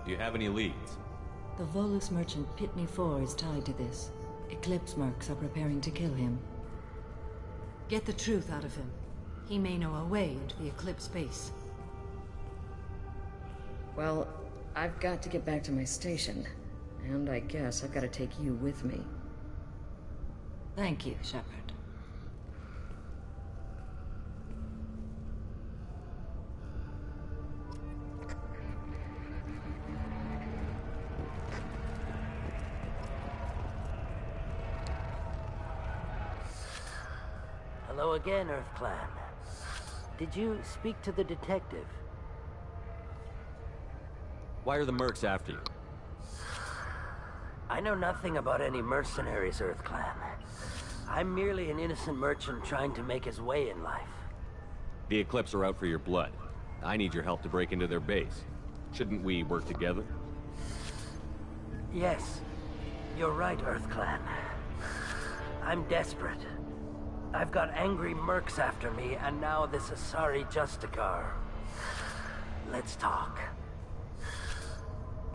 Do you have any leads? The Volus merchant Pitney 4 is tied to this. Eclipse mercs are preparing to kill him. Get the truth out of him. He may know a way into the Eclipse base. Well, I've got to get back to my station. And I guess I've got to take you with me. Thank you, Shepard. Hello again, Earth Clan. Did you speak to the detective? Why are the mercs after you? I know nothing about any mercenaries, Earth Clan. I'm merely an innocent merchant trying to make his way in life. The Eclipse are out for your blood. I need your help to break into their base. Shouldn't we work together? Yes, you're right, Earth Clan. I'm desperate. I've got angry mercs after me, and now this Asari Justicar. Let's talk.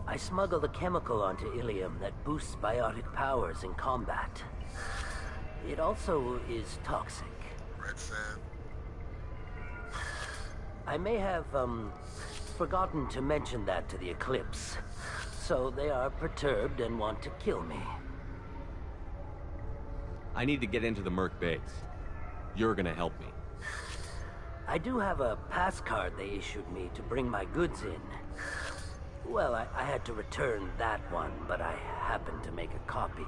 I smuggled a chemical onto Ilium that boosts biotic powers in combat. It also is toxic. Red sand. I may have, forgotten to mention that to the Eclipse. So they are perturbed and want to kill me. I need to get into the merc base. You're gonna help me. I do have a pass card they issued me to bring my goods in. Well, I had to return that one, but I happened to make a copy.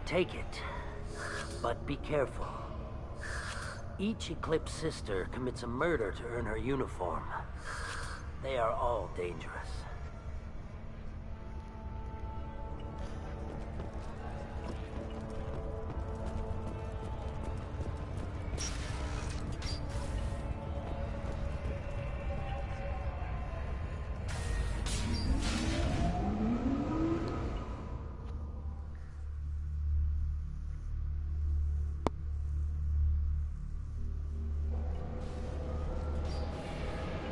Take it, but be careful. Each Eclipse sister commits a murder to earn her uniform. They are all dangerous.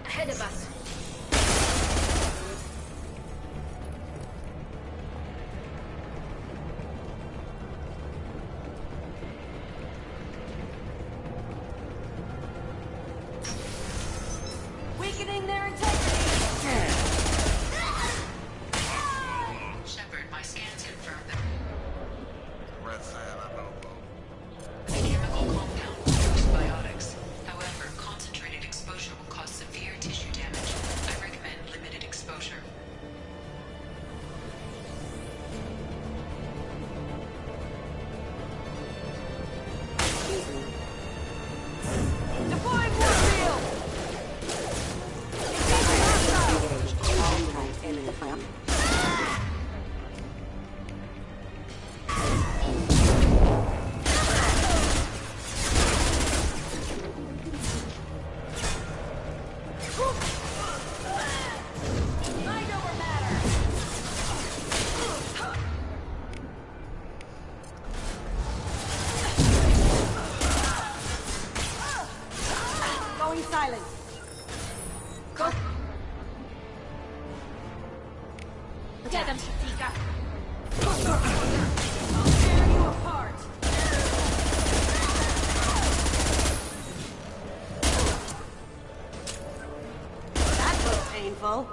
Ahead of us. Weakening their integrity! Shepard, my scans confirm that Red sand, I know, bro. the chemical compound boosts biotics. However, concentrated exposure will cause severe tissue damage. I painful.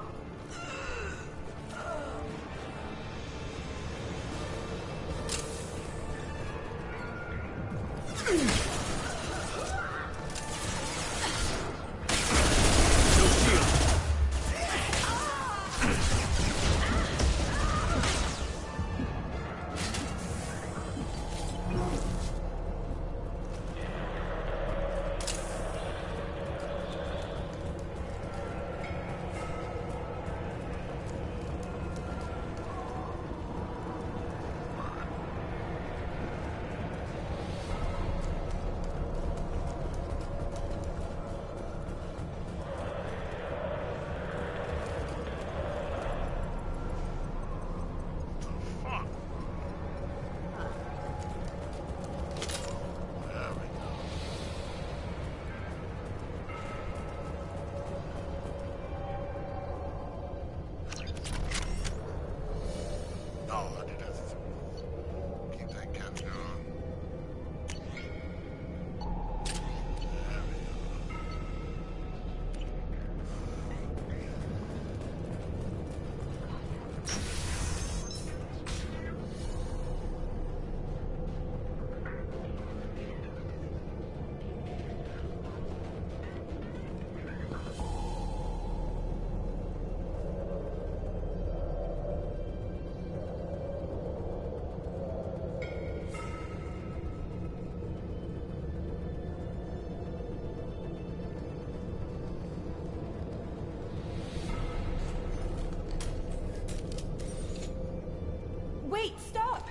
Wait, stop!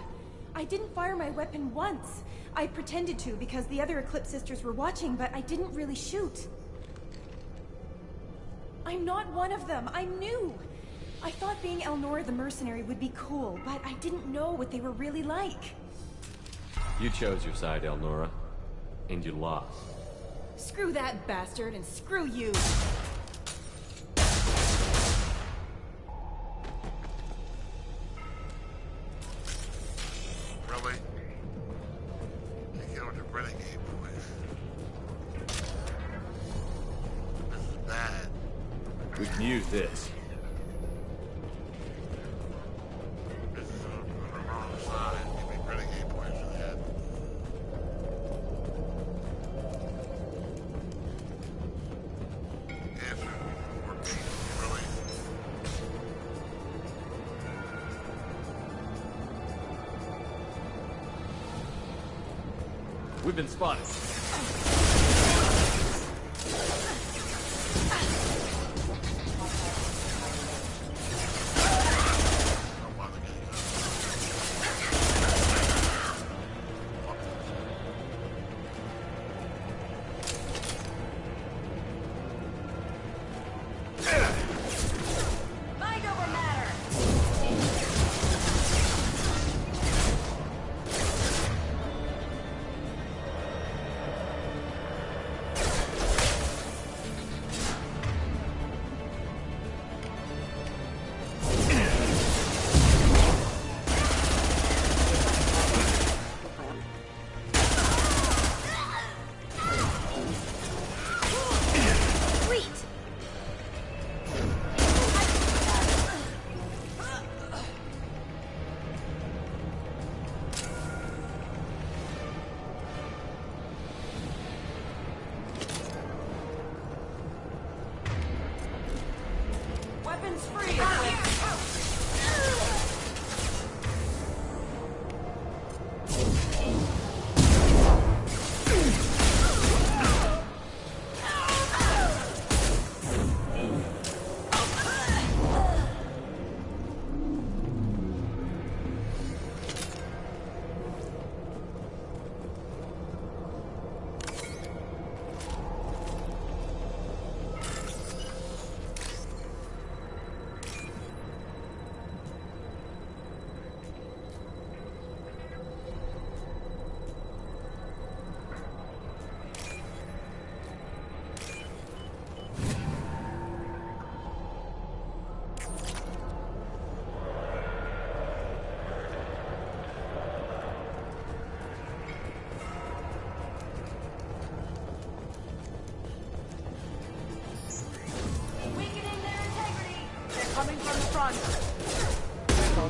I didn't fire my weapon once. I pretended to because the other Eclipse sisters were watching, but I didn't really shoot. I'm not one of them. I knew. I thought being Elnora the mercenary would be cool, but I didn't know what they were really like. You chose your side, Elnora. And you lost. Screw that bastard, and screw you! Really? You get with the renegade boys. This is bad. We can use this. This is on the wrong side. Give me renegade points for that. Answer. Really? We've been spotted. Mind over matter! Sweet! Weapons free! Coming from the front. Go.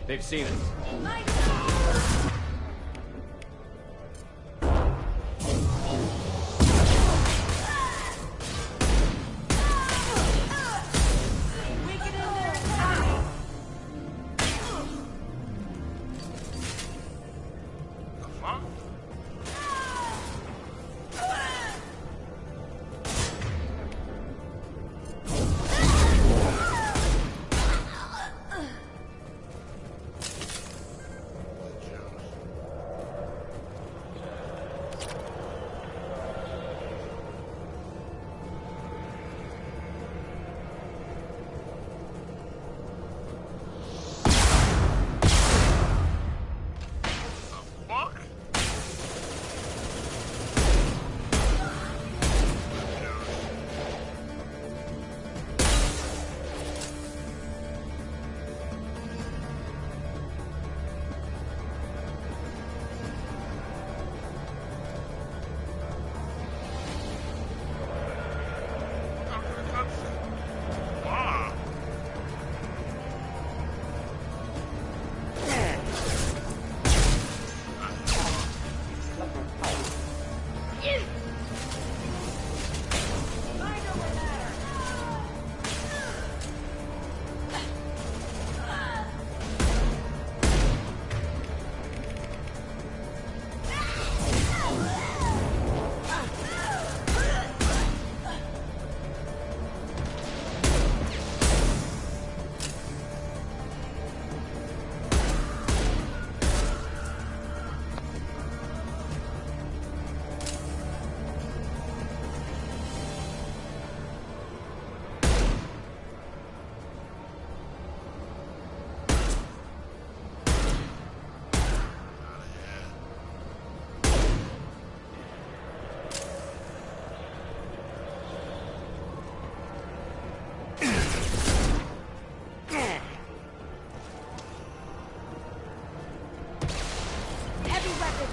They've seen us.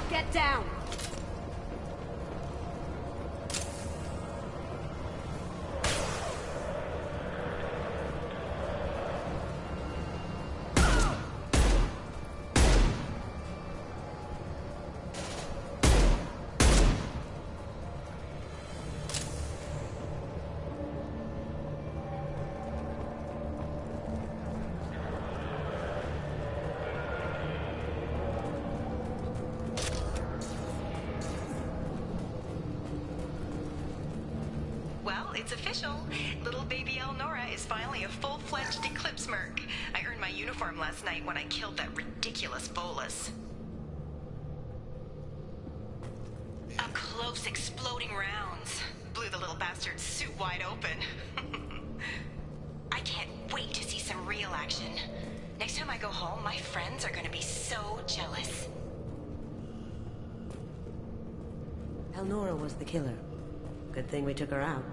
Get down! It's official. Little baby Elnora is finally a full-fledged Eclipse Merc. I earned my uniform last night when I killed that ridiculous bolus. Up close, exploding rounds. Blew the little bastard's suit wide open. I can't wait to see some real action. Next time I go home, my friends are gonna be so jealous. Elnora was the killer. Good thing we took her out.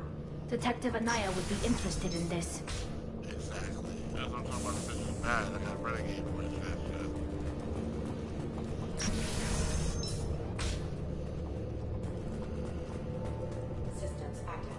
Detective Anaya would be interested in this. Exactly. That's what I'm talking about. This is bad. I got renegade with that shit. Systems active.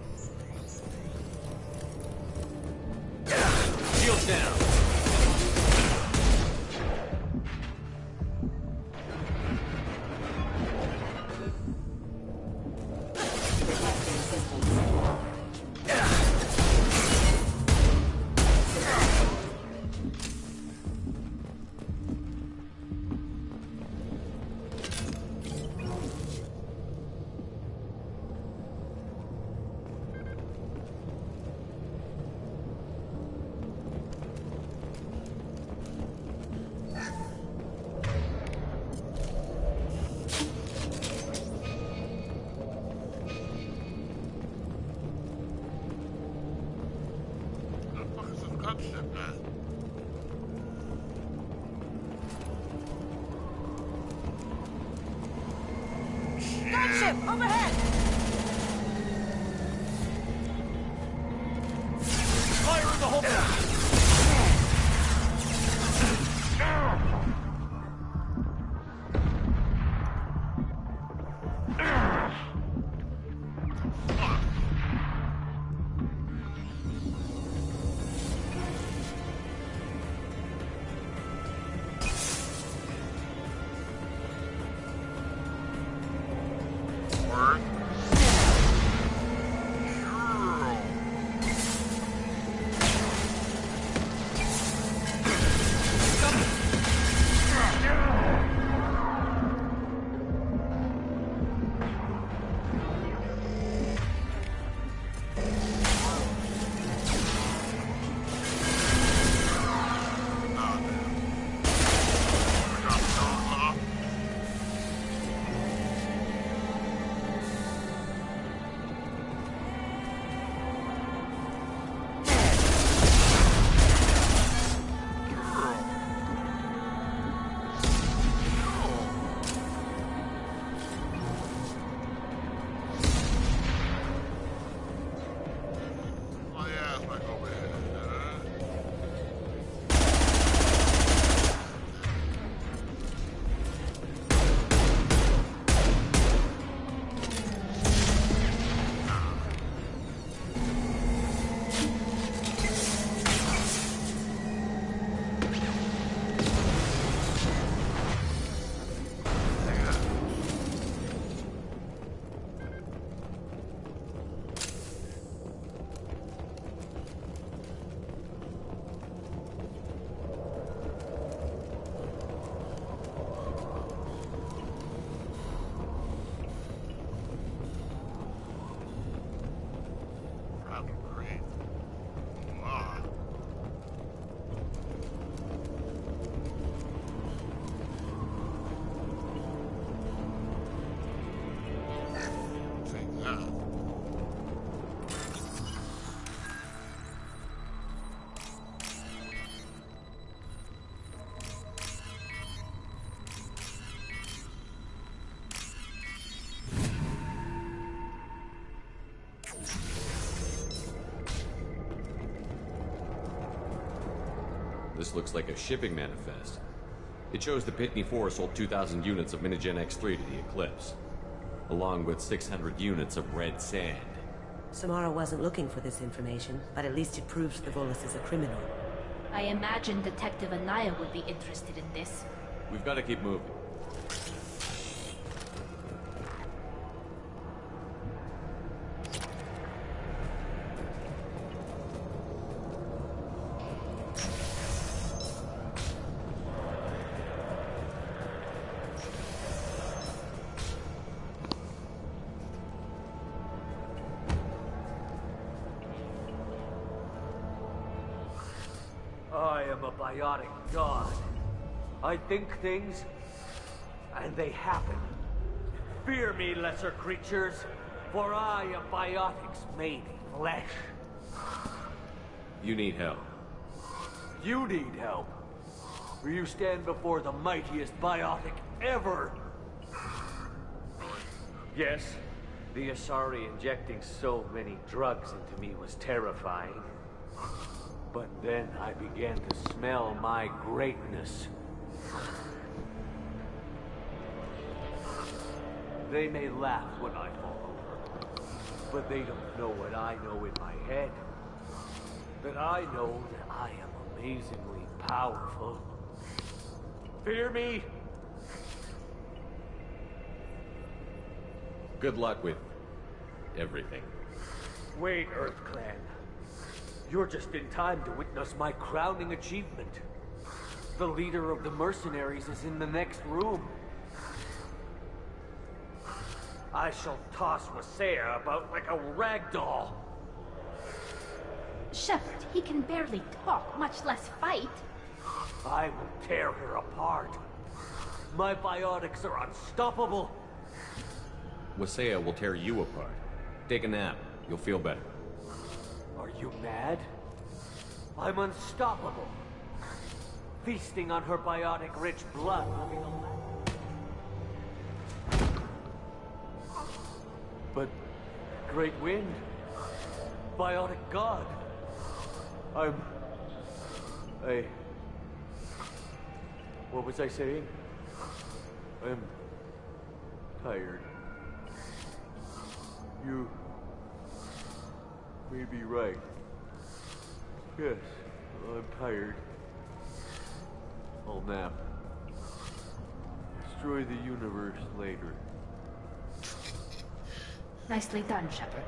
touched it, man. Gunship overhead! Fire in the hole! This looks like a shipping manifest. It shows the Pitney 4 sold 2,000 units of Minigen X3 to the Eclipse, along with 600 units of red sand. Samara wasn't looking for this information, but at least it proves the Volus is a criminal. I imagine Detective Anaya would be interested in this. We've got to keep moving. I am a biotic god. I think things, and they happen. Fear me, lesser creatures, for I am biotics made flesh. You need help. You need help. For you stand before the mightiest biotic ever. Yes, the Asari injecting so many drugs into me was terrifying. But then I began to smell my greatness. They may laugh when I fall over, but they don't know what I know in my head. That I know that I am amazingly powerful. Fear me? Good luck with everything. Wait, Earth Clan. You're just in time to witness my crowning achievement. The leader of the mercenaries is in the next room. I shall toss Wasea about like a rag doll. Shepard, he can barely talk, much less fight. I will tear her apart. My biotics are unstoppable. Wasea will tear you apart. Take a nap. You'll feel better. Are you mad? I'm unstoppable. Feasting on her biotic-rich blood will be the last. But... Great Wind... Biotic God... What was I saying? I'm... tired. You... may be right. Yes, I'm tired. I'll nap. Destroy the universe later. Nicely done, Shepard.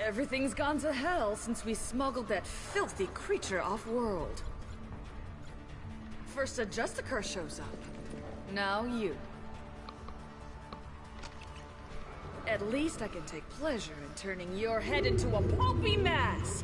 Everything's gone to hell since we smuggled that filthy creature off-world. First a Justicar shows up. Now you. At least I can take pleasure in turning your head into a pulpy mass!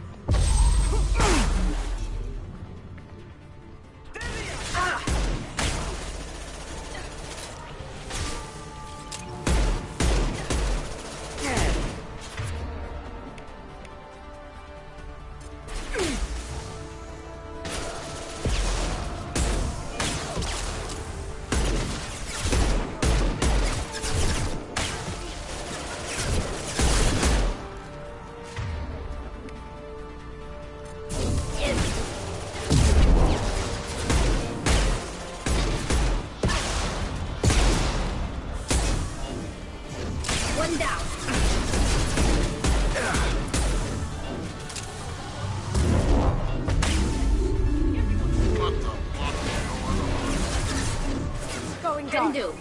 Can do.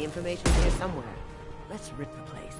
Information's here somewhere. Let's rip the place.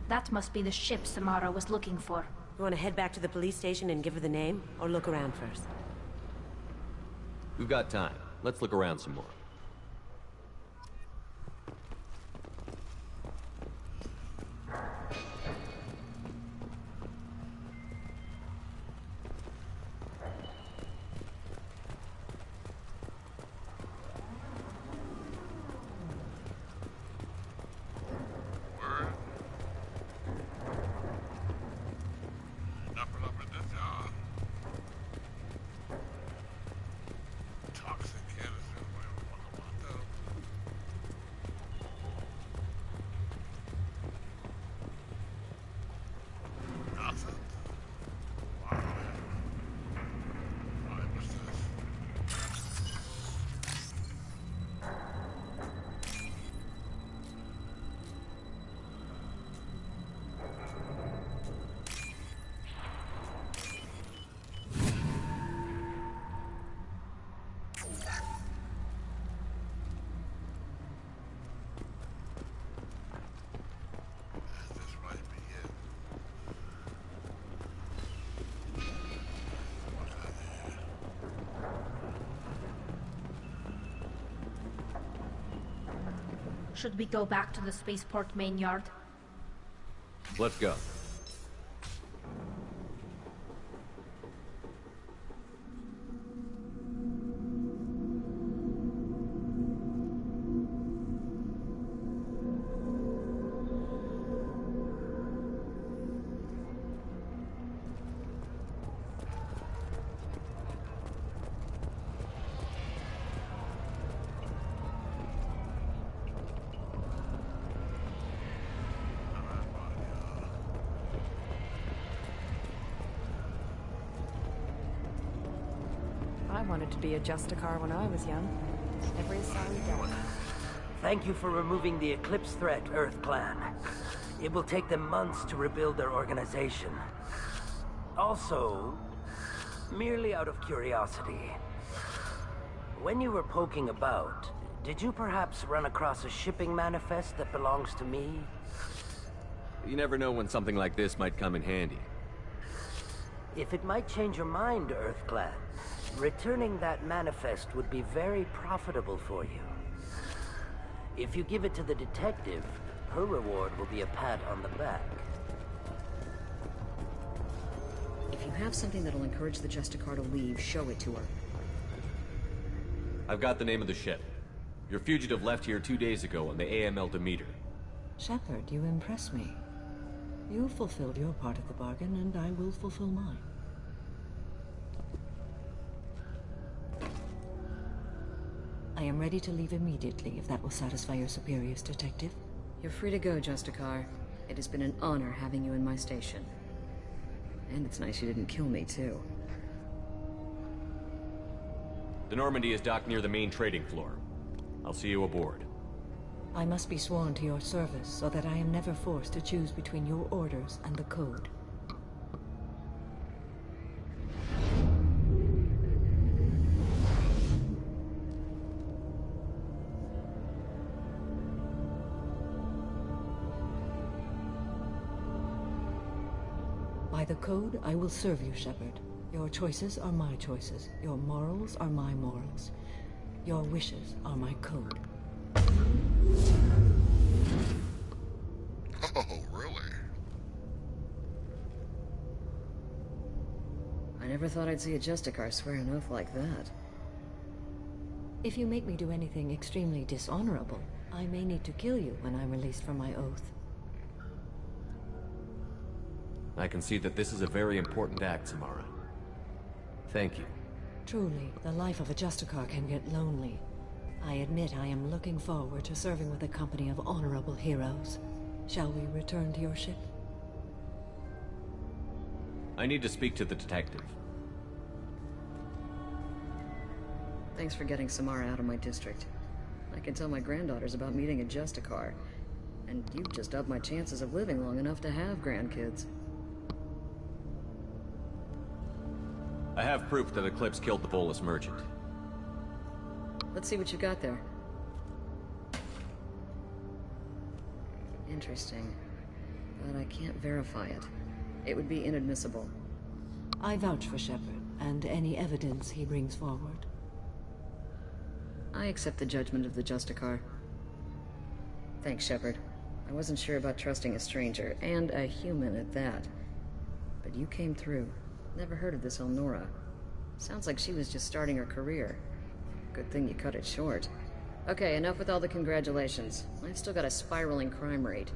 That must be the ship Samara was looking for. You want to head back to the police station and give her the name, or look around first? We've got time. let's look around some more. Should we go back to the spaceport main yard? Let's go. I wanted to be a Justicar when I was young. Every sorry day. Thank you for removing the Eclipse threat, Earth Clan. It will take them months to rebuild their organization. Also, merely out of curiosity, when you were poking about, did you perhaps run across a shipping manifest that belongs to me? You never know when something like this might come in handy. If it might change your mind, Earth Clan, returning that manifest would be very profitable for you. If you give it to the detective, her reward will be a pat on the back. If you have something that'll encourage the Justicar to leave, show it to her. I've got the name of the ship. Your fugitive left here 2 days ago on the AML Demeter. Shepard, you impress me. You fulfilled your part of the bargain, and I will fulfill mine. I am ready to leave immediately, if that will satisfy your superiors, Detective. You're free to go, Justicar. It has been an honor having you in my station. And it's nice you didn't kill me, too. The Normandy is docked near the main trading floor. I'll see you aboard. I must be sworn to your service, so that I am never forced to choose between your orders and the Code. By the Code, I will serve you, Shepard. Your choices are my choices. Your morals are my morals. Your wishes are my code. Oh, really? I never thought I'd see a Justicar swear an oath like that. If you make me do anything extremely dishonorable, I may need to kill you when I'm released from my oath. I can see that this is a very important act, Samara. Thank you. Truly, the life of a Justicar can get lonely. I admit I am looking forward to serving with a company of honorable heroes. Shall we return to your ship? I need to speak to the detective. Thanks for getting Samara out of my district. I can tell my granddaughters about meeting a Justicar. And you've just upped my chances of living long enough to have grandkids. I have proof that Eclipse killed the Volus merchant. Let's see what you got there. Interesting. But I can't verify it. It would be inadmissible. I vouch for Shepard, and any evidence he brings forward. I accept the judgment of the Justicar. Thanks, Shepard. I wasn't sure about trusting a stranger, and a human at that. But you came through. Never heard of this Elnora. Sounds like she was just starting her career. Good thing you cut it short. Okay, enough with all the congratulations. I've still got a spiraling crime rate.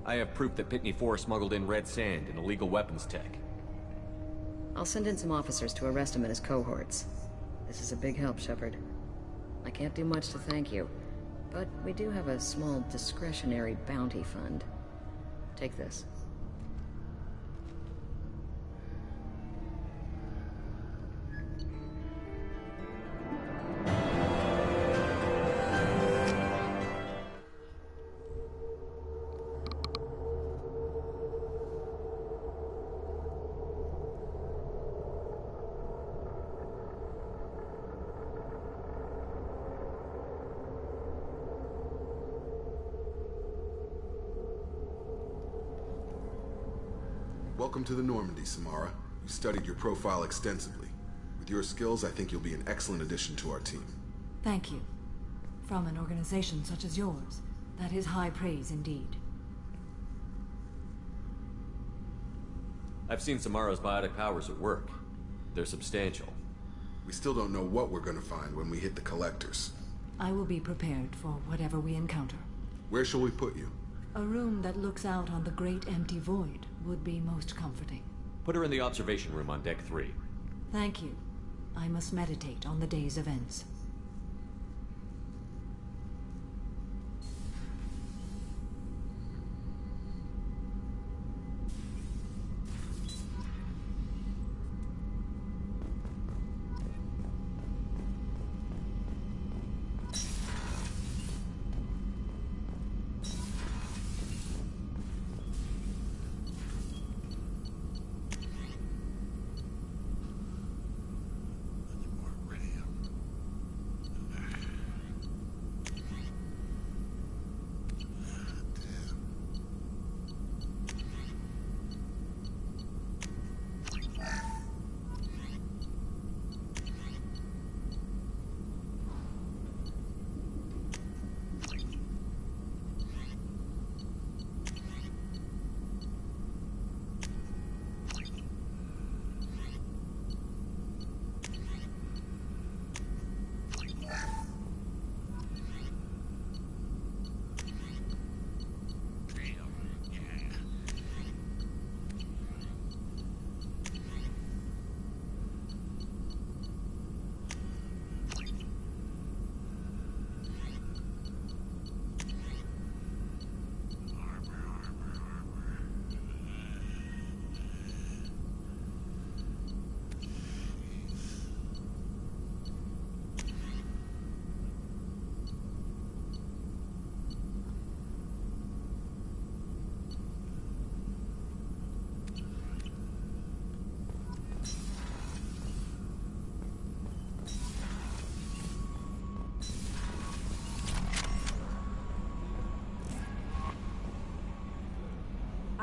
I have proof that Pitney 4 smuggled in red sand and illegal weapons tech. I'll send in some officers to arrest him and his cohorts. This is a big help, Shepard. I can't do much to thank you, but we do have a small discretionary bounty fund. Take this. Welcome to the Normandy, Samara. You studied your profile extensively. With your skills, I think you'll be an excellent addition to our team. Thank you. From an organization such as yours, that is high praise indeed. I've seen Samara's biotic powers at work. They're substantial. We still don't know what we're gonna find when we hit the collectors. I will be prepared for whatever we encounter. Where shall we put you? A room that looks out on the great empty void would be most comforting. Put her in the observation room on deck 3. Thank you. I must meditate on the day's events.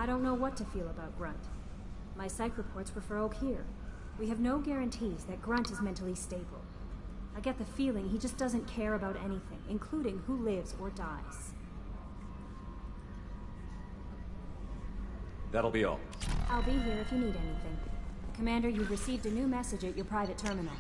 I don't know what to feel about Grunt. My psych reports refer Oak here. We have no guarantees that Grunt is mentally stable. I get the feeling he just doesn't care about anything, including who lives or dies. That'll be all. I'll be here if you need anything. Commander, you've received a new message at your private terminal.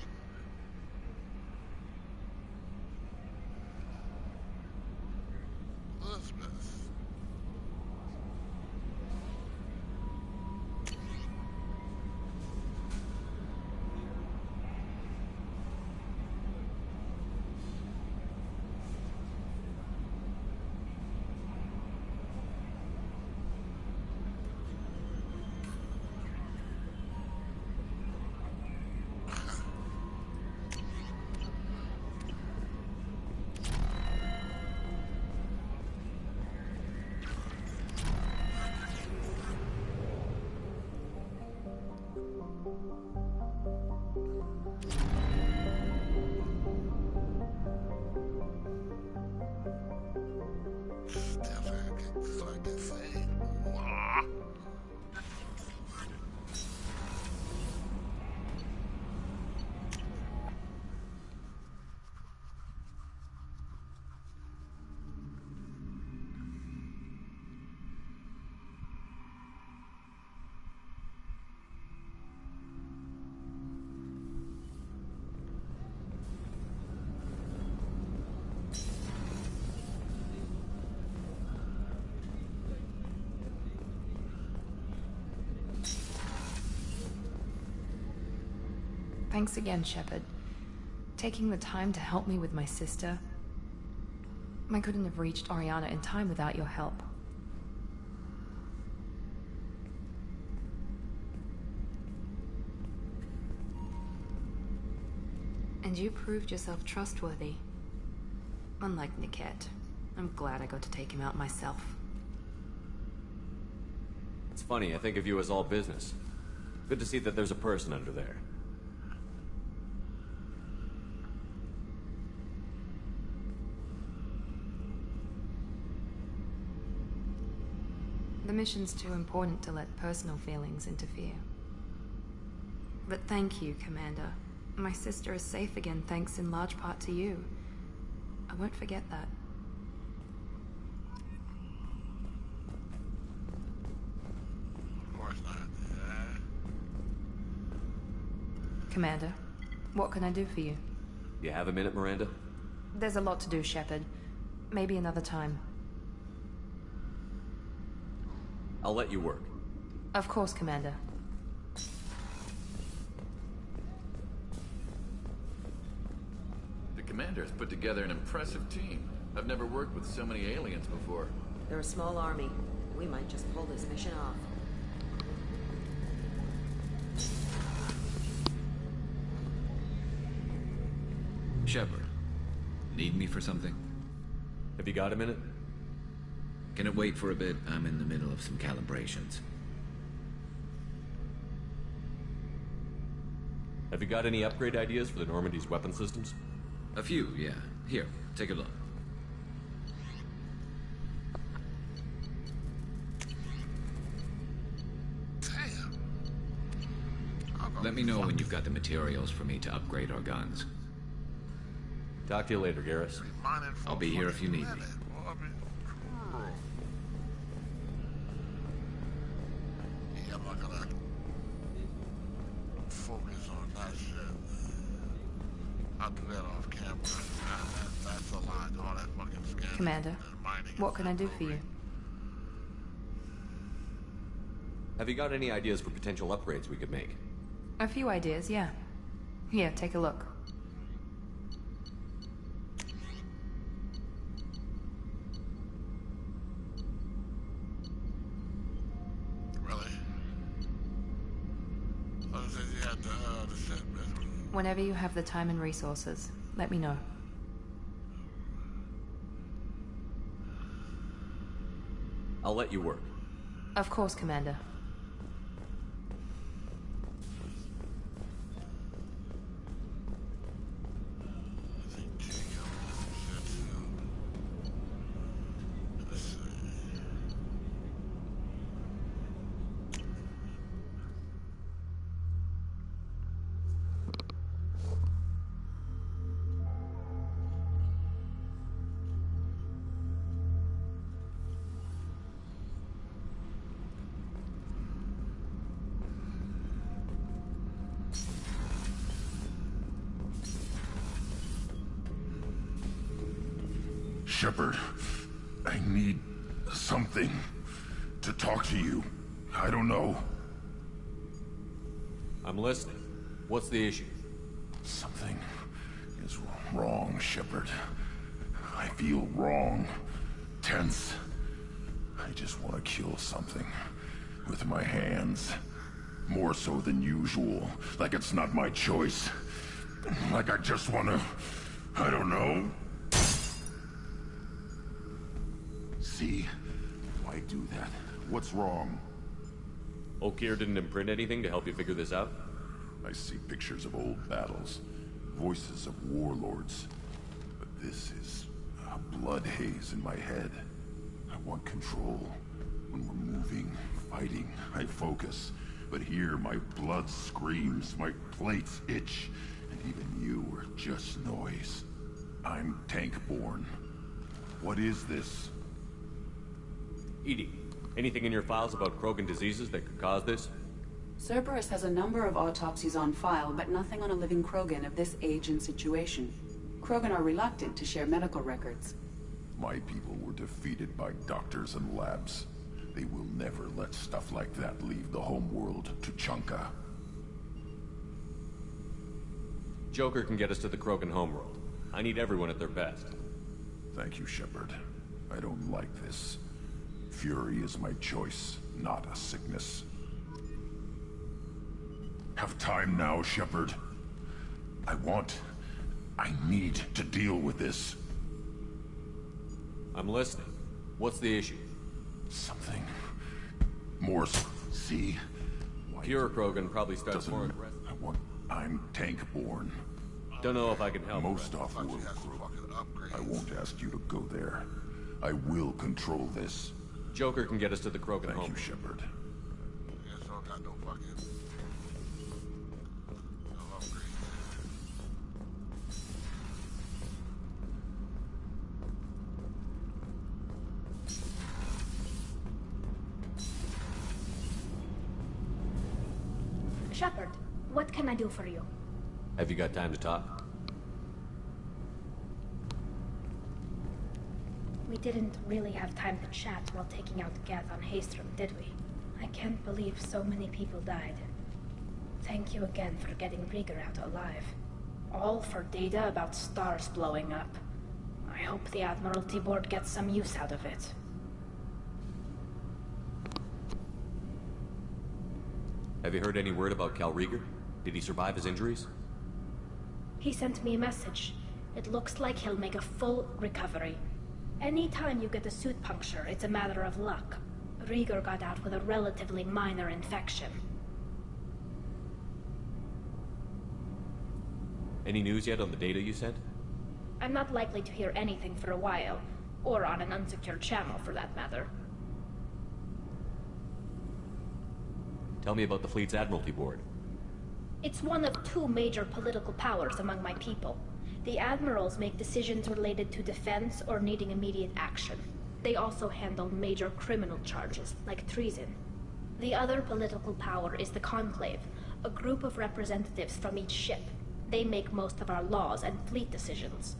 Thanks again, Shepard. Taking the time to help me with my sister. I couldn't have reached Oriana in time without your help. And you proved yourself trustworthy. Unlike Niket, I'm glad I got to take him out myself. It's funny, I think of you as all business. Good to see that there's a person under there. The mission's too important to let personal feelings interfere. But thank you, Commander. My sister is safe again thanks in large part to you. I won't forget that. Of course not. Yeah. Commander, what can I do for you? You have a minute, Miranda? There's a lot to do, Shepard. Maybe another time. I'll let you work. Of course, Commander. The Commander's put together an impressive team. I've never worked with so many aliens before. They're a small army. We might just pull this mission off. Shepard, need me for something? Have you got a minute? Can it wait for a bit? I'm in the middle of some calibrations. Have you got any upgrade ideas for the Normandy's weapon systems? A few, yeah. Here, take a look. Let me know when you've got the materials for me to upgrade our guns. Talk to you later, Garrus. I'll be here if you need me. Yeah, I'm not gonna focus on that shit. I'll do that off camera. That's a lot. All that fucking scanning. Commander, what can I do for you? Have you got any ideas for potential upgrades we could make? A few ideas, yeah. Here, take a look. Really? Oh, so you had the set, man. Whenever you have the time and resources, let me know. I'll let you work. Of course, Commander. Shepard, I need something to talk to you. I don't know. I'm listening. What's the issue? Something is wrong, Shepard. I feel wrong, tense. I just want to kill something with my hands. More so than usual. Like it's not my choice. Like I just want to... I don't know. See? Why do that? What's wrong? Okeer didn't imprint anything to help you figure this out? I see pictures of old battles, voices of warlords. But this is a blood haze in my head. I want control. When we're moving, fighting, I focus. But here, my blood screams, my plates itch, and even you are just noise. I'm tank-born. What is this? EDI, anything in your files about Krogan diseases that could cause this? Cerberus has a number of autopsies on file, but nothing on a living Krogan of this age and situation. Krogan are reluctant to share medical records. My people were defeated by doctors and labs. They will never let stuff like that leave the homeworld to Chunka. Joker can get us to the Krogan homeworld. I need everyone at their best. Thank you, Shepard. I don't like this. Fury is my choice, not a sickness. Have time now, Shepard. I need to deal with this. I'm listening. What's the issue? Something more. See? Pure Krogan probably starts more aggressive. I'm tank-born. Don't know if I can help. Most off-world Krogan. I won't ask you to go there. I will control this. Joker can get us to the Krogan home. Thank you, Shepard. Guess I got no fucking... no upgrade. Shepard, what can I do for you? Have you got time to talk? We didn't really have time to chat while taking out Geth on Haestrom, did we? I can't believe so many people died. Thank you again for getting Rieger out alive. All for data about stars blowing up. I hope the Admiralty Board gets some use out of it. Have you heard any word about Cal Rieger? Did he survive his injuries? He sent me a message. It looks like he'll make a full recovery. Anytime you get a suit puncture, it's a matter of luck. Rieger got out with a relatively minor infection. Any news yet on the data you sent? I'm not likely to hear anything for a while, or on an unsecured channel for that matter. Tell me about the fleet's Admiralty Board. It's one of two major political powers among my people. The admirals make decisions related to defense or needing immediate action. They also handle major criminal charges, like treason. The other political power is the Conclave, a group of representatives from each ship. They make most of our laws and fleet decisions.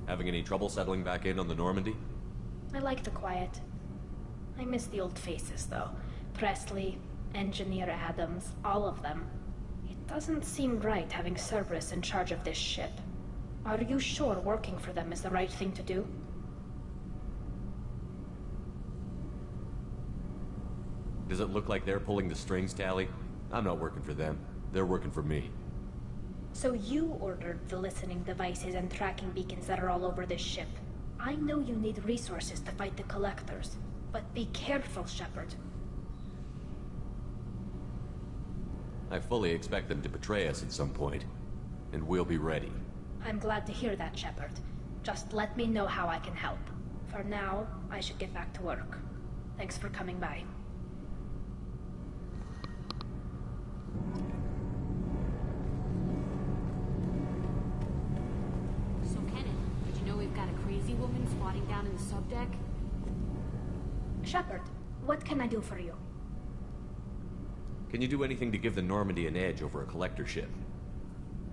Having any trouble settling back in on the Normandy? I like the quiet. I miss the old faces, though. Presley, Engineer Adams, all of them. It doesn't seem right having Cerberus in charge of this ship. Are you sure working for them is the right thing to do? Does it look like they're pulling the strings, Tally? I'm not working for them. They're working for me. So you ordered the listening devices and tracking beacons that are all over this ship. I know you need resources to fight the Collectors, but be careful, Shepard. I fully expect them to betray us at some point, and we'll be ready. I'm glad to hear that, Shepard. Just let me know how I can help. For now, I should get back to work. Thanks for coming by. So, Kenneth, did you know we've got a crazy woman squatting down in the subdeck? Shepard, what can I do for you? Can you do anything to give the Normandy an edge over a collector ship?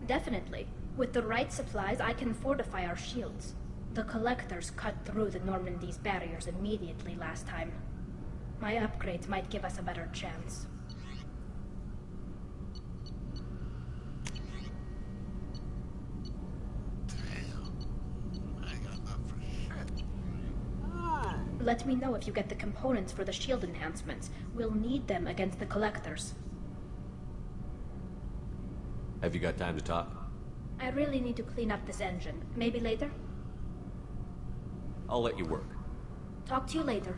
Definitely. With the right supplies, I can fortify our shields. The Collectors cut through the Normandy's barriers immediately last time. My upgrades might give us a better chance. Let me know if you get the components for the shield enhancements. We'll need them against the Collectors. Have you got time to talk? I really need to clean up this engine. Maybe later? I'll let you work. Talk to you later.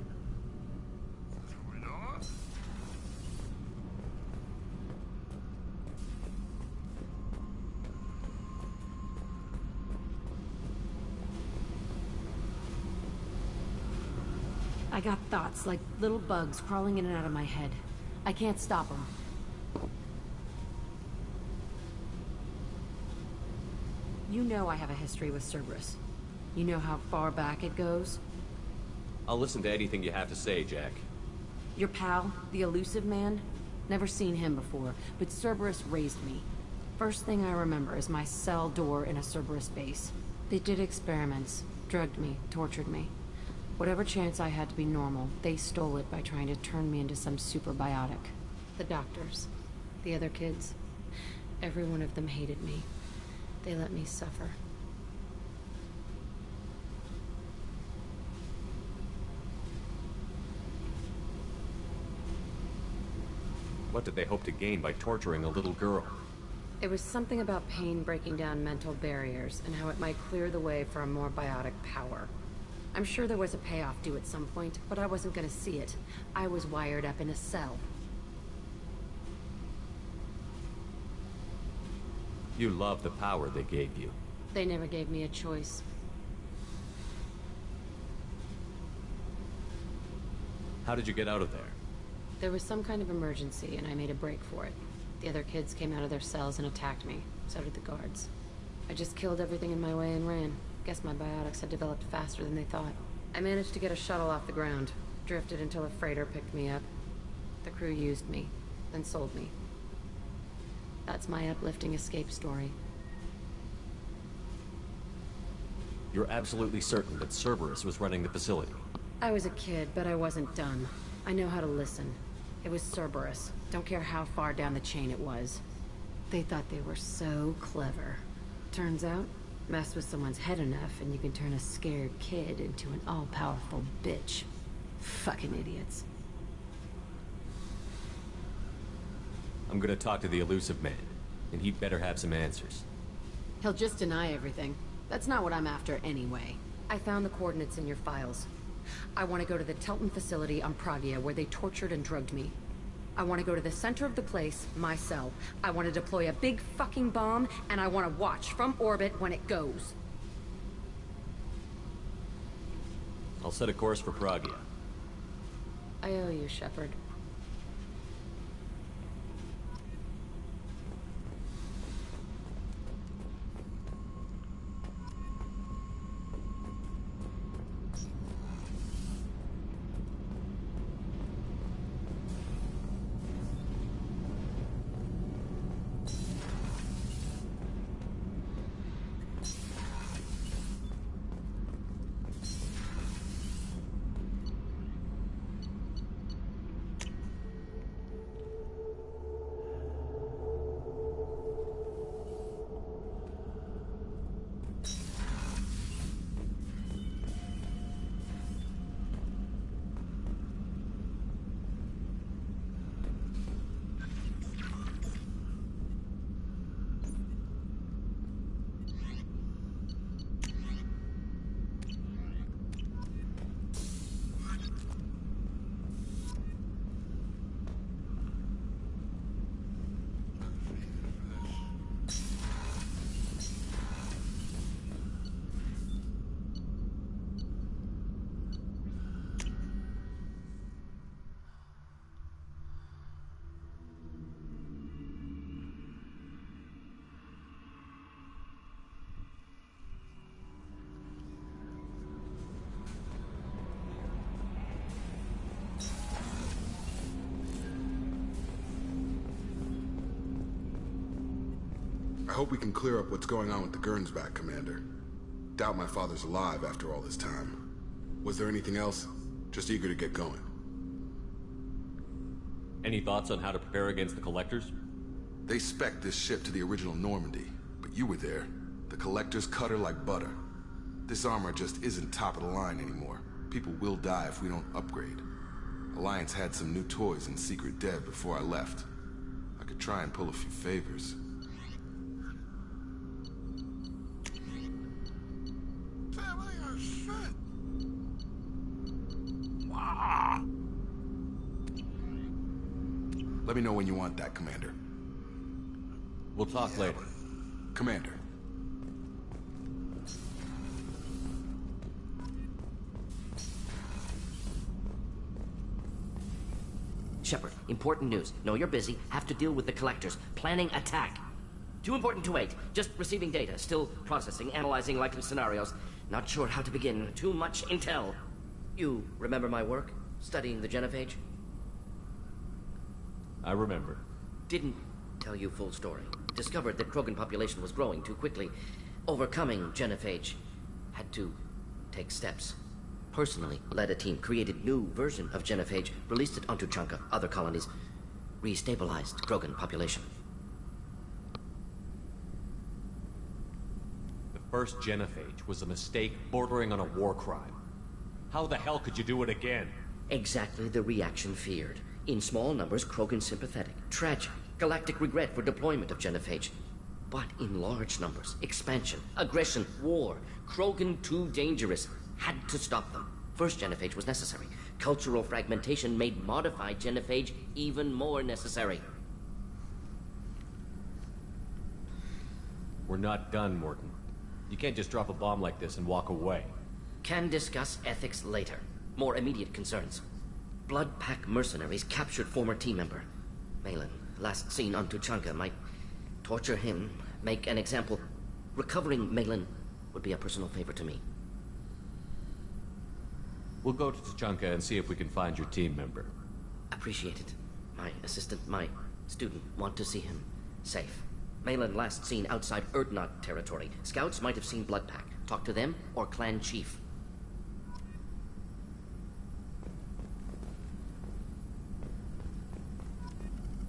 I got thoughts like little bugs crawling in and out of my head. I can't stop them. You know I have a history with Cerberus. You know how far back it goes? I'll listen to anything you have to say, Jack. Your pal, the elusive man? Never seen him before, but Cerberus raised me. First thing I remember is my cell door in a Cerberus base. They did experiments, drugged me, tortured me. Whatever chance I had to be normal, they stole it by trying to turn me into some super biotic. The doctors, the other kids. Every one of them hated me. They let me suffer. What did they hope to gain by torturing a little girl? It was something about pain breaking down mental barriers and how it might clear the way for a more biotic power. I'm sure there was a payoff due at some point, but I wasn't gonna see it. I was wired up in a cell. You love the power they gave you. They never gave me a choice. How did you get out of there? There was some kind of emergency, and I made a break for it. The other kids came out of their cells and attacked me. So did the guards. I just killed everything in my way and ran. Guess my biotics had developed faster than they thought. I managed to get a shuttle off the ground. Drifted until a freighter picked me up. The crew used me, then sold me. That's my uplifting escape story. You're absolutely certain that Cerberus was running the facility? I was a kid, but I wasn't dumb. I know how to listen. It was Cerberus. Don't care how far down the chain it was. They thought they were so clever. Turns out, mess with someone's head enough and you can turn a scared kid into an all-powerful bitch. Fucking idiots. I'm gonna talk to the elusive man, and he'd better have some answers. He'll just deny everything. That's not what I'm after anyway. I found the coordinates in your files. I want to go to the Telton facility on Pragia where they tortured and drugged me. I want to go to the center of the place, my cell. I want to deploy a big fucking bomb, and I want to watch from orbit when it goes. I'll set a course for Pragia. I owe you, Shepard. I hope we can clear up what's going on with the Gernsback, Commander. Doubt my father's alive after all this time. Was there anything else? Just eager to get going. Any thoughts on how to prepare against the Collectors? They spec'd this ship to the original Normandy, but you were there. The Collectors cut her like butter. This armor just isn't top of the line anymore. People will die if we don't upgrade. Alliance had some new toys in secret dev before I left. I could try and pull a few favors. Let me know when you want that, Commander. We'll talk later. Commander. Shepard, important news. Know you're busy. Have to deal with the Collectors. Planning attack. Too important to wait. Just receiving data. Still processing, analyzing likely scenarios. Not sure how to begin. Too much intel. You remember my work? Studying the genophage? I remember. Didn't tell you full story. Discovered that Krogan population was growing too quickly. Overcoming genophage. Had to take steps. Personally led a team, created new version of genophage, released it onto Chanka, other colonies. Restabilized Krogan population. first genophage was a mistake bordering on a war crime. How the hell could you do it again? Exactly the reaction feared. In small numbers, Krogan sympathetic. Tragic. Galactic regret for deployment of genophage. But in large numbers, expansion, aggression, war. Krogan too dangerous. Had to stop them. First genophage was necessary. Cultural fragmentation made modified genophage even more necessary. We're not done, Morton. You can't just drop a bomb like this and walk away. Can discuss ethics later. More immediate concerns. Blood Pack mercenaries captured former team member. Malin, last seen on Tuchanka, might torture him, make an example. Recovering Malin would be a personal favor to me. We'll go to Tuchanka and see if we can find your team member. Appreciate it. My assistant, my student want to see him safe. Malin last seen outside Erdnot territory. Scouts might have seen Blood Pack. Talk to them or clan chief.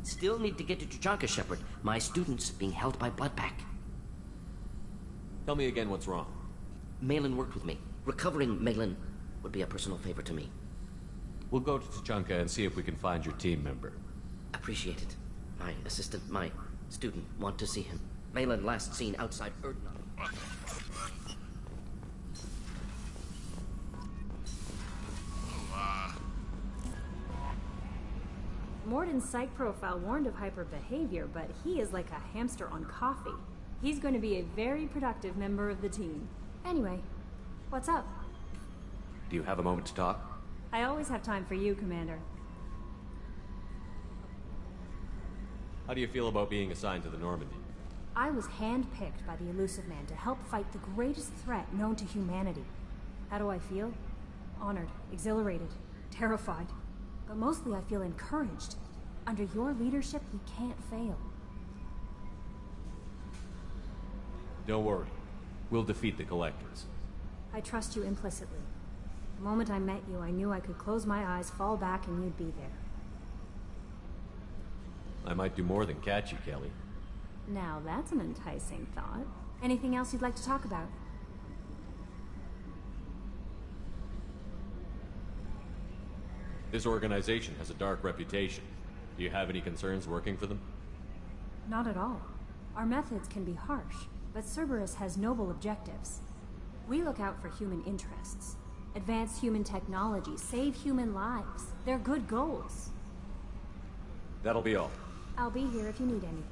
Still need to get to Tuchanka, Shepard. My student's being held by Blood Pack. Tell me again what's wrong. Malin worked with me. Recovering Malin would be a personal favor to me. We'll go to Tuchanka and see if we can find your team member. Appreciate it. My assistant, my student want to see him. Malin last seen outside Erdnot. Morden's psych profile warned of hyper behavior, but he is like a hamster on coffee. He's going to be a very productive member of the team. Anyway, what's up? Do you have a moment to talk? I always have time for you, Commander. How do you feel about being assigned to the Normandy? I was handpicked by the Elusive Man to help fight the greatest threat known to humanity. How do I feel? Honored, exhilarated, terrified. But mostly I feel encouraged. Under your leadership, we can't fail. Don't worry. We'll defeat the Collectors. I trust you implicitly. The moment I met you, I knew I could close my eyes, fall back, and you'd be there. I might do more than catch you, Kelly. Now that's an enticing thought. Anything else you'd like to talk about? This organization has a dark reputation. Do you have any concerns working for them? Not at all. Our methods can be harsh, but Cerberus has noble objectives. We look out for human interests. Advance human technology, save human lives. They're good goals. That'll be all. I'll be here if you need anything.